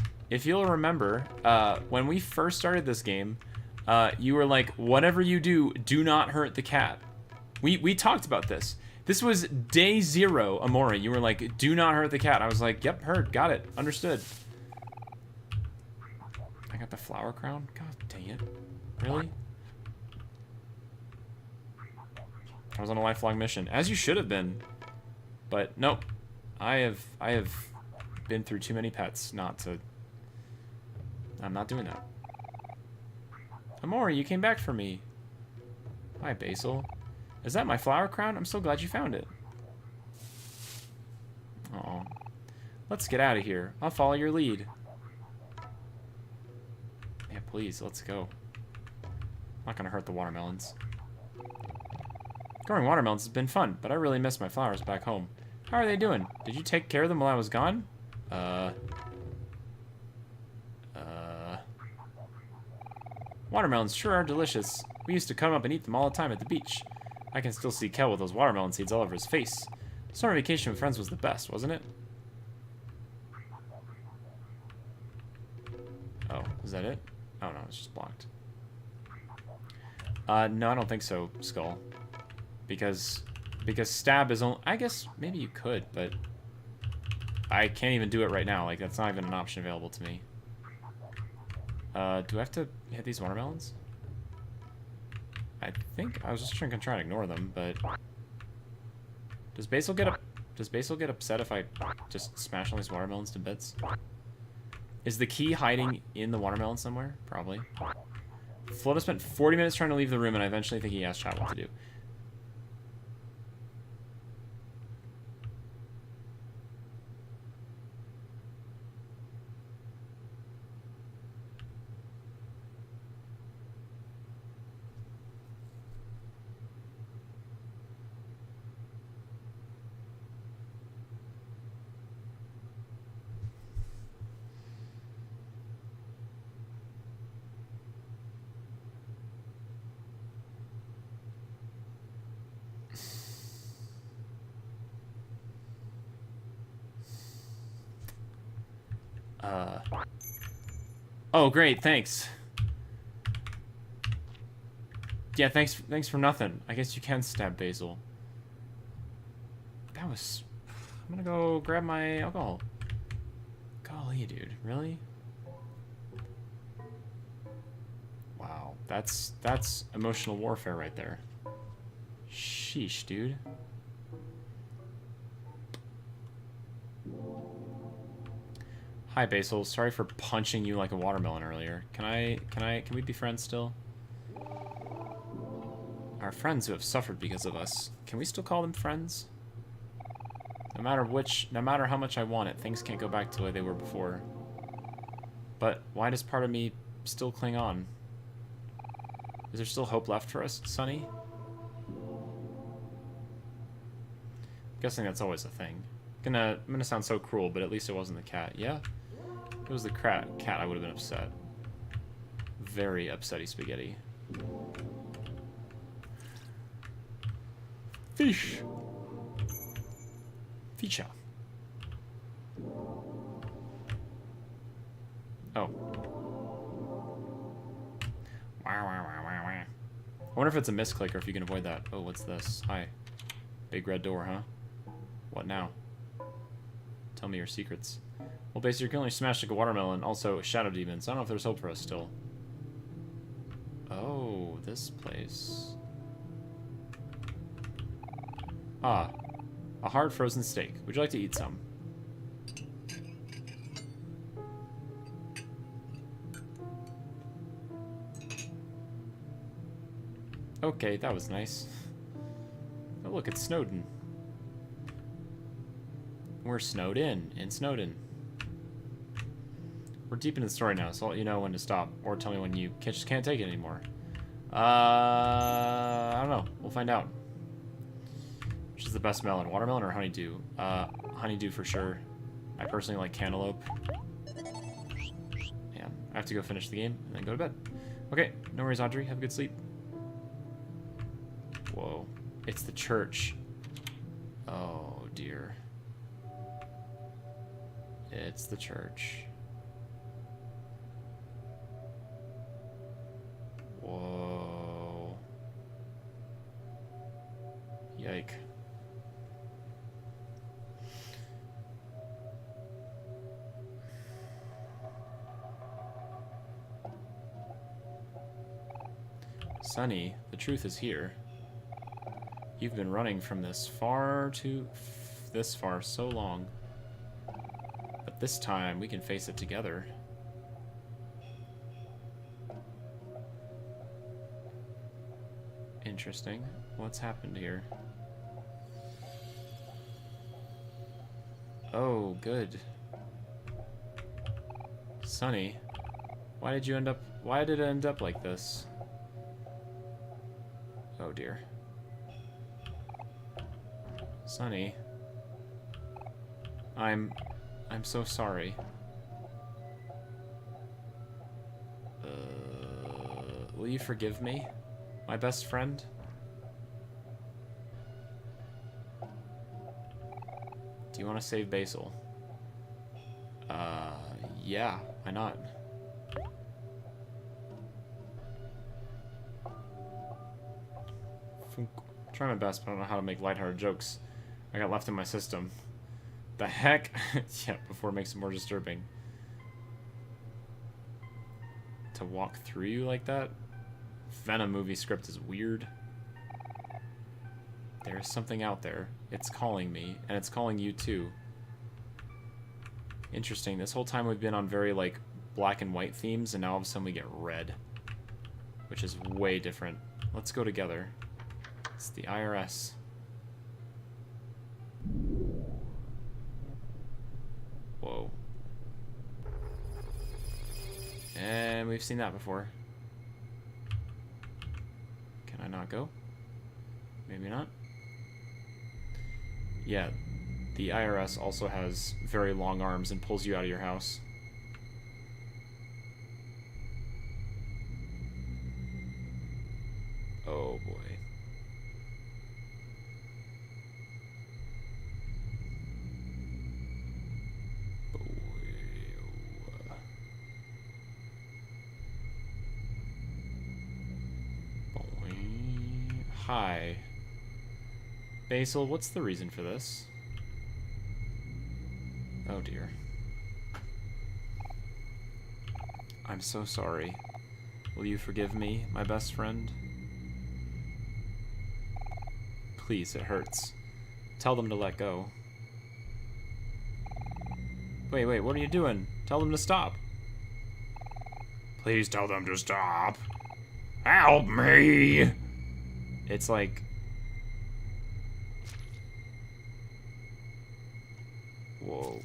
when we first started this game, you were like, whatever you do, do not hurt the cat. We talked about this. This was day 0, Omori. You were like, do not hurt the cat. I was like, yep, heard, got it, understood. I got the flower crown? God dang it. Really? I was on a lifelong mission, as you should have been. But nope. I have been through too many pets not to... I'm not doing that. Omori, you came back for me. Hi, Basil. Is that my flower crown? I'm so glad you found it. Uh-oh. Let's get out of here. I'll follow your lead. Yeah, please, let's go. I'm not gonna hurt the watermelons. Growing watermelons has been fun, but I really miss my flowers back home. How are they doing? Did you take care of them while I was gone? Watermelons sure are delicious. We used to come up and eat them all the time at the beach. I can still see Kel with those watermelon seeds all over his face. Summer vacation with friends was the best, wasn't it? Oh, is that it? Oh no, it's just blocked. No, I don't think so, Skull. Because stab is only... I guess maybe you could, but... I can't even do it right now. Like, that's not even an option available to me. Do I have to hit these watermelons? I think I was just trying to ignore them, but does Basil get upset if I just smash all these watermelons to bits? Is the key hiding in the watermelon somewhere? Probably. Floda spent 40 minutes trying to leave the room, and I eventually think he asked chat what to do. Oh, great, thanks. Yeah, thanks for nothing. I guess you can stab Basil. That was... I'm gonna go grab my alcohol. Golly, dude, really? Wow, that's emotional warfare right there. Sheesh, dude. Hi, Basil. Sorry for punching you like a watermelon earlier. Can we be friends still? Our friends who have suffered because of us. Can we still call them friends? No matter how much I want it, things can't go back to the way they were before. But why does part of me still cling on? Is there still hope left for us, Sonny? I'm guessing that's always a thing. I'm gonna sound so cruel, but at least it wasn't the cat. Yeah? If it was the cat, I would have been upset. Very upsetty spaghetti. Fish. Fisha. Oh. I wonder if it's a misclick or if you can avoid that. Oh, what's this? Hi. Big red door, huh? What now? Tell me your secrets. Well, basically, you're currently smashed like a watermelon. Also, shadow demons. I don't know if there's hope for us still. Oh, this place. Ah. A hard frozen steak. Would you like to eat some? Okay, that was nice. Oh, look, it's Snowden. We're snowed in Snowden. We're deep into the story now, so I'll let you know when to stop, or tell me when you just can't take it anymore. I don't know. We'll find out. Which is the best melon, watermelon or honeydew? Honeydew for sure. I personally like cantaloupe. Yeah, I have to go finish the game and then go to bed. Okay, no worries, Audrey. Have a good sleep. Whoa, it's the church. Oh dear. It's the church. Whoa. Yike. Sonny, the truth is here. You've been running from this far so long. But this time we can face it together. Interesting. What's happened here? Oh, good. Sonny, why did it end up like this? Oh dear. Sonny, I'm so sorry. Will you forgive me? My best friend? Do you want to save Basil? Yeah, why not? I'm trying my best, but I don't know how to make lighthearted jokes. I got left in my system. The heck? Yeah, before it makes it more disturbing. To walk through you like that? Venom movie script is weird. There's something out there. It's calling me, and it's calling you too. Interesting. This whole time we've been on very, like, black and white themes, and now all of a sudden we get red. Which is way different. Let's go together. It's the IRS. Whoa. And we've seen that before. Can I not go? Maybe not. Yeah, the IRS also has very long arms and pulls you out of your house. Oh boy. Hi. Basil, what's the reason for this? Oh dear. I'm so sorry. Will you forgive me, my best friend? Please, it hurts. Tell them to let go. Wait, what are you doing? Tell them to stop. Please tell them to stop. Help me! It's like... Whoa.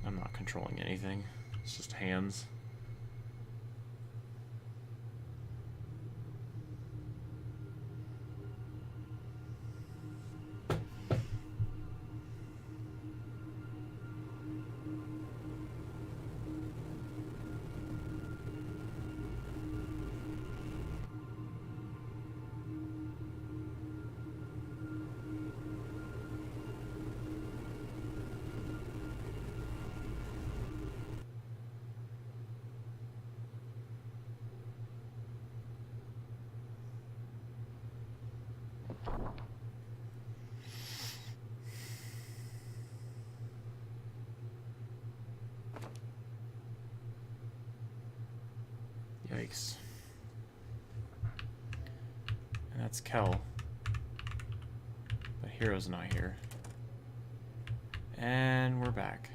I'm not controlling anything. It's just hands. Yikes. And that's Kel. But Hero's not here. And we're back.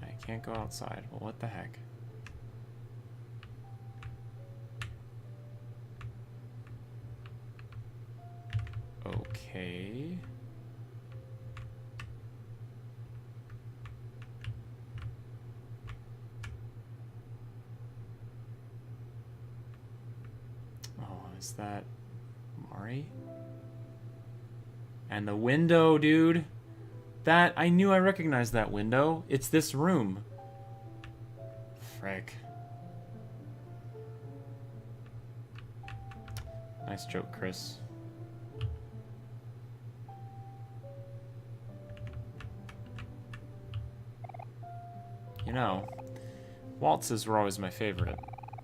I can't go outside. Well, what the heck? Okay. Oh, is that Omori? And the window, dude. That, I knew I recognized that window. It's this room. Frick. Nice joke, Chris. You know, waltzes were always my favorite.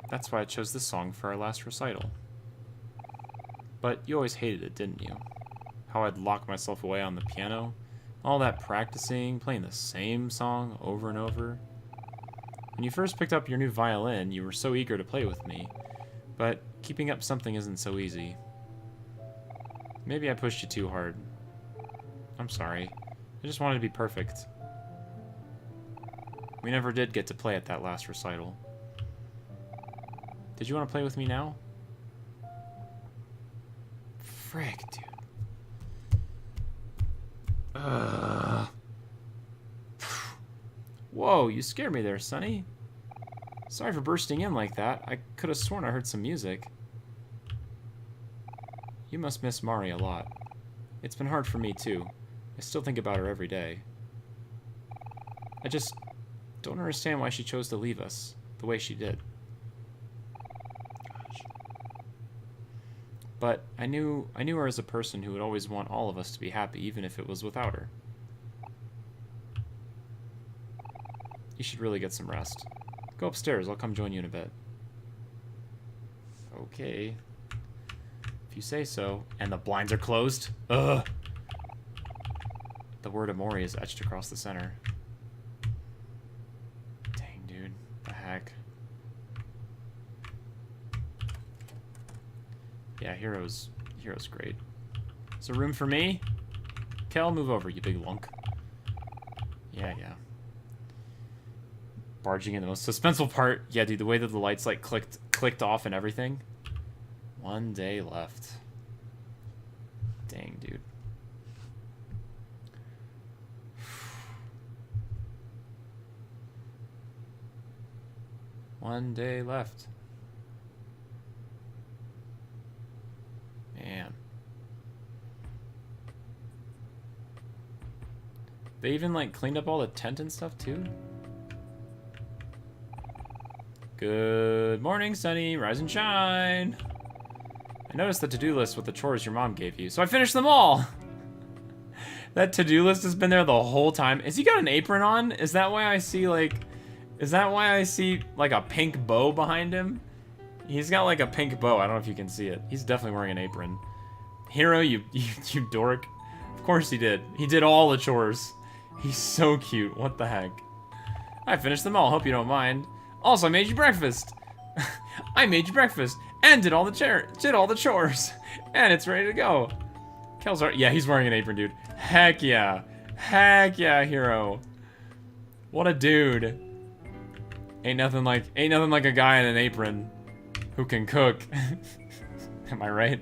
That's why I chose this song for our last recital. But you always hated it, didn't you? How I'd lock myself away on the piano, all that practicing, playing the same song over and over. When you first picked up your new violin, you were so eager to play with me, but keeping up something isn't so easy. Maybe I pushed you too hard. I'm sorry. I just wanted to be perfect. We never did get to play at that last recital. Did you want to play with me now? Frick, dude. Whoa, you scared me there, Sonny. Sorry for bursting in like that. I could have sworn I heard some music. You must miss Mari a lot. It's been hard for me, too. I still think about her every day. I just don't understand why she chose to leave us the way she did. Gosh. But I knew her as a person who would always want all of us to be happy, even if it was without her. You should really get some rest. Go upstairs. I'll come join you in a bit. Okay. If you say so. And the blinds are closed. Ugh. The word Omori is etched across the center. Dang, dude. The heck. Yeah, Hero's great. Is there room for me? Kel, move over, you big lunk. Yeah. Barging in the most suspenseful part. Yeah, dude, the way that the lights like clicked off and everything. 1 day left. Dang, dude. One day left. Man. They even like cleaned up all the tent and stuff too? Good morning, Sonny. Rise and shine. I noticed the to-do list with the chores your mom gave you, so I finished them all. That to-do list has been there the whole time. Has he got an apron on? Is that why I see like a pink bow behind him? He's got like a pink bow. I don't know if you can see it. He's definitely wearing an apron. Hero, you dork. Of course he did. He did all the chores. He's so cute. What the heck? I finished them all. Hope you don't mind. Also, I made you breakfast. I made you breakfast and did all the chores, and it's ready to go. Kel's yeah, he's wearing an apron, dude. Heck yeah, Hero. What a dude. Ain't nothing like a guy in an apron who can cook. Am I right?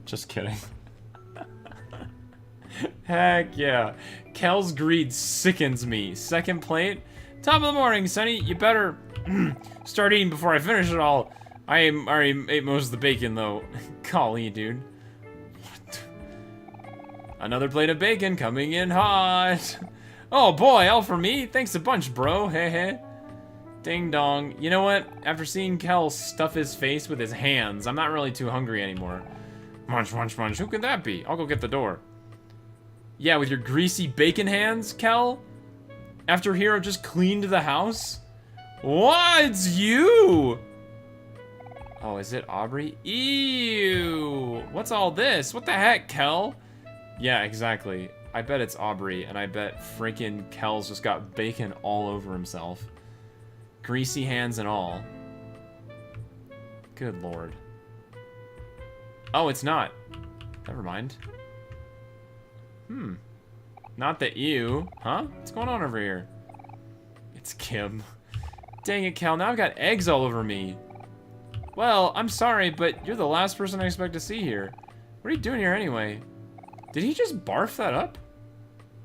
Just kidding. Heck yeah. Kel's greed sickens me. Second plate. Top of the morning, Sonny. You better start eating before I finish it all. I already ate most of the bacon, though. Golly, dude. What? Another plate of bacon coming in hot. Oh boy, all for me. Thanks a bunch, bro. Hey. Ding dong. You know what? After seeing Kel stuff his face with his hands, I'm not really too hungry anymore. Munch, munch, munch. Who could that be? I'll go get the door. Yeah, with your greasy bacon hands, Kel? After Hero just cleaned the house? What? It's you! Oh, is it Aubrey? Ew! What's all this? What the heck, Kel? Yeah, exactly. I bet it's Aubrey, and I bet freaking Kel's just got bacon all over himself. Greasy hands and all. Good lord. Oh, it's not. Never mind. Not that you. Huh? What's going on over here? It's Kim. Dang it, Kel. Now I've got eggs all over me. Well, I'm sorry, but you're the last person I expect to see here. What are you doing here anyway? Did he just barf that up?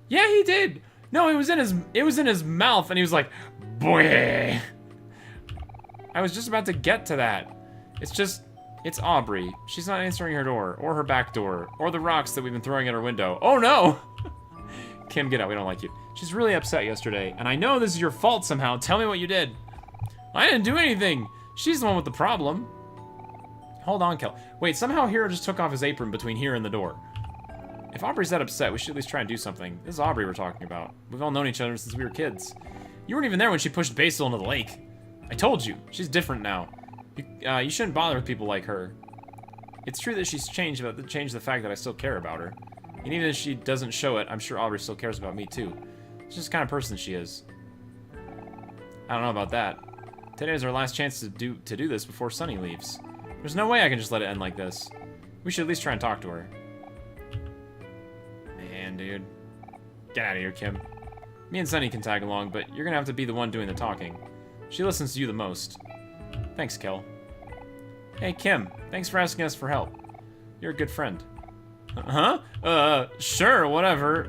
Yeah, he did. No, it was in his mouth, and he was like, boy. I was just about to get to that. It's Aubrey. She's not answering her door, or her back door, or the rocks that we've been throwing at her window. Oh no! Kim, get out. We don't like you. She's really upset yesterday, and I know this is your fault somehow. Tell me what you did. I didn't do anything. She's the one with the problem. Hold on, Kel. Wait, somehow Hero just took off his apron between here and the door. If Aubrey's that upset, we should at least try and do something. This is Aubrey we're talking about. We've all known each other since we were kids. You weren't even there when she pushed Basil into the lake. I told you. She's different now. You shouldn't bother with people like her. It's true that she's changed, but that changed the fact that I still care about her. And even if she doesn't show it, I'm sure Aubrey still cares about me too. It's just the kind of person she is. I don't know about that. Today is our last chance to do this before Sunny leaves. There's no way I can just let it end like this. We should at least try and talk to her. Man, dude. Get out of here, Kim. Me and Sunny can tag along, but you're gonna have to be the one doing the talking. She listens to you the most. Thanks, Kel. Hey, Kim. Thanks for asking us for help. You're a good friend. Huh? Sure, whatever.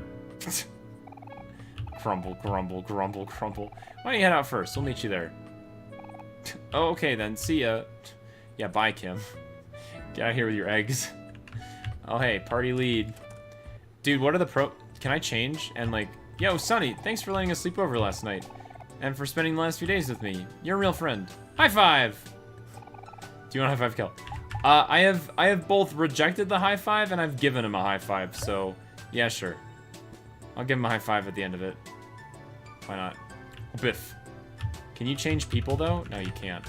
Grumble, grumble, grumble, grumble. Why don't you head out first? We'll meet you there. Oh, okay then. See ya. Yeah, bye, Kim. Get out of here with your eggs. Oh, hey, party lead. Dude, what are the Can I change? And like, yo, Sunny, thanks for letting us sleep over last night. And for spending the last few days with me. You're a real friend. High five! Do you want a high five, Kel? I have both rejected the high five and I've given him a high five, so yeah, sure. I'll give him a high five at the end of it. Why not? Biff. Can you change people though? No, you can't.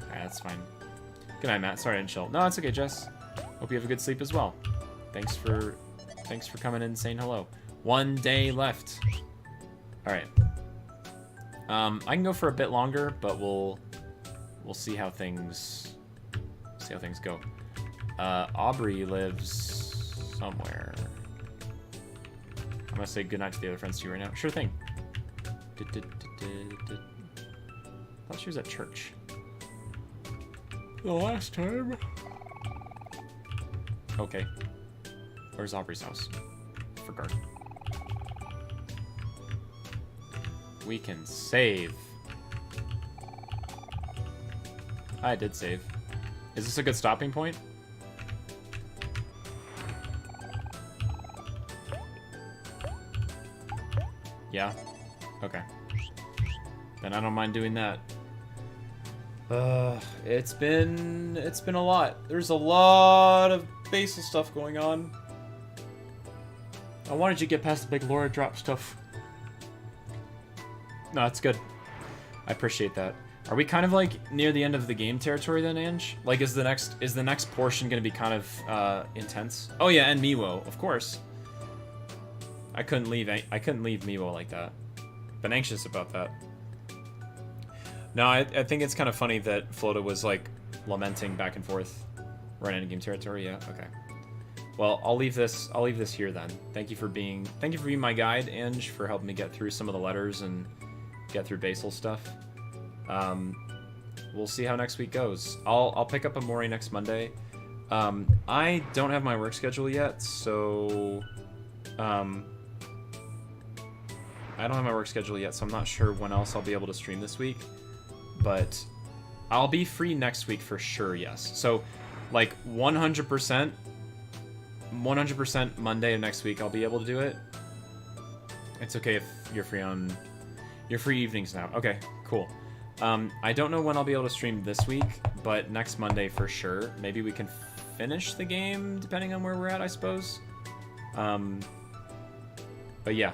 Alright, that's fine. Good night, Matt. Sorry I didn't chill. No, it's okay, Jess. Hope you have a good sleep as well. Thanks for coming in and saying hello. 1 day left. Alright. I can go for a bit longer, but we'll see how things go. Aubrey lives somewhere. I'm gonna say goodnight to the other friends too right now. Sure thing. Thought she was at church. The last time. Okay. Where's Aubrey's house? Forgot. We can save. I did save. Is this a good stopping point? Yeah? Okay. Then I don't mind doing that. It's been a lot. There's a lot of Basil stuff going on. I wanted you to get past the big Laura drop stuff. No, that's good. I appreciate that. Are we kind of like near the end of the game territory then, Ange? Like, is the next portion gonna be kind of intense? Oh yeah, and Miwo, of course. I couldn't leave Miwo like that. Been anxious about that. No, I think it's kind of funny that Floda was like lamenting back and forth. We're in endgame territory, yeah. Okay. Well, I'll leave this here then. Thank you for being my guide, Ange, for helping me get through some of the letters and get through Basil stuff. We'll see how next week goes. I'll pick up Omori next Monday. I don't have my work schedule yet, so I don't have my work schedule yet, so I'm not sure when else I'll be able to stream this week. But I'll be free next week for sure, yes. So, like, 100% Monday of next week I'll be able to do it. It's okay if you're free on... You're free evenings now. Okay, cool. I don't know when I'll be able to stream this week, but next Monday for sure. Maybe we can finish the game, depending on where we're at, I suppose. But yeah,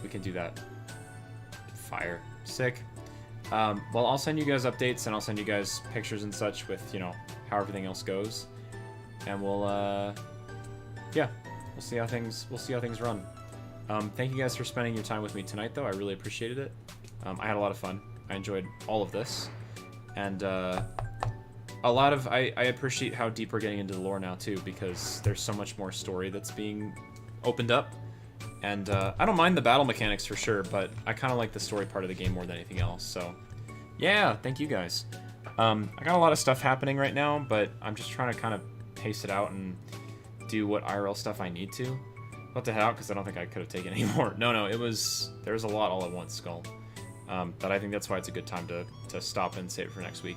we can do that. Fire. Sick. Well, I'll send you guys updates, and I'll send you guys pictures and such with, you know, how everything else goes. And we'll, yeah, we'll see how things run. Thank you guys for spending your time with me tonight, though. I really appreciated it. I had a lot of fun. I enjoyed all of this. And a lot of... I appreciate how deep we're getting into the lore now, too, because there's so much more story that's being opened up. And I don't mind the battle mechanics for sure, but I kind of like the story part of the game more than anything else. So, yeah, thank you guys. I got a lot of stuff happening right now, but I'm just trying to kind of pace it out and do what IRL stuff I need to. I'm about to head out because I don't think I could have taken any more. No, there was a lot all at once, Skull. But I think that's why it's a good time to stop and save it for next week.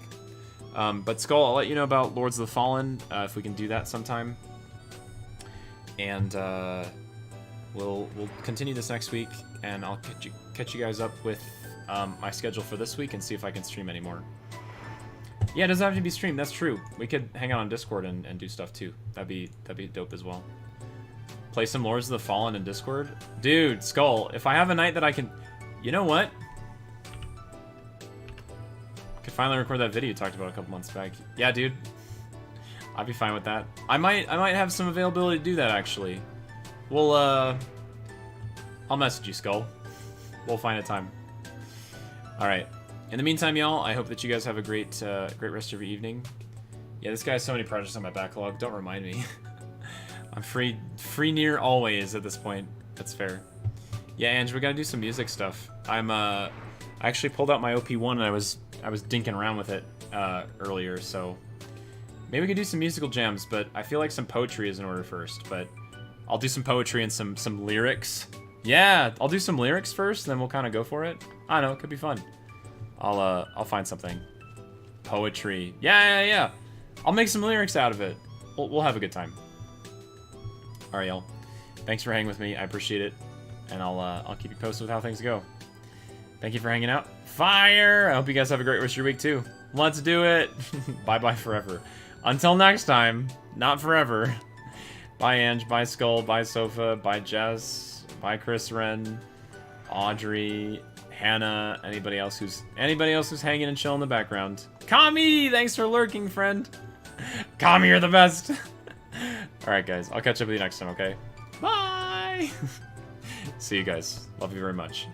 But Skull, I'll let you know about Lords of the Fallen, if we can do that sometime. And we'll continue this next week, and I'll catch you guys up with my schedule for this week and see if I can stream anymore. Yeah, it doesn't have to be streamed. That's true. We could hang out on Discord and do stuff too. That'd be dope as well. Play some Lords of the Fallen in Discord, dude. Skull, if I have a night that I can, you know what? Could finally record that video you talked about a couple months back. Yeah, dude. I'd be fine with that. I might have some availability to do that actually. We'll I'll message you, Skull. We'll find a time. All right. In the meantime, y'all, I hope that you guys have a great rest of your evening. Yeah, this guy has so many projects on my backlog. Don't remind me. I'm free near always at this point. That's fair. Yeah, Ange, we gotta do some music stuff. I actually pulled out my OP1 and I was dinking around with it earlier, so maybe we could do some musical jams. But I feel like some poetry is in order first. But I'll do some poetry and some lyrics. Yeah, I'll do some lyrics first, then we'll kind of go for it. I don't know, it could be fun. I'll find something. Poetry. Yeah. I'll make some lyrics out of it. We'll have a good time. All right, y'all. Thanks for hanging with me. I appreciate it, and I'll keep you posted with how things go. Thank you for hanging out. Fire! I hope you guys have a great rest of your week too. Let's do it. Bye forever. Until next time. Not forever. Bye, Ange. Bye, Skull. Bye, Sofa. Bye, Jess. Bye, Chris Wren. Audrey. Hannah, anybody else who's hanging and chilling in the background. Kami, thanks for lurking, friend. Kami, you're the best. All right, guys, I'll catch up with you next time, okay? Bye. See you guys. Love you very much.